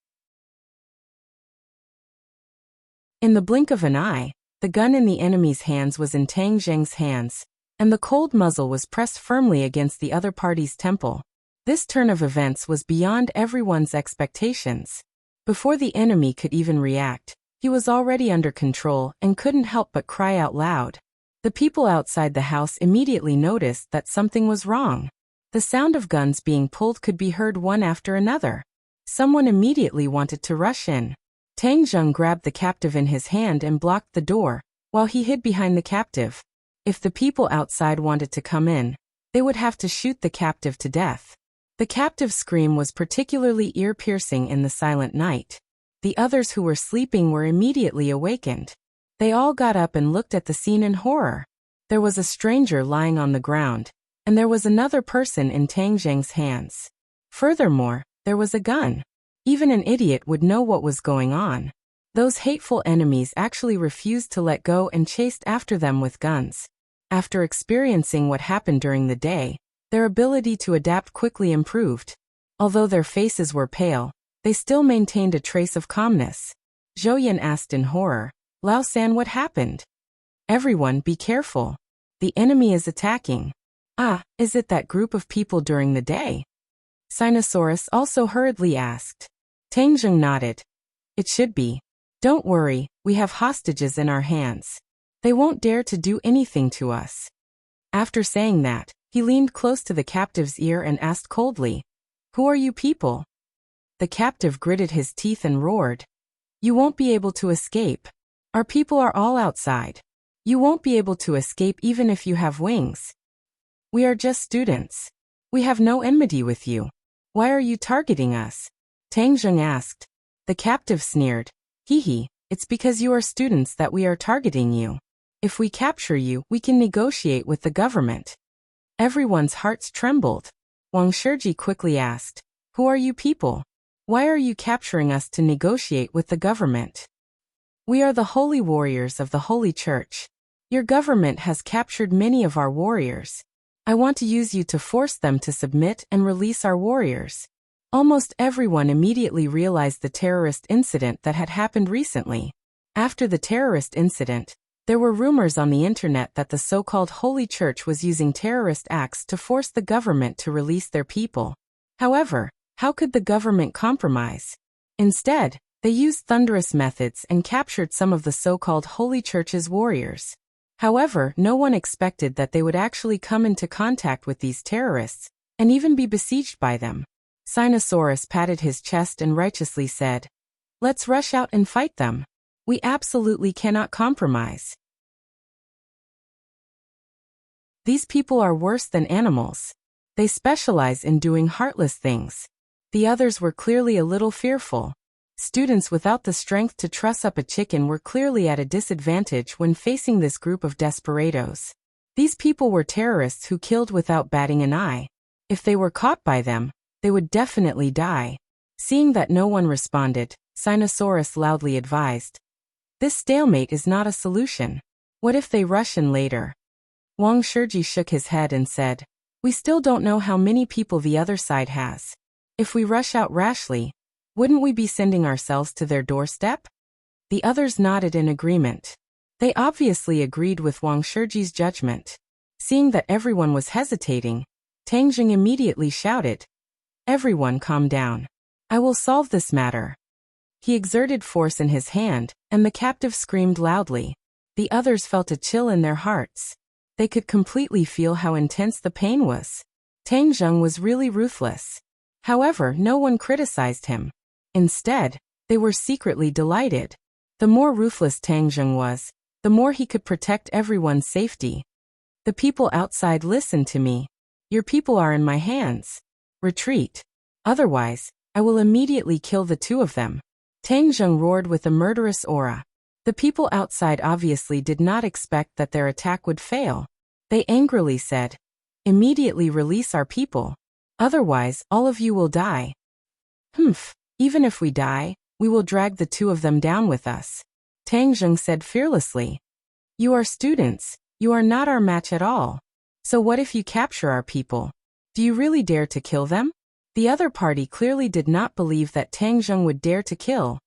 In the blink of an eye, the gun in the enemy's hands was in Tang Zheng's hands, and the cold muzzle was pressed firmly against the other party's temple. This turn of events was beyond everyone's expectations. Before the enemy could even react, he was already under control and couldn't help but cry out loud. The people outside the house immediately noticed that something was wrong. The sound of guns being pulled could be heard one after another. Someone immediately wanted to rush in. Tang Zheng grabbed the captive in his hand and blocked the door, while he hid behind the captive. If the people outside wanted to come in, they would have to shoot the captive to death. The captive's scream was particularly ear-piercing in the silent night. The others who were sleeping were immediately awakened. They all got up and looked at the scene in horror. There was a stranger lying on the ground, and there was another person in Tang Zheng's hands. Furthermore, there was a gun. Even an idiot would know what was going on. Those hateful enemies actually refused to let go and chased after them with guns. After experiencing what happened during the day, their ability to adapt quickly improved. Although their faces were pale, they still maintained a trace of calmness. Zhou asked in horror, "Lao San, what happened?" "Everyone, be careful. The enemy is attacking." "Ah, is it that group of people during the day?" Sinosaurus also hurriedly asked. Tang Zheng nodded. "It should be. Don't worry, we have hostages in our hands. They won't dare to do anything to us." After saying that, he leaned close to the captive's ear and asked coldly, "Who are you people?" The captive gritted his teeth and roared, "You won't be able to escape. Our people are all outside. You won't be able to escape even if you have wings. We are just students. We have no enmity with you. Why are you targeting us?" Tang Zheng asked. The captive sneered, "Hee, it's because you are students that we are targeting you. If we capture you, we can negotiate with the government." Everyone's hearts trembled. Wang Shiji quickly asked, "Who are you people? Why are you capturing us to negotiate with the government?" "We are the holy warriors of the Holy Church. Your government has captured many of our warriors. I want to use you to force them to submit and release our warriors." Almost everyone immediately realized the terrorist incident that had happened recently. After the terrorist incident, there were rumors on the internet that the so-called Holy Church was using terrorist acts to force the government to release their people. However, how could the government compromise? Instead, They used thunderous methods and captured some of the so-called Holy Church's warriors. However, no one expected that they would actually come into contact with these terrorists, and even be besieged by them. Sinosaurus patted his chest and righteously said, "Let's rush out and fight them. We absolutely cannot compromise. These people are worse than animals. They specialize in doing heartless things." The others were clearly a little fearful. Students without the strength to truss up a chicken were clearly at a disadvantage when facing this group of desperados. These people were terrorists who killed without batting an eye. If they were caught by them, they would definitely die. Seeing that no one responded, Sinosaurus loudly advised, "This stalemate is not a solution. What if they rush in later?" Wang Shiji shook his head and said, "We still don't know how many people the other side has. If we rush out rashly, wouldn't we be sending ourselves to their doorstep?" The others nodded in agreement. They obviously agreed with Wang Shiji's judgment. Seeing that everyone was hesitating, Tang Jing immediately shouted, "Everyone calm down. I will solve this matter." He exerted force in his hand, and the captive screamed loudly. The others felt a chill in their hearts. They could completely feel how intense the pain was. Tang Jing was really ruthless. However, no one criticized him. Instead, they were secretly delighted. The more ruthless Tang Jing was, the more he could protect everyone's safety. "The people outside listen to me. Your people are in my hands. Retreat. Otherwise, I will immediately kill the two of them." Tang Jing roared with a murderous aura. The people outside obviously did not expect that their attack would fail. They angrily said, "Immediately release our people. Otherwise, all of you will die." "Humph, even if we die, we will drag the two of them down with us," Tang Jing said fearlessly. "You are students. You are not our match at all. So what if you capture our people? Do you really dare to kill them?" The other party clearly did not believe that Tang Jing would dare to kill,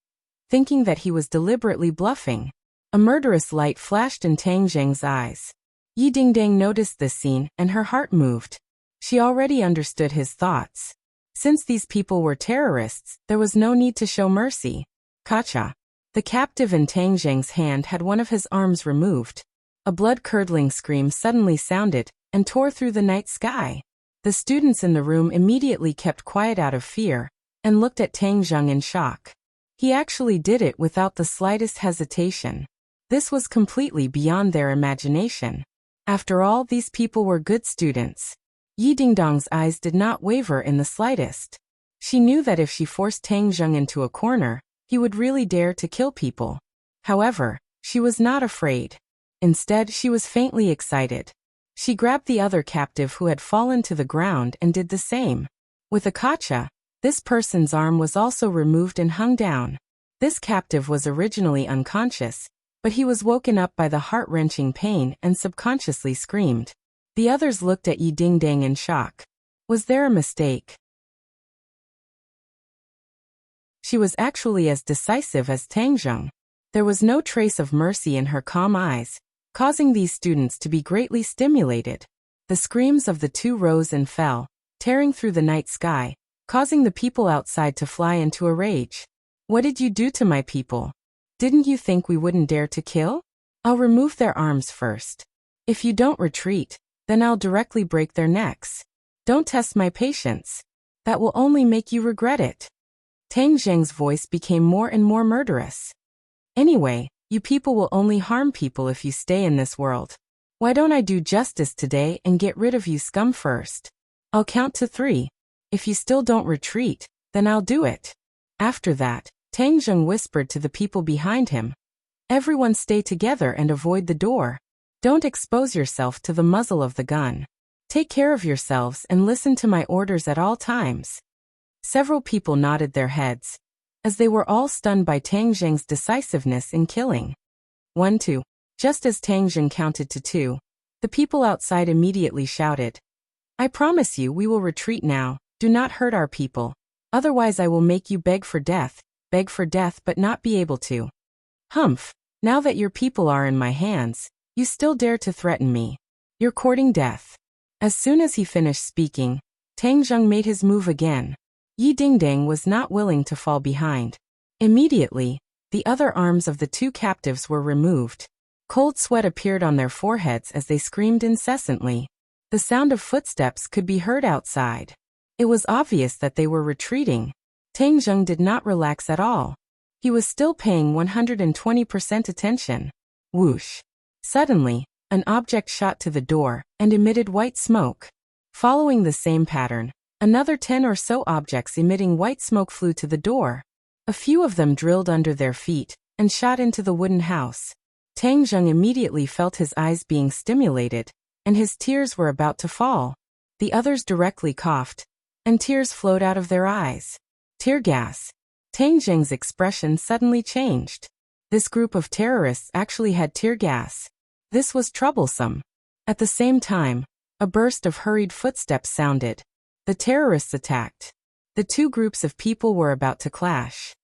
thinking that he was deliberately bluffing. A murderous light flashed in Tang Jing's eyes. Yi Dingdang noticed this scene, and her heart moved. She already understood his thoughts. Since these people were terrorists, there was no need to show mercy. Kacha. The captive in Tang Jing's hand had one of his arms removed. A blood-curdling scream suddenly sounded, and tore through the night sky. The students in the room immediately kept quiet out of fear, and looked at Tang Jing in shock. He actually did it without the slightest hesitation. This was completely beyond their imagination. After all, these people were good students. Yi Dingdong's eyes did not waver in the slightest. She knew that if she forced Tang Jing into a corner, he would really dare to kill people. However, she was not afraid. Instead, she was faintly excited. She grabbed the other captive who had fallen to the ground and did the same. With a kacha, this person's arm was also removed and hung down. This captive was originally unconscious, but he was woken up by the heart-wrenching pain and subconsciously screamed. The others looked at Yi Dingdang in shock. Was there a mistake? She was actually as decisive as Tang Jing. There was no trace of mercy in her calm eyes, causing these students to be greatly stimulated. The screams of the two rose and fell, tearing through the night sky, causing the people outside to fly into a rage. "What did you do to my people? Didn't you think we wouldn't dare to kill? I'll remove their arms first. If you don't retreat, then I'll directly break their necks. Don't test my patience. That will only make you regret it." Tang Jing's voice became more and more murderous. "Anyway, you people will only harm people if you stay in this world. Why don't I do justice today and get rid of you scum first? I'll count to 3. If you still don't retreat, then I'll do it." After that, Tang Jing whispered to the people behind him, "Everyone stay together and avoid the door. Don't expose yourself to the muzzle of the gun. Take care of yourselves and listen to my orders at all times." Several people nodded their heads, as they were all stunned by Tang Jing's decisiveness in killing. 1, 2. Just as Tang Jing counted to 2, the people outside immediately shouted, "I promise you we will retreat now. Do not hurt our people. Otherwise I will make you beg for death but not be able to." "Humph, now that your people are in my hands, you still dare to threaten me. You're courting death." As soon as he finished speaking, Tang Jing made his move again. Yi Dingdang was not willing to fall behind. Immediately, the other arms of the two captives were removed. Cold sweat appeared on their foreheads as they screamed incessantly. The sound of footsteps could be heard outside. It was obvious that they were retreating. Tang Zheng did not relax at all. He was still paying 120% attention. Whoosh! Suddenly, an object shot to the door and emitted white smoke. Following the same pattern, another 10 or so objects emitting white smoke flew to the door. A few of them drilled under their feet and shot into the wooden house. Tang Zheng immediately felt his eyes being stimulated, and his tears were about to fall. The others directly coughed, and tears flowed out of their eyes. Tear gas. Tang Zheng's expression suddenly changed. This group of terrorists actually had tear gas. This was troublesome. At the same time, a burst of hurried footsteps sounded. The terrorists attacked. The two groups of people were about to clash.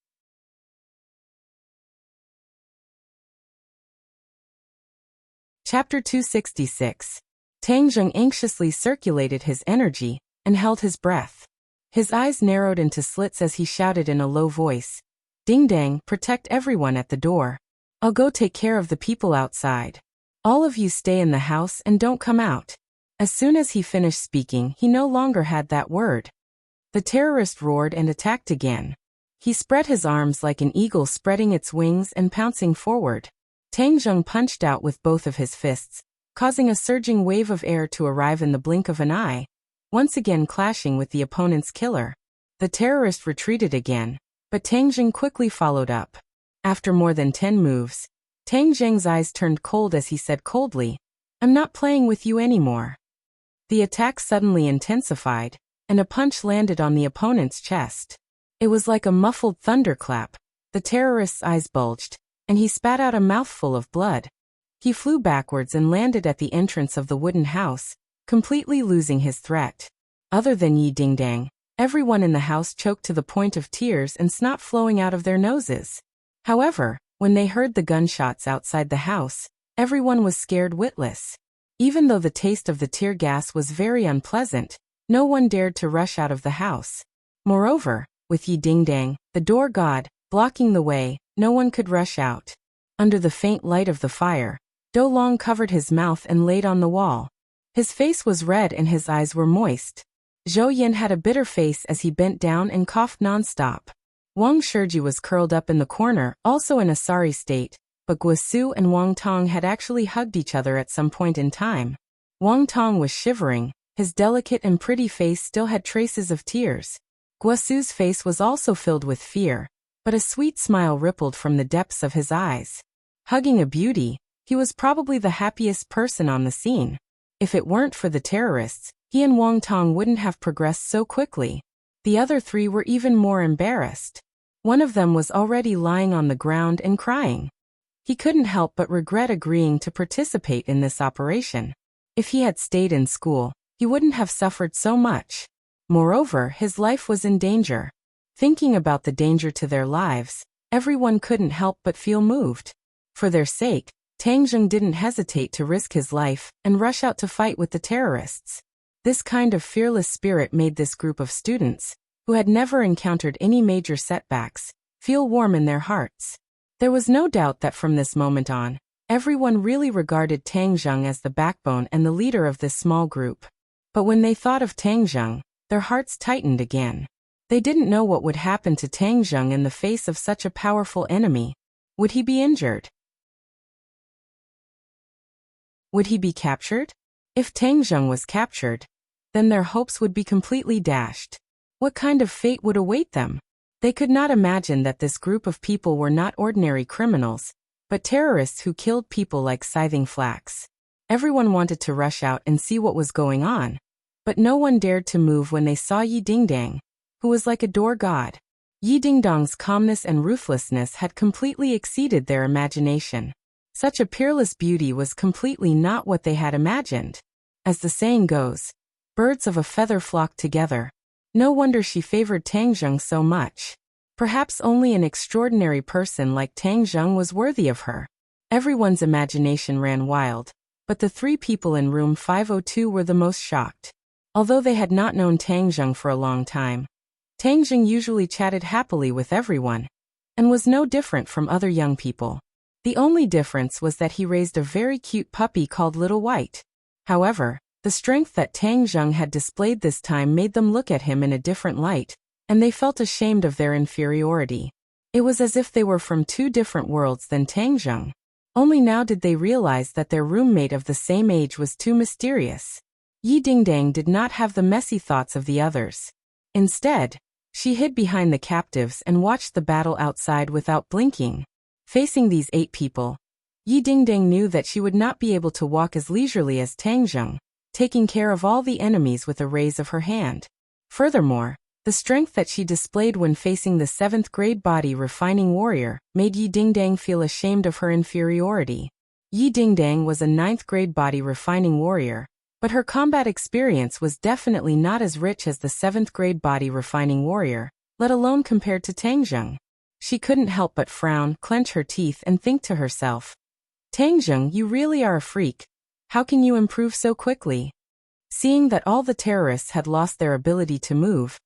Chapter 266. Tang Zheng anxiously circulated his energy and held his breath. His eyes narrowed into slits as he shouted in a low voice, "Ding dang, protect everyone at the door. I'll go take care of the people outside. All of you stay in the house and don't come out." As soon as he finished speaking, he no longer had that word. The terrorist roared and attacked again. He spread his arms like an eagle spreading its wings and pouncing forward. Tang Zheng punched out with both of his fists, causing a surging wave of air to arrive in the blink of an eye, once again clashing with the opponent's killer. The terrorist retreated again, but Tang Zheng quickly followed up. After more than 10 moves, Tang Zheng's eyes turned cold as he said coldly, "I'm not playing with you anymore." The attack suddenly intensified, and a punch landed on the opponent's chest. It was like a muffled thunderclap. The terrorist's eyes bulged, and he spat out a mouthful of blood. He flew backwards and landed at the entrance of the wooden house, completely losing his threat. Other than Yi Dingdang, everyone in the house choked to the point of tears and snot flowing out of their noses. However, when they heard the gunshots outside the house, everyone was scared witless. Even though the taste of the tear gas was very unpleasant, no one dared to rush out of the house. Moreover, with Yi Dingdang, the door god, blocking the way, no one could rush out. Under the faint light of the fire, Do Long covered his mouth and laid on the wall. His face was red and his eyes were moist. Zhou Yin had a bitter face as he bent down and coughed nonstop. Wang Shiji was curled up in the corner, also in a sorry state, but Guosu and Wang Tong had actually hugged each other at some point in time. Wang Tong was shivering, his delicate and pretty face still had traces of tears. Guosu's face was also filled with fear, but a sweet smile rippled from the depths of his eyes. Hugging a beauty, he was probably the happiest person on the scene. If it weren't for the terrorists, he and Wang Tong wouldn't have progressed so quickly. The other three were even more embarrassed. One of them was already lying on the ground and crying. He couldn't help but regret agreeing to participate in this operation. If he had stayed in school, he wouldn't have suffered so much. Moreover, his life was in danger. Thinking about the danger to their lives, everyone couldn't help but feel moved. For their sake, Tang Zheng didn't hesitate to risk his life and rush out to fight with the terrorists. This kind of fearless spirit made this group of students, who had never encountered any major setbacks, feel warm in their hearts. There was no doubt that from this moment on, everyone really regarded Tang Zheng as the backbone and the leader of this small group. But when they thought of Tang Zheng, their hearts tightened again. They didn't know what would happen to Tang Zheng in the face of such a powerful enemy. Would he be injured? Would he be captured? If Tang Zheng was captured, then their hopes would be completely dashed. What kind of fate would await them? They could not imagine that this group of people were not ordinary criminals, but terrorists who killed people like scything flax. Everyone wanted to rush out and see what was going on, but no one dared to move when they saw Yi Dingdang, who was like a door god. Yi Dingdang's calmness and ruthlessness had completely exceeded their imagination. Such a peerless beauty was completely not what they had imagined. As the saying goes, birds of a feather flock together. No wonder she favored Tang Zheng so much. Perhaps only an extraordinary person like Tang Zheng was worthy of her. Everyone's imagination ran wild, but the three people in room 502 were the most shocked. Although they had not known Tang Zheng for a long time, Tang Zheng usually chatted happily with everyone. and was no different from other young people. The only difference was that he raised a very cute puppy called Little White. However, the strength that Tang Zheng had displayed this time made them look at him in a different light, and they felt ashamed of their inferiority. It was as if they were from two different worlds than Tang Zheng. Only now did they realize that their roommate of the same age was too mysterious. Yi Dingdang did not have the messy thoughts of the others. Instead, she hid behind the captives and watched the battle outside without blinking. Facing these 8 people, Yi Dingdang knew that she would not be able to walk as leisurely as Tang Zheng, taking care of all the enemies with a raise of her hand. Furthermore, the strength that she displayed when facing the 7th grade body refining warrior made Yi Dingdang feel ashamed of her inferiority. Yi Dingdang was a 9th grade body refining warrior, but her combat experience was definitely not as rich as the 7th grade body refining warrior, let alone compared to Tang Zheng. She couldn't help but frown, clench her teeth, and think to herself, "Tang Zheng, you really are a freak. How can you improve so quickly?" Seeing that all the terrorists had lost their ability to move,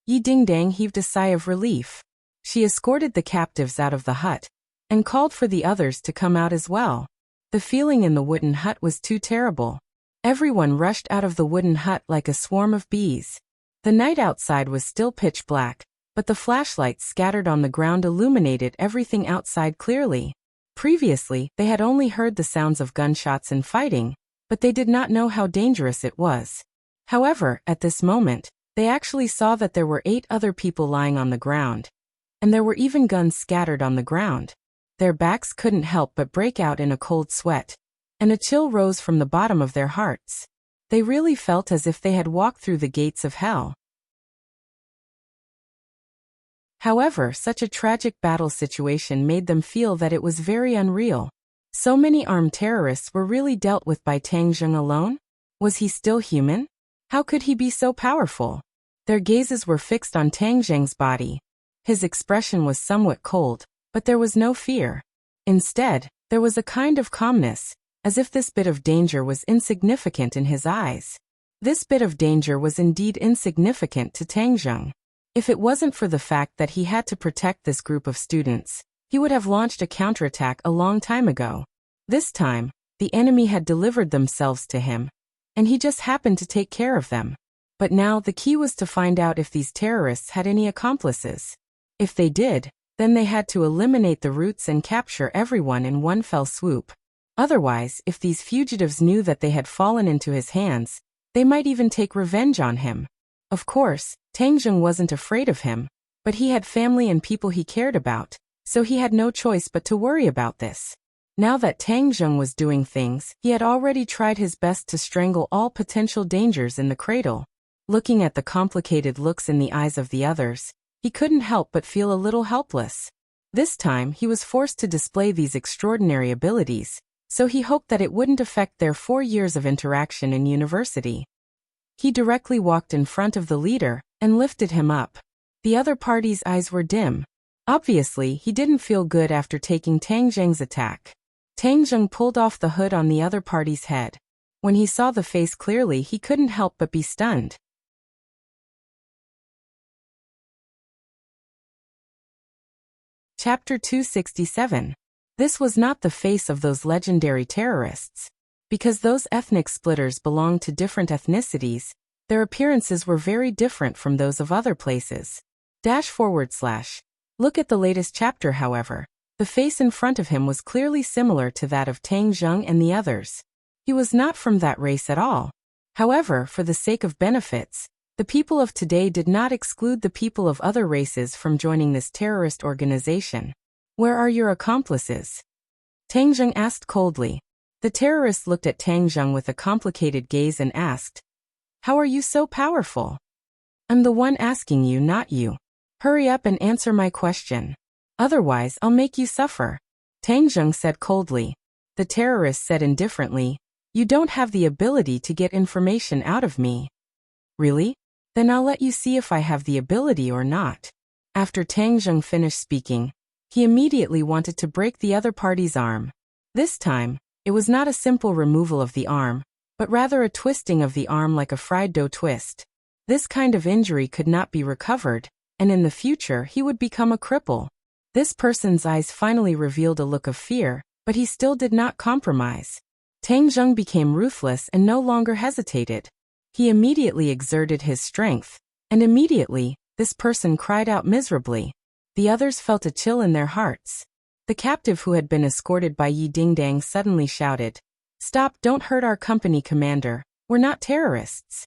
Yi Dingdang heaved a sigh of relief. She escorted the captives out of the hut and called for the others to come out as well. The feeling in the wooden hut was too terrible. Everyone rushed out of the wooden hut like a swarm of bees. The night outside was still pitch black, but the flashlights scattered on the ground illuminated everything outside clearly. Previously, they had only heard the sounds of gunshots and fighting, but they did not know how dangerous it was. However, at this moment, they actually saw that there were 8 other people lying on the ground, and there were even guns scattered on the ground. Their backs couldn't help but break out in a cold sweat, and a chill rose from the bottom of their hearts. They really felt as if they had walked through the gates of hell. However, such a tragic battle situation made them feel that it was very unreal. So many armed terrorists were really dealt with by Tang Zheng alone? Was he still human? How could he be so powerful? Their gazes were fixed on Tang Zheng's body. His expression was somewhat cold, but there was no fear. Instead, there was a kind of calmness, as if this bit of danger was insignificant in his eyes. This bit of danger was indeed insignificant to Tang Zheng. If it wasn't for the fact that he had to protect this group of students, he would have launched a counterattack a long time ago. This time, the enemy had delivered themselves to him, and he just happened to take care of them. But now the key was to find out if these terrorists had any accomplices. If they did, then they had to eliminate the roots and capture everyone in one fell swoop. Otherwise, if these fugitives knew that they had fallen into his hands, they might even take revenge on him. Of course, Tang Zheng wasn't afraid of him, but he had family and people he cared about, so he had no choice but to worry about this. Now that Tang Zheng was doing things, he had already tried his best to strangle all potential dangers in the cradle. Looking at the complicated looks in the eyes of the others, he couldn't help but feel a little helpless. This time he was forced to display these extraordinary abilities, so he hoped that it wouldn't affect their 4 years of interaction in university. He directly walked in front of the leader and lifted him up. The other party's eyes were dim. Obviously, he didn't feel good after taking Tang Zheng's attack. Tang Zheng pulled off the hood on the other party's head. When he saw the face clearly, he couldn't help but be stunned. Chapter 267. This was not the face of those legendary terrorists. Because those ethnic splitters belonged to different ethnicities, their appearances were very different from those of other places. Look at the latest chapter, however. The face in front of him was clearly similar to that of Tang Zheng and the others. He was not from that race at all. However, for the sake of benefits, the people of today did not exclude the people of other races from joining this terrorist organization. Where are your accomplices? Tang Zheng asked coldly. The terrorist looked at Tang Zheng with a complicated gaze and asked, "How are you so powerful?" "I'm the one asking you, not you. Hurry up and answer my question. Otherwise, I'll make you suffer," Tang Zheng said coldly. The terrorist said indifferently, "You don't have the ability to get information out of me." "Really? Then I'll let you see if I have the ability or not." After Tang Zheng finished speaking, he immediately wanted to break the other party's arm. This time, it was not a simple removal of the arm, but rather a twisting of the arm like a fried dough twist. This kind of injury could not be recovered, and in the future he would become a cripple. This person's eyes finally revealed a look of fear, but he still did not compromise. Tang Zheng became ruthless and no longer hesitated. He immediately exerted his strength, and immediately, this person cried out miserably. The others felt a chill in their hearts. The captive who had been escorted by Yi Dingdang suddenly shouted, "Stop, don't hurt our company commander, we're not terrorists."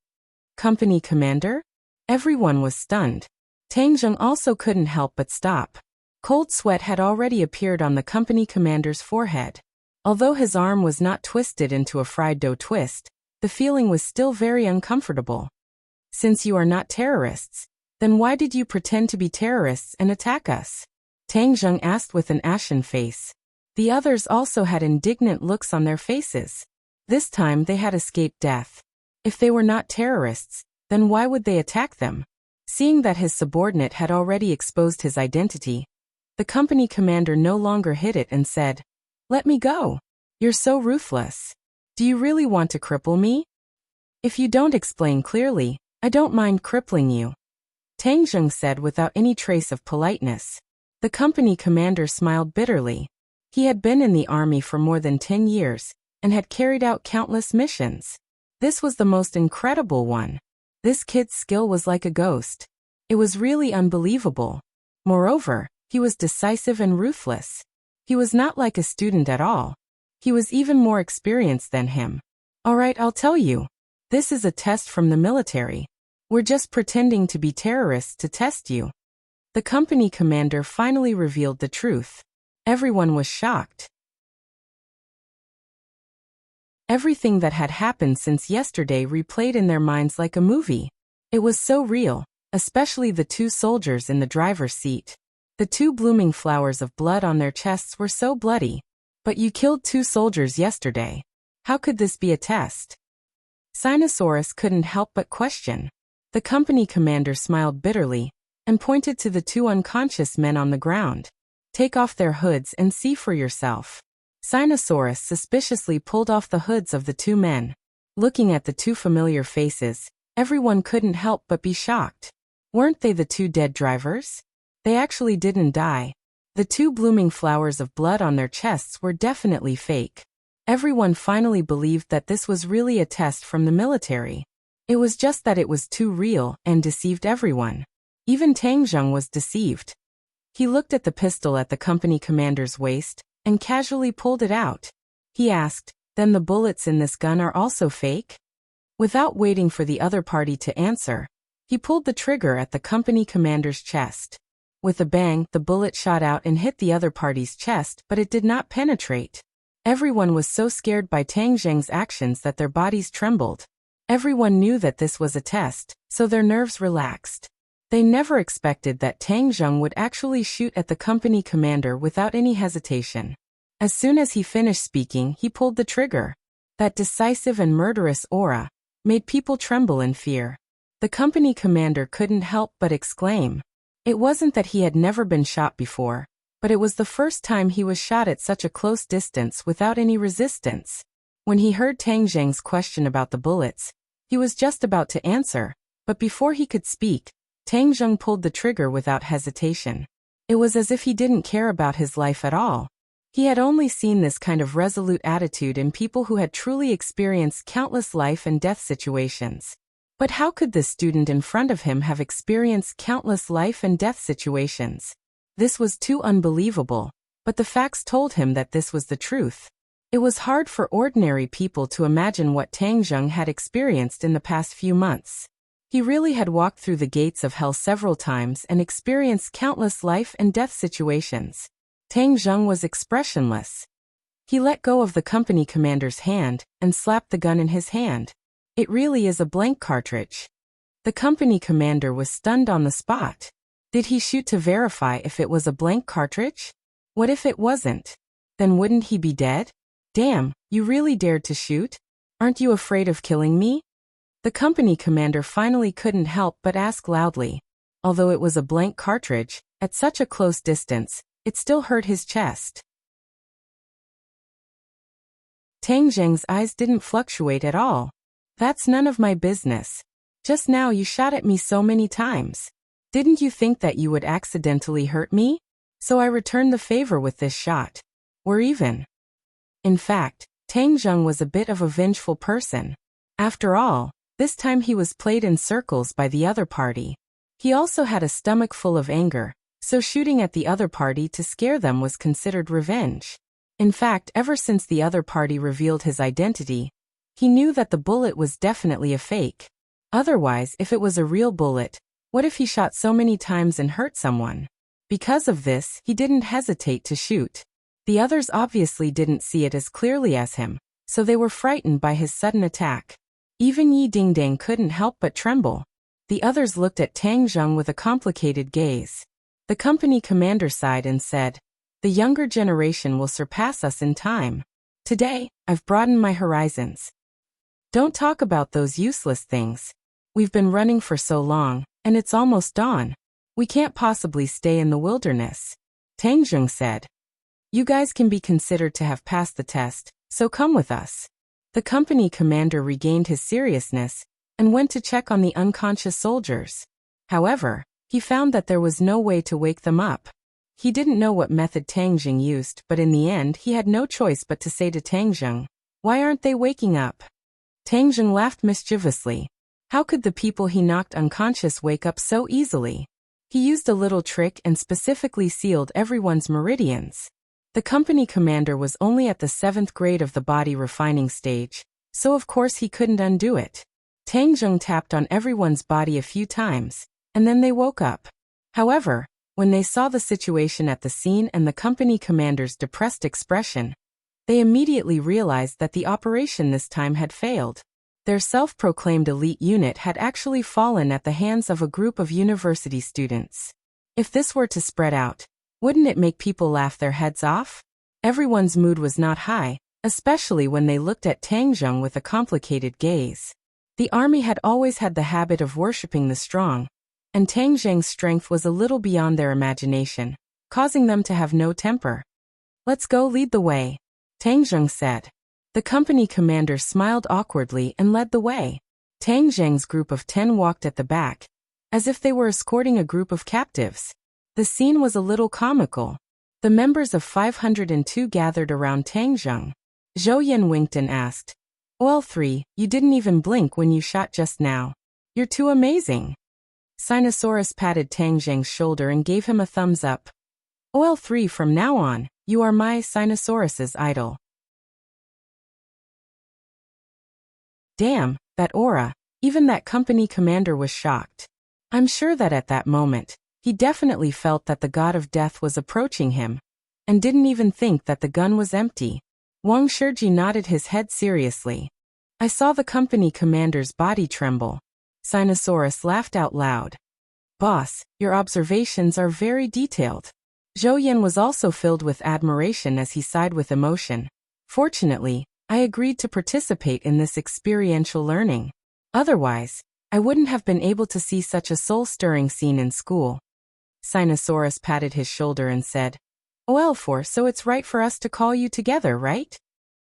Company commander? Everyone was stunned. Tang Zheng also couldn't help but stop. Cold sweat had already appeared on the company commander's forehead. Although his arm was not twisted into a fried dough twist, the feeling was still very uncomfortable. "Since you are not terrorists, then why did you pretend to be terrorists and attack us?" Tang Zheng asked with an ashen face. The others also had indignant looks on their faces. This time they had escaped death. If they were not terrorists, then why would they attack them? Seeing that his subordinate had already exposed his identity, the company commander no longer hid it and said, "Let me go. You're so ruthless. Do you really want to cripple me? If you don't explain clearly, I don't mind crippling you," Tang Zheng said without any trace of politeness. The company commander smiled bitterly. He had been in the army for more than 10 years, and had carried out countless missions. This was the most incredible one. This kid's skill was like a ghost. It was really unbelievable. Moreover, he was decisive and ruthless. He was not like a student at all. He was even more experienced than him. "Alright, I'll tell you. This is a test from the military. We're just pretending to be terrorists to test you." The company commander finally revealed the truth. Everyone was shocked. Everything that had happened since yesterday replayed in their minds like a movie. It was so real, especially the two soldiers in the driver's seat. The two blooming flowers of blood on their chests were so bloody. "But you killed 2 soldiers yesterday. How could this be a test?" Sinosaurus couldn't help but question. The company commander smiled bitterly, and pointed to the 2 unconscious men on the ground. "Take off their hoods and see for yourself." Sinosaurus suspiciously pulled off the hoods of the 2 men. Looking at the 2 familiar faces, everyone couldn't help but be shocked. Weren't they the 2 dead drivers? They actually didn't die. The 2 blooming flowers of blood on their chests were definitely fake. Everyone finally believed that this was really a test from the military. It was just that it was too real and deceived everyone. Even Tang Zheng was deceived. He looked at the pistol at the company commander's waist, and casually pulled it out. He asked, "Then the bullets in this gun are also fake?" Without waiting for the other party to answer, he pulled the trigger at the company commander's chest. With a bang, the bullet shot out and hit the other party's chest, but it did not penetrate. Everyone was so scared by Tang Zheng's actions that their bodies trembled. Everyone knew that this was a test, so their nerves relaxed. They never expected that Tang Zheng would actually shoot at the company commander without any hesitation. As soon as he finished speaking, he pulled the trigger. That decisive and murderous aura made people tremble in fear. The company commander couldn't help but exclaim. It wasn't that he had never been shot before, but it was the first time he was shot at such a close distance without any resistance. When he heard Tang Zheng's question about the bullets, he was just about to answer, but before he could speak, Tang Zheng pulled the trigger without hesitation. It was as if he didn't care about his life at all. He had only seen this kind of resolute attitude in people who had truly experienced countless life and death situations. But how could this student in front of him have experienced countless life and death situations? This was too unbelievable, but the facts told him that this was the truth. It was hard for ordinary people to imagine what Tang Zheng had experienced in the past few months. He really had walked through the gates of hell several times and experienced countless life and death situations. Tang Zheng was expressionless. He let go of the company commander's hand and slapped the gun in his hand. It really is a blank cartridge. The company commander was stunned on the spot. Did he shoot to verify if it was a blank cartridge? What if it wasn't? Then wouldn't he be dead? Damn, you really dared to shoot? Aren't you afraid of killing me? The company commander finally couldn't help but ask loudly. Although it was a blank cartridge, at such a close distance, it still hurt his chest. Tang Zheng's eyes didn't fluctuate at all. That's none of my business. Just now you shot at me so many times. Didn't you think that you would accidentally hurt me? So I return the favor with this shot. We're even. In fact, Tang Zheng was a bit of a vengeful person. After all, this time he was played in circles by the other party. He also had a stomach full of anger, so shooting at the other party to scare them was considered revenge. In fact, ever since the other party revealed his identity, he knew that the bullet was definitely a fake. Otherwise, if it was a real bullet, what if he shot so many times and hurt someone? Because of this, he didn't hesitate to shoot. The others obviously didn't see it as clearly as him, so they were frightened by his sudden attack. Even Yi Dingdang couldn't help but tremble. The others looked at Tang Zheng with a complicated gaze. The company commander sighed and said, "The younger generation will surpass us in time. Today, I've broadened my horizons. Don't talk about those useless things. We've been running for so long, and it's almost dawn. We can't possibly stay in the wilderness." Tang Zheng said, "You guys can be considered to have passed the test, so come with us." The company commander regained his seriousness and went to check on the unconscious soldiers. However, he found that there was no way to wake them up. He didn't know what method Tang Zheng used, but in the end he had no choice but to say to Tang Zheng, "Why aren't they waking up?" Tang Zheng laughed mischievously. How could the people he knocked unconscious wake up so easily? He used a little trick and specifically sealed everyone's meridians. The company commander was only at the 7th grade of the body refining stage, so of course he couldn't undo it. Tang Zheng tapped on everyone's body a few times, and then they woke up. However, when they saw the situation at the scene and the company commander's depressed expression, they immediately realized that the operation this time had failed. Their self-proclaimed elite unit had actually fallen at the hands of a group of university students. If this were to spread out, wouldn't it make people laugh their heads off? Everyone's mood was not high, especially when they looked at Tang Zheng with a complicated gaze. The army had always had the habit of worshipping the strong, and Tang Zheng's strength was a little beyond their imagination, causing them to have no temper. "Let's go lead the way," Tang Zheng said. The company commander smiled awkwardly and led the way. Tang Zheng's group of 10 walked at the back, as if they were escorting a group of captives. The scene was a little comical. The members of 502 gathered around Tang Zheng. Zhou Yan winked and asked, "OL3, you didn't even blink when you shot just now. You're too amazing." Sinosaurus patted Tang Zheng's shoulder and gave him a thumbs up. "OL3, from now on, you are my Sinosaurus's idol." Damn, that aura. Even that company commander was shocked. I'm sure that at that moment, he definitely felt that the god of death was approaching him, and didn't even think that the gun was empty. Wang Shiji nodded his head seriously. "I saw the company commander's body tremble." Sinosaurus laughed out loud. "Boss, your observations are very detailed." Zhou Yan was also filled with admiration as he sighed with emotion. "Fortunately, I agreed to participate in this experiential learning. Otherwise, I wouldn't have been able to see such a soul-stirring scene in school." Sinosaurus patted his shoulder and said, "OL4, so it's right for us to call you together, right?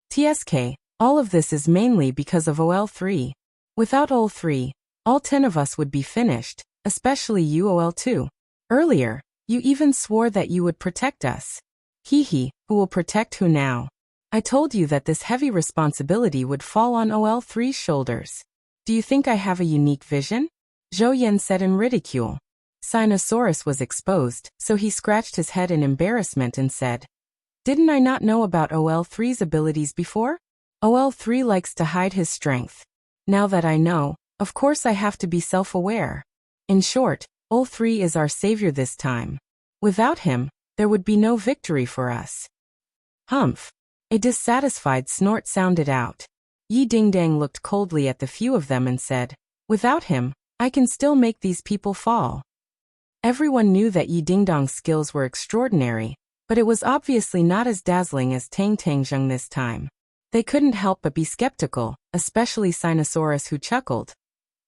TSK, all of this is mainly because of OL3. Without OL3, all 10 of us would be finished, especially you OL2. Earlier, you even swore that you would protect us. Hee, who will protect who now? I told you that this heavy responsibility would fall on OL3's shoulders. Do you think I have a unique vision?" Zhou Yan said in ridicule. Sinosaurus was exposed, so he scratched his head in embarrassment and said, "Didn't I not know about OL3's abilities before? OL3 likes to hide his strength. Now that I know, of course I have to be self-aware. In short, OL3 is our savior this time. Without him, there would be no victory for us." Humph. A dissatisfied snort sounded out. Yi Dingdang looked coldly at the few of them and said, "Without him, I can still make these people fall." Everyone knew that Yi Dingdang's skills were extraordinary, but it was obviously not as dazzling as Tang Zheng this time. They couldn't help but be skeptical, especially Sinosaurus, who chuckled.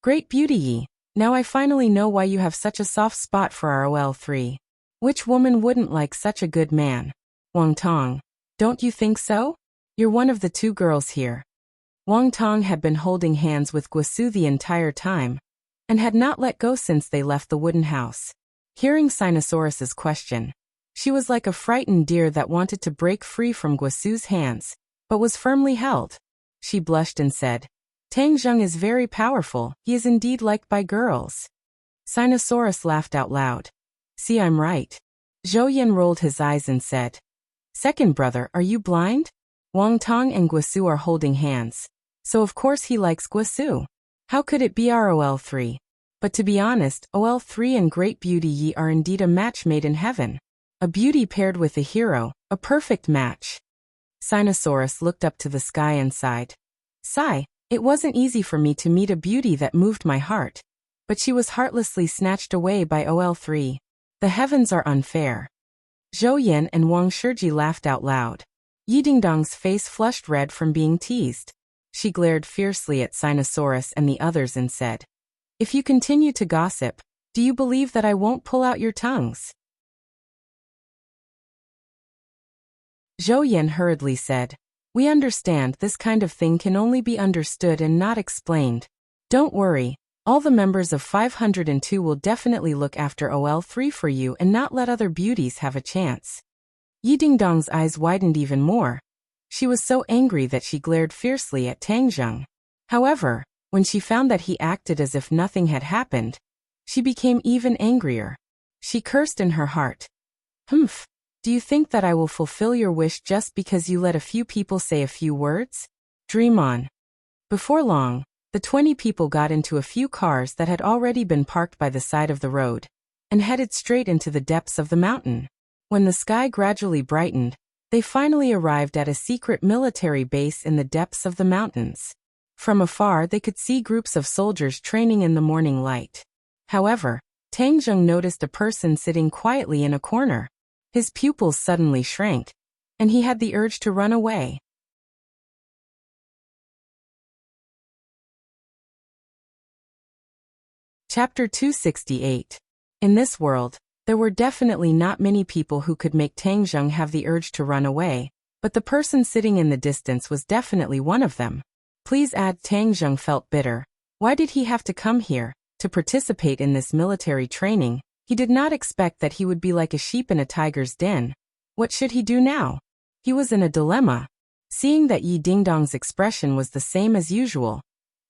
"Great beauty, Yi. Now I finally know why you have such a soft spot for our OL3. Which woman wouldn't like such a good man? Wang Tong, don't you think so? You're one of the 2 girls here." Wang Tong had been holding hands with Guasu the entire time, and had not let go since they left the wooden house. Hearing Sinosaurus's question, She was like a frightened deer that wanted to break free from Guasu's hands, but was firmly held. She blushed and said, Tang Zheng is very powerful, he is indeed liked by girls. Sinosaurus laughed out loud. See, I'm right. Zhou Yan rolled his eyes and said, Second brother, are you blind? Wang Tong and Guasu are holding hands. So of course he likes Guasu. How could it be our OL3? But to be honest, OL3 and Great Beauty Yi are indeed a match made in heaven. A beauty paired with a hero, a perfect match. Sinosaurus looked up to the sky and sighed. Sigh, it wasn't easy for me to meet a beauty that moved my heart. But she was heartlessly snatched away by OL3. The heavens are unfair. Zhou Yan and Wang Shiji laughed out loud. Yi Dingdong's face flushed red from being teased. She glared fiercely at Sinosaurus and the others and said, If you continue to gossip, do you believe that I won't pull out your tongues? Zhou Yan hurriedly said, We understand this kind of thing can only be understood and not explained. Don't worry, all the members of 502 will definitely look after OL3 for you and not let other beauties have a chance. Yi Dingdong's eyes widened even more. She was so angry that she glared fiercely at Tang Zheng. However, when she found that he acted as if nothing had happened, she became even angrier. She cursed in her heart. Humph, do you think that I will fulfill your wish just because you let a few people say a few words? Dream on. Before long, the 20 people got into a few cars that had already been parked by the side of the road, and headed straight into the depths of the mountain. When the sky gradually brightened, they finally arrived at a secret military base in the depths of the mountains. From afar they could see groups of soldiers training in the morning light. However, Tang Zheng noticed a person sitting quietly in a corner. His pupils suddenly shrank, and he had the urge to run away. Chapter 268. In this world, there were definitely not many people who could make Tang Zheng have the urge to run away, but the person sitting in the distance was definitely one of them. Please add, Tang Zheng felt bitter. Why did he have to come here, to participate in this military training? He did not expect that he would be like a sheep in a tiger's den. What should he do now? He was in a dilemma. Seeing that Yi Dingdong's expression was the same as usual,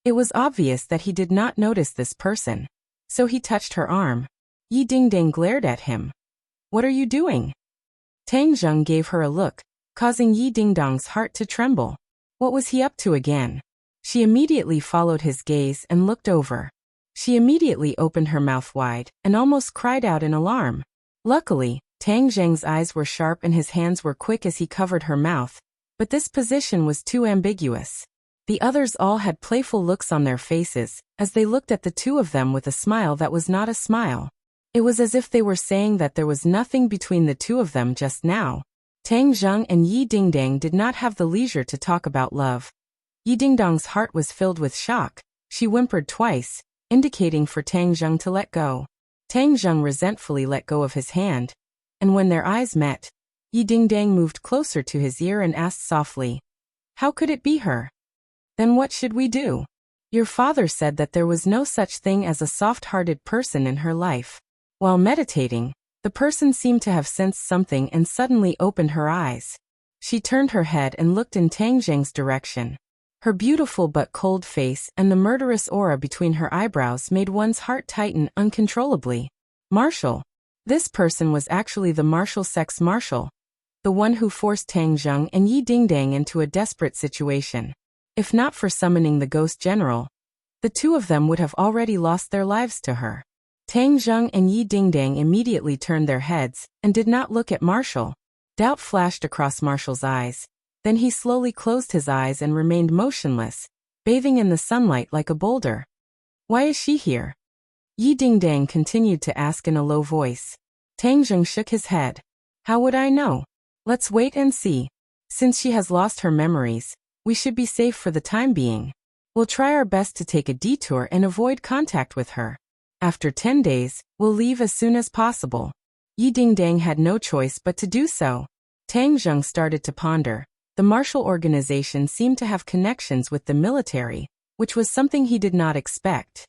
it was obvious that he did not notice this person. So he touched her arm. Yi Dingdong glared at him. What are you doing? Tang Zheng gave her a look, causing Yi Dingdong's heart to tremble. What was he up to again? She immediately followed his gaze and looked over. She immediately opened her mouth wide and almost cried out in alarm. Luckily, Tang Zheng's eyes were sharp and his hands were quick as he covered her mouth, but this position was too ambiguous. The others all had playful looks on their faces, as they looked at the two of them with a smile that was not a smile. It was as if they were saying that there was nothing between the two of them just now. Tang Zheng and Yi Dingdong did not have the leisure to talk about love. Yi Dingdong's heart was filled with shock. She whimpered twice, indicating for Tang Zheng to let go. Tang Zheng resentfully let go of his hand, and when their eyes met, Yi Dingdong moved closer to his ear and asked softly, How could it be her? Then what should we do? Your father said that there was no such thing as a soft-hearted person in her life. While meditating, the person seemed to have sensed something and suddenly opened her eyes. She turned her head and looked in Tang Zheng's direction. Her beautiful but cold face and the murderous aura between her eyebrows made one's heart tighten uncontrollably. Marshal. This person was actually the martial sex marshal, the one who forced Tang Zheng and Yi Dingdong into a desperate situation. If not for summoning the ghost general, the two of them would have already lost their lives to her. Tang Zheng and Yi Dingdong immediately turned their heads and did not look at Marshal. Doubt flashed across Marshal's eyes. Then he slowly closed his eyes and remained motionless, bathing in the sunlight like a boulder. Why is she here? Yi Dingdong continued to ask in a low voice. Tang Zheng shook his head. How would I know? Let's wait and see. Since she has lost her memories, we should be safe for the time being. We'll try our best to take a detour and avoid contact with her. After 10 days, we'll leave as soon as possible. Yi Dingdong had no choice but to do so. Tang Zheng started to ponder. The martial organization seemed to have connections with the military, which was something he did not expect.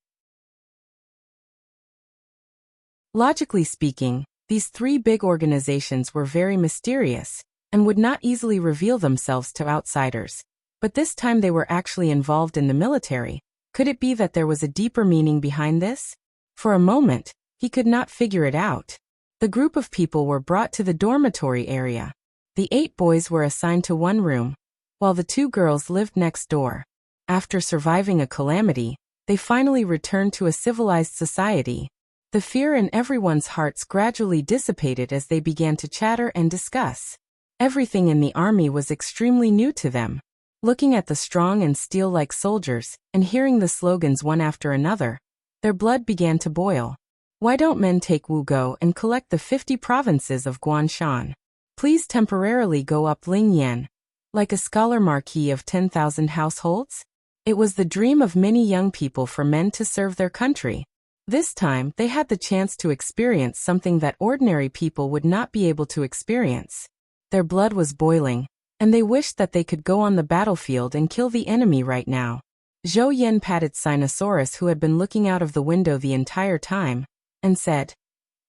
Logically speaking, These three big organizations were very mysterious and would not easily reveal themselves to outsiders. But this time they were actually involved in the military. Could it be that there was a deeper meaning behind this? For a moment, he could not figure it out. The group of people were brought to the dormitory area. The 8 boys were assigned to one room, while the 2 girls lived next door. After surviving a calamity, they finally returned to a civilized society. The fear in everyone's hearts gradually dissipated as they began to chatter and discuss. Everything in the army was extremely new to them. Looking at the strong and steel-like soldiers, and hearing the slogans one after another, their blood began to boil. Why don't men take Wugo and collect the 50 provinces of Guanshan? Please temporarily go up Lingyan, like a scholar marquis of 10,000 households? It was the dream of many young people for men to serve their country. This time, they had the chance to experience something that ordinary people would not be able to experience. Their blood was boiling, and they wished that they could go on the battlefield and kill the enemy right now. Zhou Yan patted Sinosaurus, who had been looking out of the window the entire time, and said,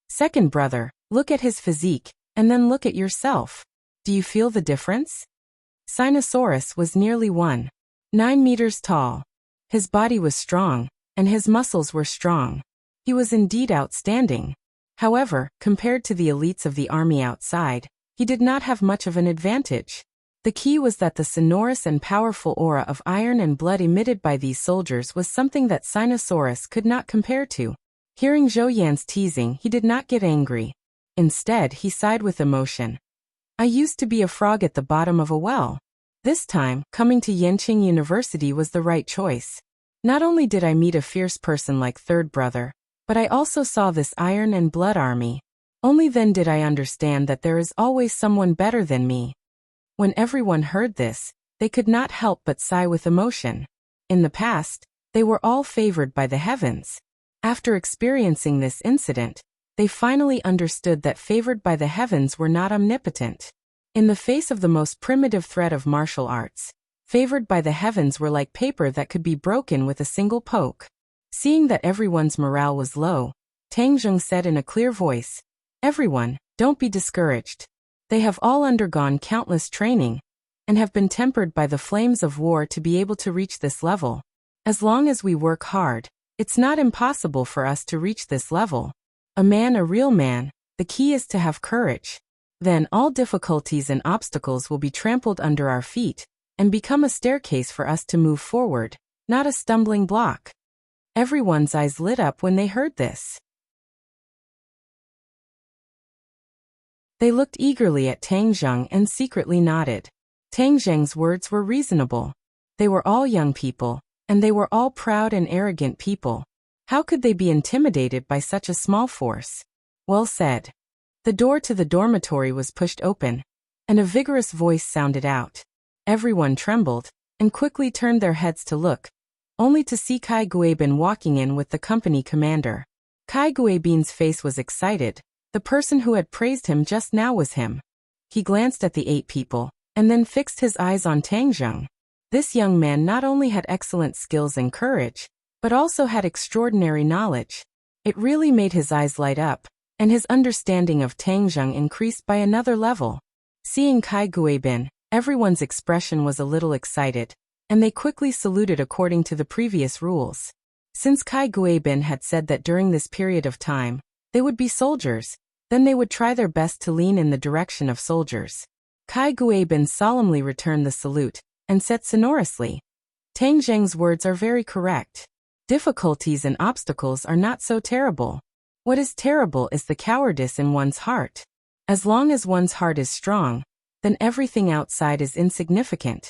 "Second brother, look at his physique, and then look at yourself. Do you feel the difference?" Sinosaurus was nearly 1.9 meters tall. His body was strong, and his muscles were strong. He was indeed outstanding. However, compared to the elites of the army outside, he did not have much of an advantage. The key was that the sonorous and powerful aura of iron and blood emitted by these soldiers was something that Sinosaurus could not compare to. Hearing Zhou Yan's teasing, he did not get angry. Instead, he sighed with emotion. "I used to be a frog at the bottom of a well. This time, coming to Yanqing University was the right choice. Not only did I meet a fierce person like third brother, but I also saw this iron and blood army. Only then did I understand that there is always someone better than me." When everyone heard this, they could not help but sigh with emotion. In the past, they were all favored by the heavens. After experiencing this incident, they finally understood that favored by the heavens were not omnipotent. In the face of the most primitive threat of martial arts, favored by the heavens were like paper that could be broken with a single poke. Seeing that everyone's morale was low, Tang Zheng said in a clear voice, "Everyone, don't be discouraged. They have all undergone countless training, and have been tempered by the flames of war to be able to reach this level. As long as we work hard, it's not impossible for us to reach this level. A real man, the key is to have courage. Then all difficulties and obstacles will be trampled under our feet, and become a staircase for us to move forward, not a stumbling block." Everyone's eyes lit up when they heard this. They looked eagerly at Tang Zheng and secretly nodded. Tang Zheng's words were reasonable. They were all young people, and they were all proud and arrogant people. How could they be intimidated by such a small force? Well said. The door to the dormitory was pushed open, and a vigorous voice sounded out. Everyone trembled, and quickly turned their heads to look, only to see Kai Guibin walking in with the company commander. Kai Guibin's face was excited. The person who had praised him just now was him. He glanced at the 8 people, and then fixed his eyes on Tang Zheng. This young man not only had excellent skills and courage, but also had extraordinary knowledge. It really made his eyes light up, and his understanding of Tang Zheng increased by another level. Seeing Kai Guibin, everyone's expression was a little excited, and they quickly saluted according to the previous rules. Since Kai Guibin had said that during this period of time, they would be soldiers, then they would try their best to lean in the direction of soldiers. Kai Guibin solemnly returned the salute, and said sonorously, "Tang Zheng's words are very correct. Difficulties and obstacles are not so terrible. What is terrible is the cowardice in one's heart. As long as one's heart is strong, then everything outside is insignificant,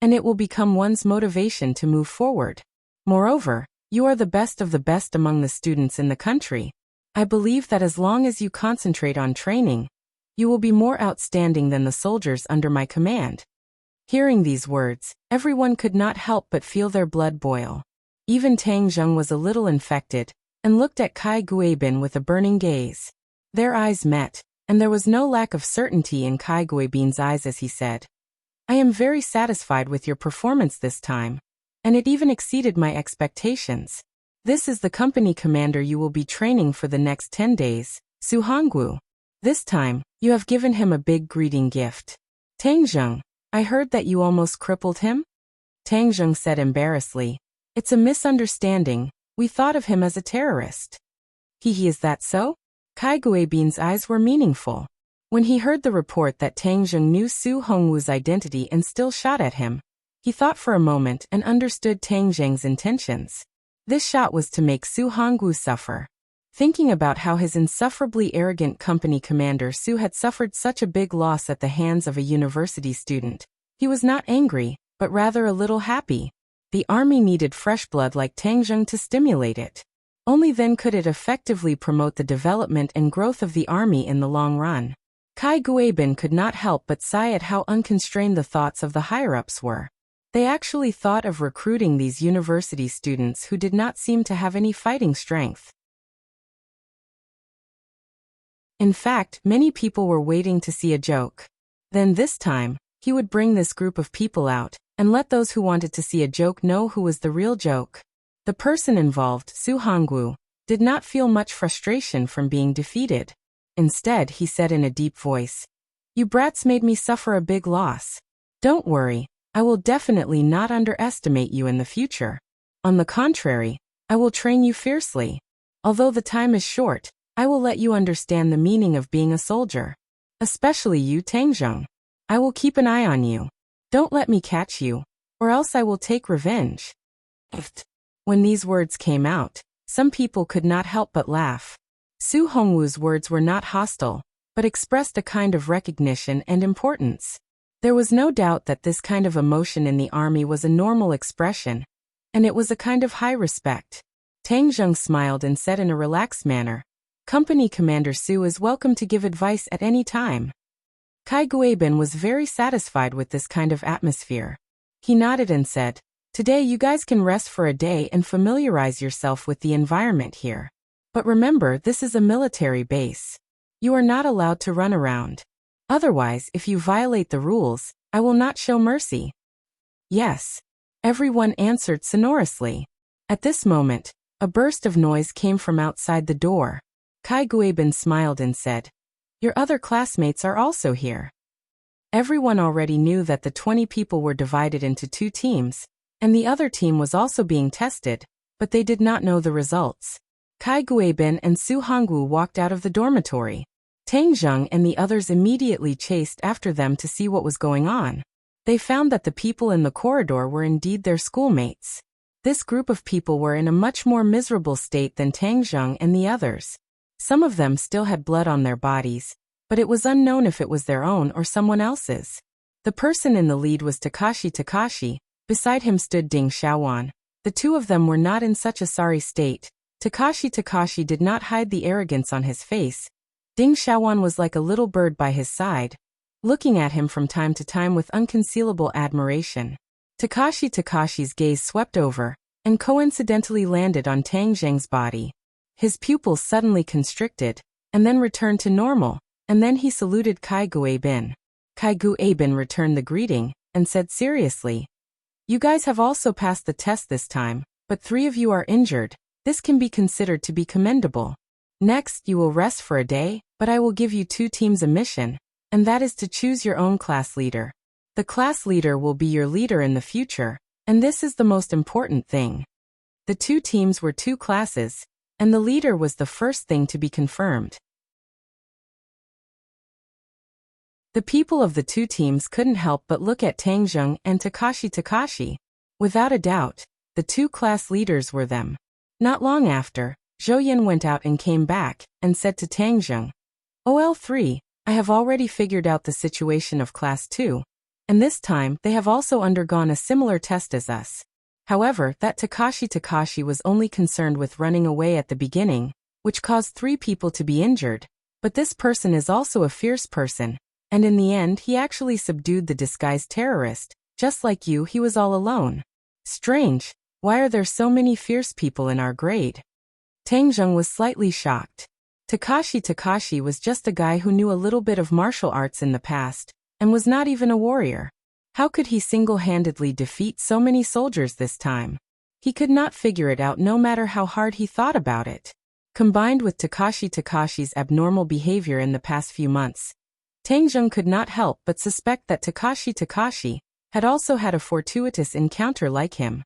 and it will become one's motivation to move forward. Moreover, you are the best of the best among the students in the country. I believe that as long as you concentrate on training, you will be more outstanding than the soldiers under my command." Hearing these words, everyone could not help but feel their blood boil. Even Tang Zheng was a little infected, and looked at Kai Guibin with a burning gaze. Their eyes met, and there was no lack of certainty in Kai Guibin's eyes as he said, "I am very satisfied with your performance this time, and it even exceeded my expectations. This is the company commander you will be training for the next 10 days, Su Honggu." This time, you have given him a big greeting gift. Tangjung, I heard that you almost crippled him? Tangjung said embarrassedly. It's a misunderstanding, we thought of him as a terrorist. Is that so? Kai Guibin's eyes were meaningful. When he heard the report that Tangjung knew Su Hongwu's identity and still shot at him, he thought for a moment and understood Tangjung's intentions. This shot was to make Su Hongwu suffer. Thinking about how his insufferably arrogant company commander Su had suffered such a big loss at the hands of a university student, he was not angry, but rather a little happy. The army needed fresh blood like Tangjung to stimulate it. Only then could it effectively promote the development and growth of the army in the long run. Kai Guibin could not help but sigh at how unconstrained the thoughts of the higher-ups were. They actually thought of recruiting these university students who did not seem to have any fighting strength. In fact, many people were waiting to see a joke. Then this time, he would bring this group of people out, and let those who wanted to see a joke know who was the real joke. The person involved, Su Hongwu, did not feel much frustration from being defeated. Instead, he said in a deep voice, "You brats made me suffer a big loss. Don't worry, I will definitely not underestimate you in the future. On the contrary, I will train you fiercely. Although the time is short, I will let you understand the meaning of being a soldier. Especially you, Tangjung. I will keep an eye on you. Don't let me catch you, or else I will take revenge." When these words came out, some people could not help but laugh. Su Hongwu's words were not hostile, but expressed a kind of recognition and importance. There was no doubt that this kind of emotion in the army was a normal expression, and it was a kind of high respect. Tangjung smiled and said in a relaxed manner, "Company Commander Su is welcome to give advice at any time." Kai Guibin was very satisfied with this kind of atmosphere. He nodded and said, "Today you guys can rest for a day and familiarize yourself with the environment here. But remember, this is a military base. You are not allowed to run around. Otherwise, if you violate the rules, I will not show mercy." "Yes," everyone answered sonorously. At this moment, a burst of noise came from outside the door. Kai Guibin smiled and said, "Your other classmates are also here." Everyone already knew that the 20 people were divided into 2 teams, and the other team was also being tested, but they did not know the results. Kai Guibin and Su Hongwu walked out of the dormitory. Tangjung and the others immediately chased after them to see what was going on. They found that the people in the corridor were indeed their schoolmates. This group of people were in a much more miserable state than Tangjung and the others. Some of them still had blood on their bodies, but it was unknown if it was their own or someone else's. The person in the lead was Takashi. Beside him stood Ding Xiaowan. The two of them were not in such a sorry state. Takashi did not hide the arrogance on his face. Ding Xiaowan was like a little bird by his side, looking at him from time to time with unconcealable admiration. Takashi's gaze swept over, and coincidentally landed on Tangjung's body. His pupils suddenly constricted, and then returned to normal, and then he saluted Kai Guibin. Kai Guibin returned the greeting, and said seriously, "You guys have also passed the test this time, but 3 of you are injured. This can be considered to be commendable. Next, you will rest for a day, but I will give you 2 teams a mission, and that is to choose your own class leader. The class leader will be your leader in the future, and this is the most important thing." The 2 teams were 2 classes, and the leader was the first thing to be confirmed. The people of the 2 teams couldn't help but look at Tangjung and Takashi. Without a doubt, the 2 class leaders were them. Not long after, Zhouyan went out and came back, and said to Tangjung, "OL3, I have already figured out the situation of Class 2, and this time they have also undergone a similar test as us. However, that Takashi was only concerned with running away at the beginning, which caused 3 people to be injured, but this person is also a fierce person, and in the end he actually subdued the disguised terrorist. Just like you, he was all alone. Strange, why are there so many fierce people in our grade?" Tangjung was slightly shocked. Takashi was just a guy who knew a little bit of martial arts in the past, and was not even a warrior. How could he single-handedly defeat so many soldiers this time? He could not figure it out no matter how hard he thought about it. Combined with Takashi's abnormal behavior in the past few months, Tang Zheng could not help but suspect that Takashi had also had a fortuitous encounter like him.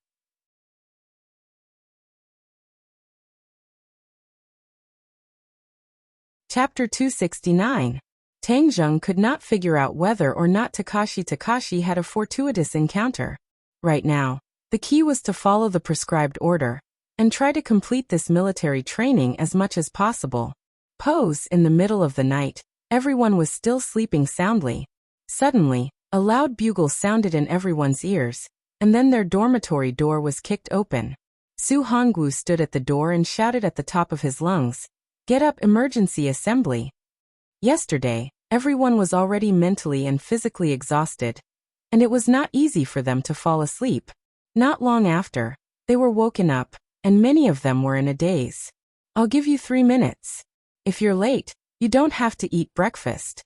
Chapter 269. Tang Zheng could not figure out whether or not Takashi had a fortuitous encounter. Right now, the key was to follow the prescribed order and try to complete this military training as much as possible. Pose in the middle of the night. Everyone was still sleeping soundly. Suddenly, a loud bugle sounded in everyone's ears, and then their dormitory door was kicked open. Su Hongwu stood at the door and shouted at the top of his lungs, "Get up, emergency assembly!" Yesterday, everyone was already mentally and physically exhausted, and it was not easy for them to fall asleep. Not long after, they were woken up, and many of them were in a daze. "I'll give you 3 minutes. If you're late, you don't have to eat breakfast,"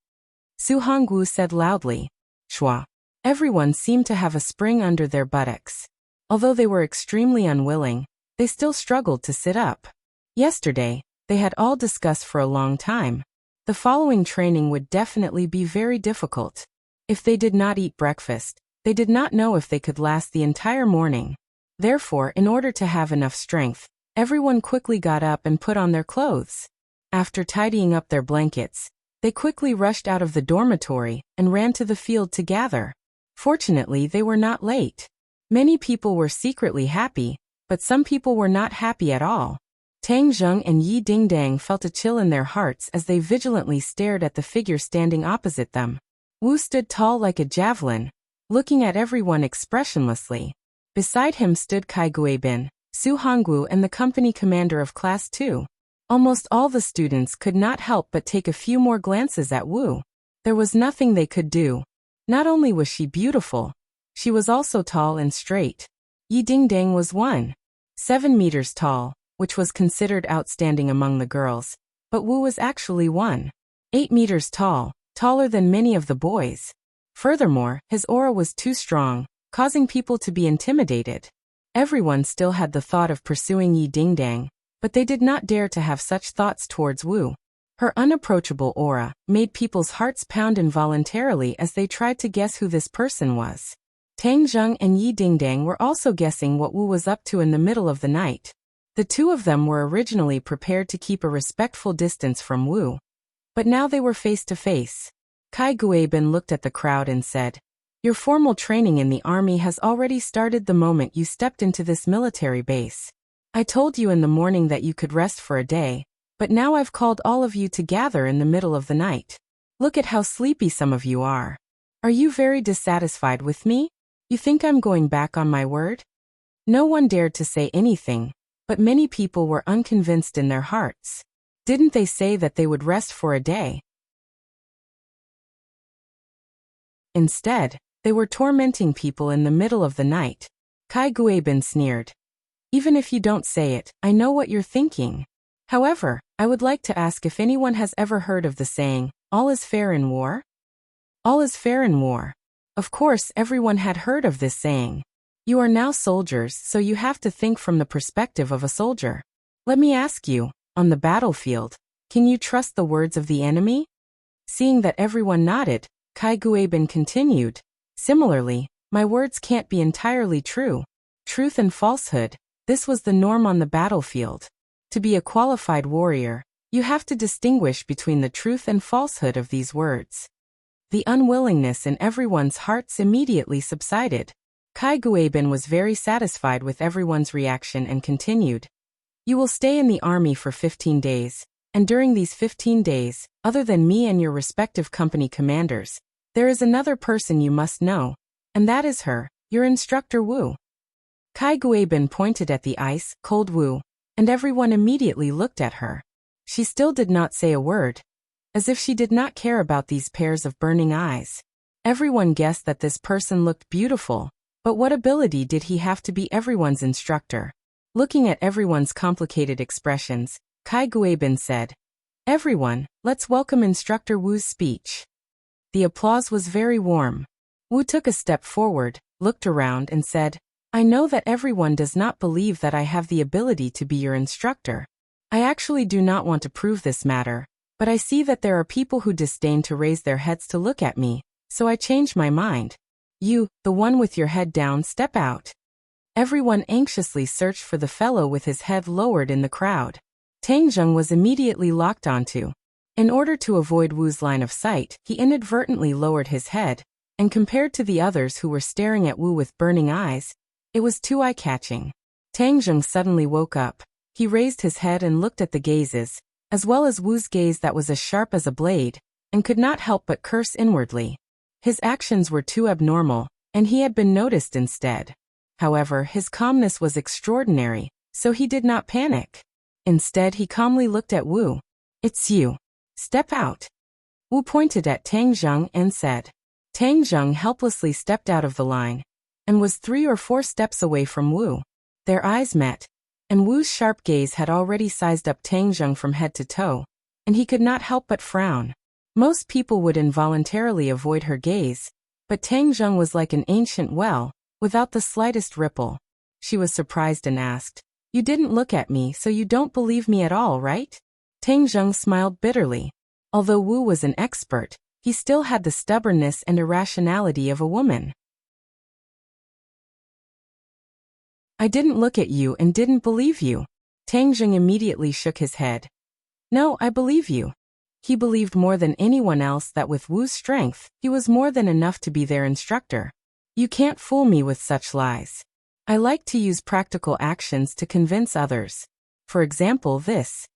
Su Hongwu said loudly. Shua. Everyone seemed to have a spring under their buttocks. Although they were extremely unwilling, they still struggled to sit up. Yesterday, they had all discussed for a long time. The following training would definitely be very difficult. If they did not eat breakfast, they did not know if they could last the entire morning. Therefore, in order to have enough strength, everyone quickly got up and put on their clothes. After tidying up their blankets, they quickly rushed out of the dormitory and ran to the field to gather. Fortunately, they were not late. Many people were secretly happy, but some people were not happy at all. Tang Zheng and Yi Dingdang felt a chill in their hearts as they vigilantly stared at the figure standing opposite them. Wu stood tall like a javelin, looking at everyone expressionlessly. Beside him stood Kai Guibin, Su Hongwu and the company commander of Class 2. Almost all the students could not help but take a few more glances at Wu. There was nothing they could do. Not only was she beautiful, she was also tall and straight. Yi Dingdang was 1.7 meters tall, which was considered outstanding among the girls, but Wu was actually 1.8 meters tall, taller than many of the boys. Furthermore, his aura was too strong, causing people to be intimidated. Everyone still had the thought of pursuing Yi Dingdang, but they did not dare to have such thoughts towards Wu. Her unapproachable aura made people's hearts pound involuntarily as they tried to guess who this person was. Tang Zheng and Yi Dingdang were also guessing what Wu was up to in the middle of the night. The two of them were originally prepared to keep a respectful distance from Wu, but now they were face to face. Kai Guibin looked at the crowd and said, "Your formal training in the army has already started the moment you stepped into this military base. I told you in the morning that you could rest for a day, but now I've called all of you to gather in the middle of the night. Look at how sleepy some of you are. Are you very dissatisfied with me? You think I'm going back on my word?" No one dared to say anything, but many people were unconvinced in their hearts. Didn't they say that they would rest for a day? Instead, they were tormenting people in the middle of the night. Kai Guibin sneered. "Even if you don't say it, I know what you're thinking. However, I would like to ask if anyone has ever heard of the saying, 'All is fair in war'? All is fair in war." Of course, everyone had heard of this saying. You are now soldiers, so you have to think from the perspective of a soldier. Let me ask you, on the battlefield, can you trust the words of the enemy? Seeing that everyone nodded, Kai Guibin continued, "Similarly, my words can't be entirely true. Truth and falsehood, this was the norm on the battlefield. To be a qualified warrior, you have to distinguish between the truth and falsehood of these words." The unwillingness in everyone's hearts immediately subsided. Kai Guibin was very satisfied with everyone's reaction and continued, "You will stay in the army for 15 days, and during these 15 days, other than me and your respective company commanders, there is another person you must know, and that is her, your instructor Wu." Kai Guibin pointed at the ice-cold Wu, and everyone immediately looked at her. She still did not say a word, as if she did not care about these pairs of burning eyes. Everyone guessed that this person looked beautiful, but what ability did he have to be everyone's instructor? Looking at everyone's complicated expressions, Kai Guibin said, "Everyone, let's welcome Instructor Wu's speech." The applause was very warm. Wu took a step forward, looked around and said, "I know that everyone does not believe that I have the ability to be your instructor. I actually do not want to prove this matter, but I see that there are people who disdain to raise their heads to look at me, so I changed my mind. You, the one with your head down, step out. Everyone anxiously searched for the fellow with his head lowered in the crowd. Tang Zheng was immediately locked onto. In order to avoid Wu's line of sight, he inadvertently lowered his head, and compared to the others who were staring at Wu with burning eyes, it was too eye-catching. Tang Zheng suddenly woke up. He raised his head and looked at the gazes, as well as Wu's gaze that was as sharp as a blade, and could not help but curse inwardly. His actions were too abnormal, and he had been noticed instead. However, his calmness was extraordinary, so he did not panic. Instead, he calmly looked at Wu. It's you. Step out. Wu pointed at Tang Zheng and said. Tang Zheng helplessly stepped out of the line, and was 3 or 4 steps away from Wu. Their eyes met, and Wu's sharp gaze had already sized up Tang Zheng from head to toe, and he could not help but frown. Most people would involuntarily avoid her gaze, but Tang Zheng was like an ancient well, without the slightest ripple. She was surprised and asked, You didn't look at me, so you don't believe me at all, right? Tang Zheng smiled bitterly. Although Wu was an expert, he still had the stubbornness and irrationality of a woman. I didn't look at you and didn't believe you. Tang Zheng immediately shook his head. No, I believe you. He believed more than anyone else that with Wu's strength, he was more than enough to be their instructor. You can't fool me with such lies. I like to use practical actions to convince others. For example, this.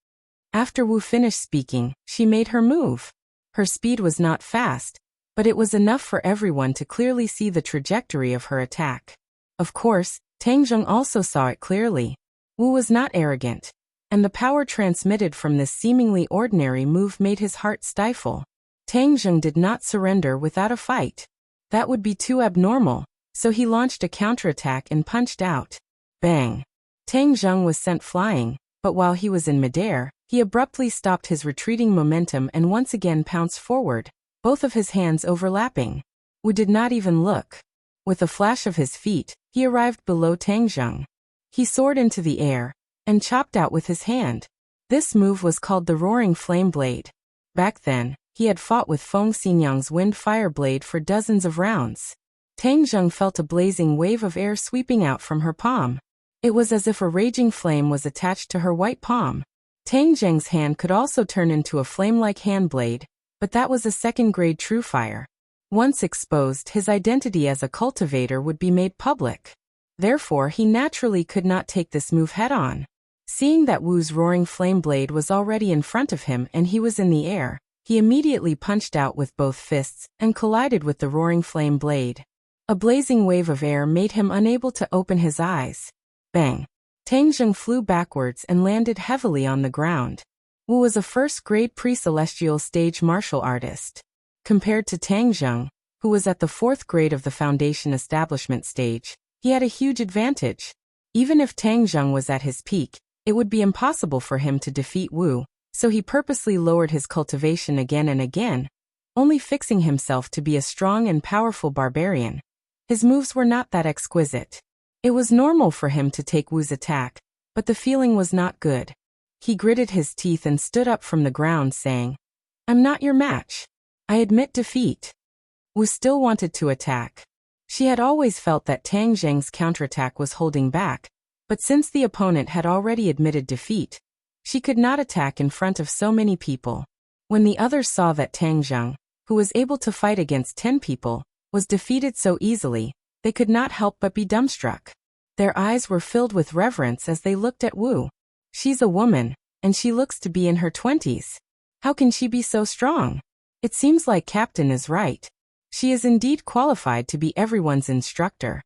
After Wu finished speaking, she made her move. Her speed was not fast, but it was enough for everyone to clearly see the trajectory of her attack. Of course, Tang Zheng also saw it clearly. Wu was not arrogant, and the power transmitted from this seemingly ordinary move made his heart stifle. Tang Zheng did not surrender without a fight. That would be too abnormal, so he launched a counterattack and punched out. Bang! Tang Zheng was sent flying, but while he was in midair, he abruptly stopped his retreating momentum and once again pounced forward, both of his hands overlapping. Wu did not even look. With a flash of his feet, he arrived below Tang Zheng. He soared into the air and chopped out with his hand. This move was called the Roaring Flame Blade. Back then, he had fought with Feng Xinyang's Wind Fire Blade for dozens of rounds. Tang Zheng felt a blazing wave of air sweeping out from her palm. It was as if a raging flame was attached to her white palm. Tang Zheng's hand could also turn into a flame-like hand blade, but that was a second-grade true fire. Once exposed, his identity as a cultivator would be made public. Therefore, he naturally could not take this move head-on. Seeing that Wu's roaring flame blade was already in front of him and he was in the air, he immediately punched out with both fists and collided with the roaring flame blade. A blazing wave of air made him unable to open his eyes. Bang! Tang Zheng flew backwards and landed heavily on the ground. Wu was a first-grade pre-celestial stage martial artist. Compared to Tang Zheng, who was at the 4th grade of the foundation establishment stage, he had a huge advantage. Even if Tang Zheng was at his peak, it would be impossible for him to defeat Wu, so he purposely lowered his cultivation again and again, only fixing himself to be a strong and powerful barbarian. His moves were not that exquisite. It was normal for him to take Wu's attack, but the feeling was not good. He gritted his teeth and stood up from the ground saying, I'm not your match. I admit defeat. Wu still wanted to attack. She had always felt that Tang Zheng's counterattack was holding back, but since the opponent had already admitted defeat, she could not attack in front of so many people. When the others saw that Tang Zheng, who was able to fight against 10 people, was defeated so easily, they could not help but be dumbstruck. Their eyes were filled with reverence as they looked at Wu. She's a woman, and she looks to be in her 20s. How can she be so strong? It seems like Captain is right. She is indeed qualified to be everyone's instructor.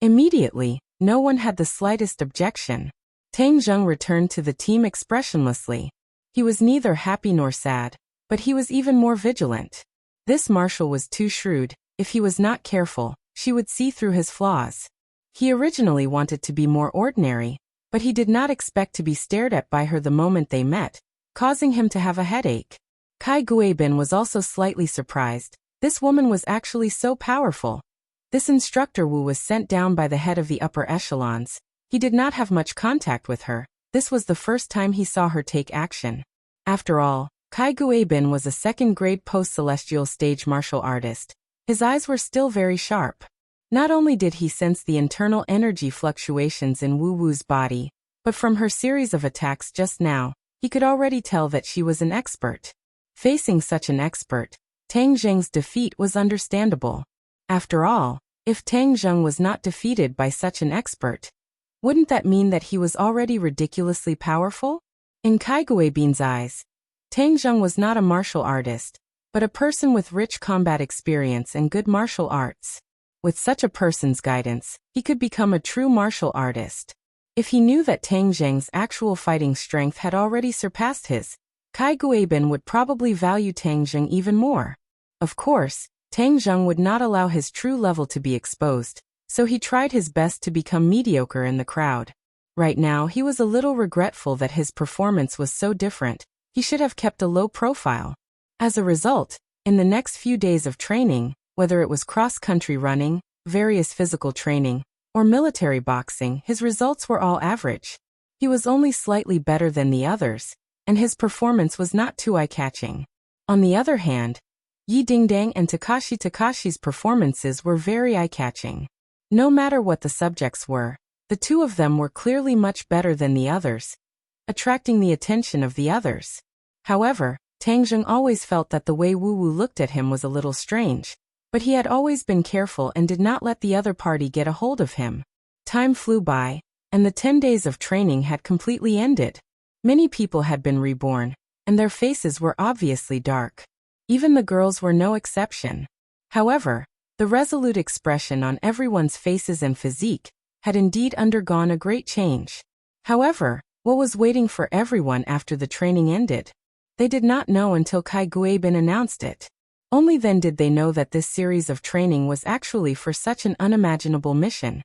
Immediately, no one had the slightest objection. Tang Zheng returned to the team expressionlessly. He was neither happy nor sad, but he was even more vigilant. This marshal was too shrewd. If he was not careful, she would see through his flaws. He originally wanted to be more ordinary, but he did not expect to be stared at by her the moment they met, causing him to have a headache. Kai Guibin was also slightly surprised. This woman was actually so powerful. This instructor Wu was sent down by the head of the upper echelons. He did not have much contact with her. This was the first time he saw her take action. After all, Kai Guibin was a second-grade post-celestial stage martial artist. His eyes were still very sharp. Not only did he sense the internal energy fluctuations in Wu Wu's body, but from her series of attacks just now, he could already tell that she was an expert. Facing such an expert, Tang Zheng's defeat was understandable. After all, if Tang Zheng was not defeated by such an expert, wouldn't that mean that he was already ridiculously powerful? In Kai Guibin's eyes, Tang Zheng was not a martial artist, but a person with rich combat experience and good martial arts. With such a person's guidance, he could become a true martial artist. If he knew that Tang Zheng's actual fighting strength had already surpassed his, Kai Guibin would probably value Tang Zheng even more. Of course, Tang Zheng would not allow his true level to be exposed, so he tried his best to become mediocre in the crowd. Right now he was a little regretful that his performance was so different. He should have kept a low profile. As a result, in the next few days of training, whether it was cross-country running, various physical training, or military boxing, his results were all average. He was only slightly better than the others, and his performance was not too eye-catching. On the other hand, Yi Dingdang and Takashi's performances were very eye-catching. No matter what the subjects were, the two of them were clearly much better than the others, attracting the attention of the others. However, Tang Zheng always felt that the way Wu Wu looked at him was a little strange, but he had always been careful and did not let the other party get a hold of him. Time flew by, and the 10 days of training had completely ended. Many people had been reborn, and their faces were obviously dark. Even the girls were no exception. However, the resolute expression on everyone's faces and physique had indeed undergone a great change. However, what was waiting for everyone after the training ended? They did not know until Kai Guibin announced it. Only then did they know that this series of training was actually for such an unimaginable mission.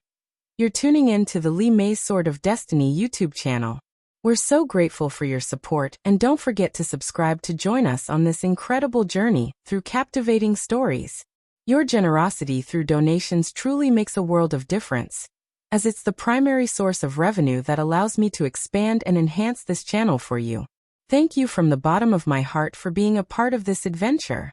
You're tuning in to the Li Mei's Sword of Destiny YouTube channel. We're so grateful for your support, and don't forget to subscribe to join us on this incredible journey through captivating stories. Your generosity through donations truly makes a world of difference, as it's the primary source of revenue that allows me to expand and enhance this channel for you. Thank you from the bottom of my heart for being a part of this adventure.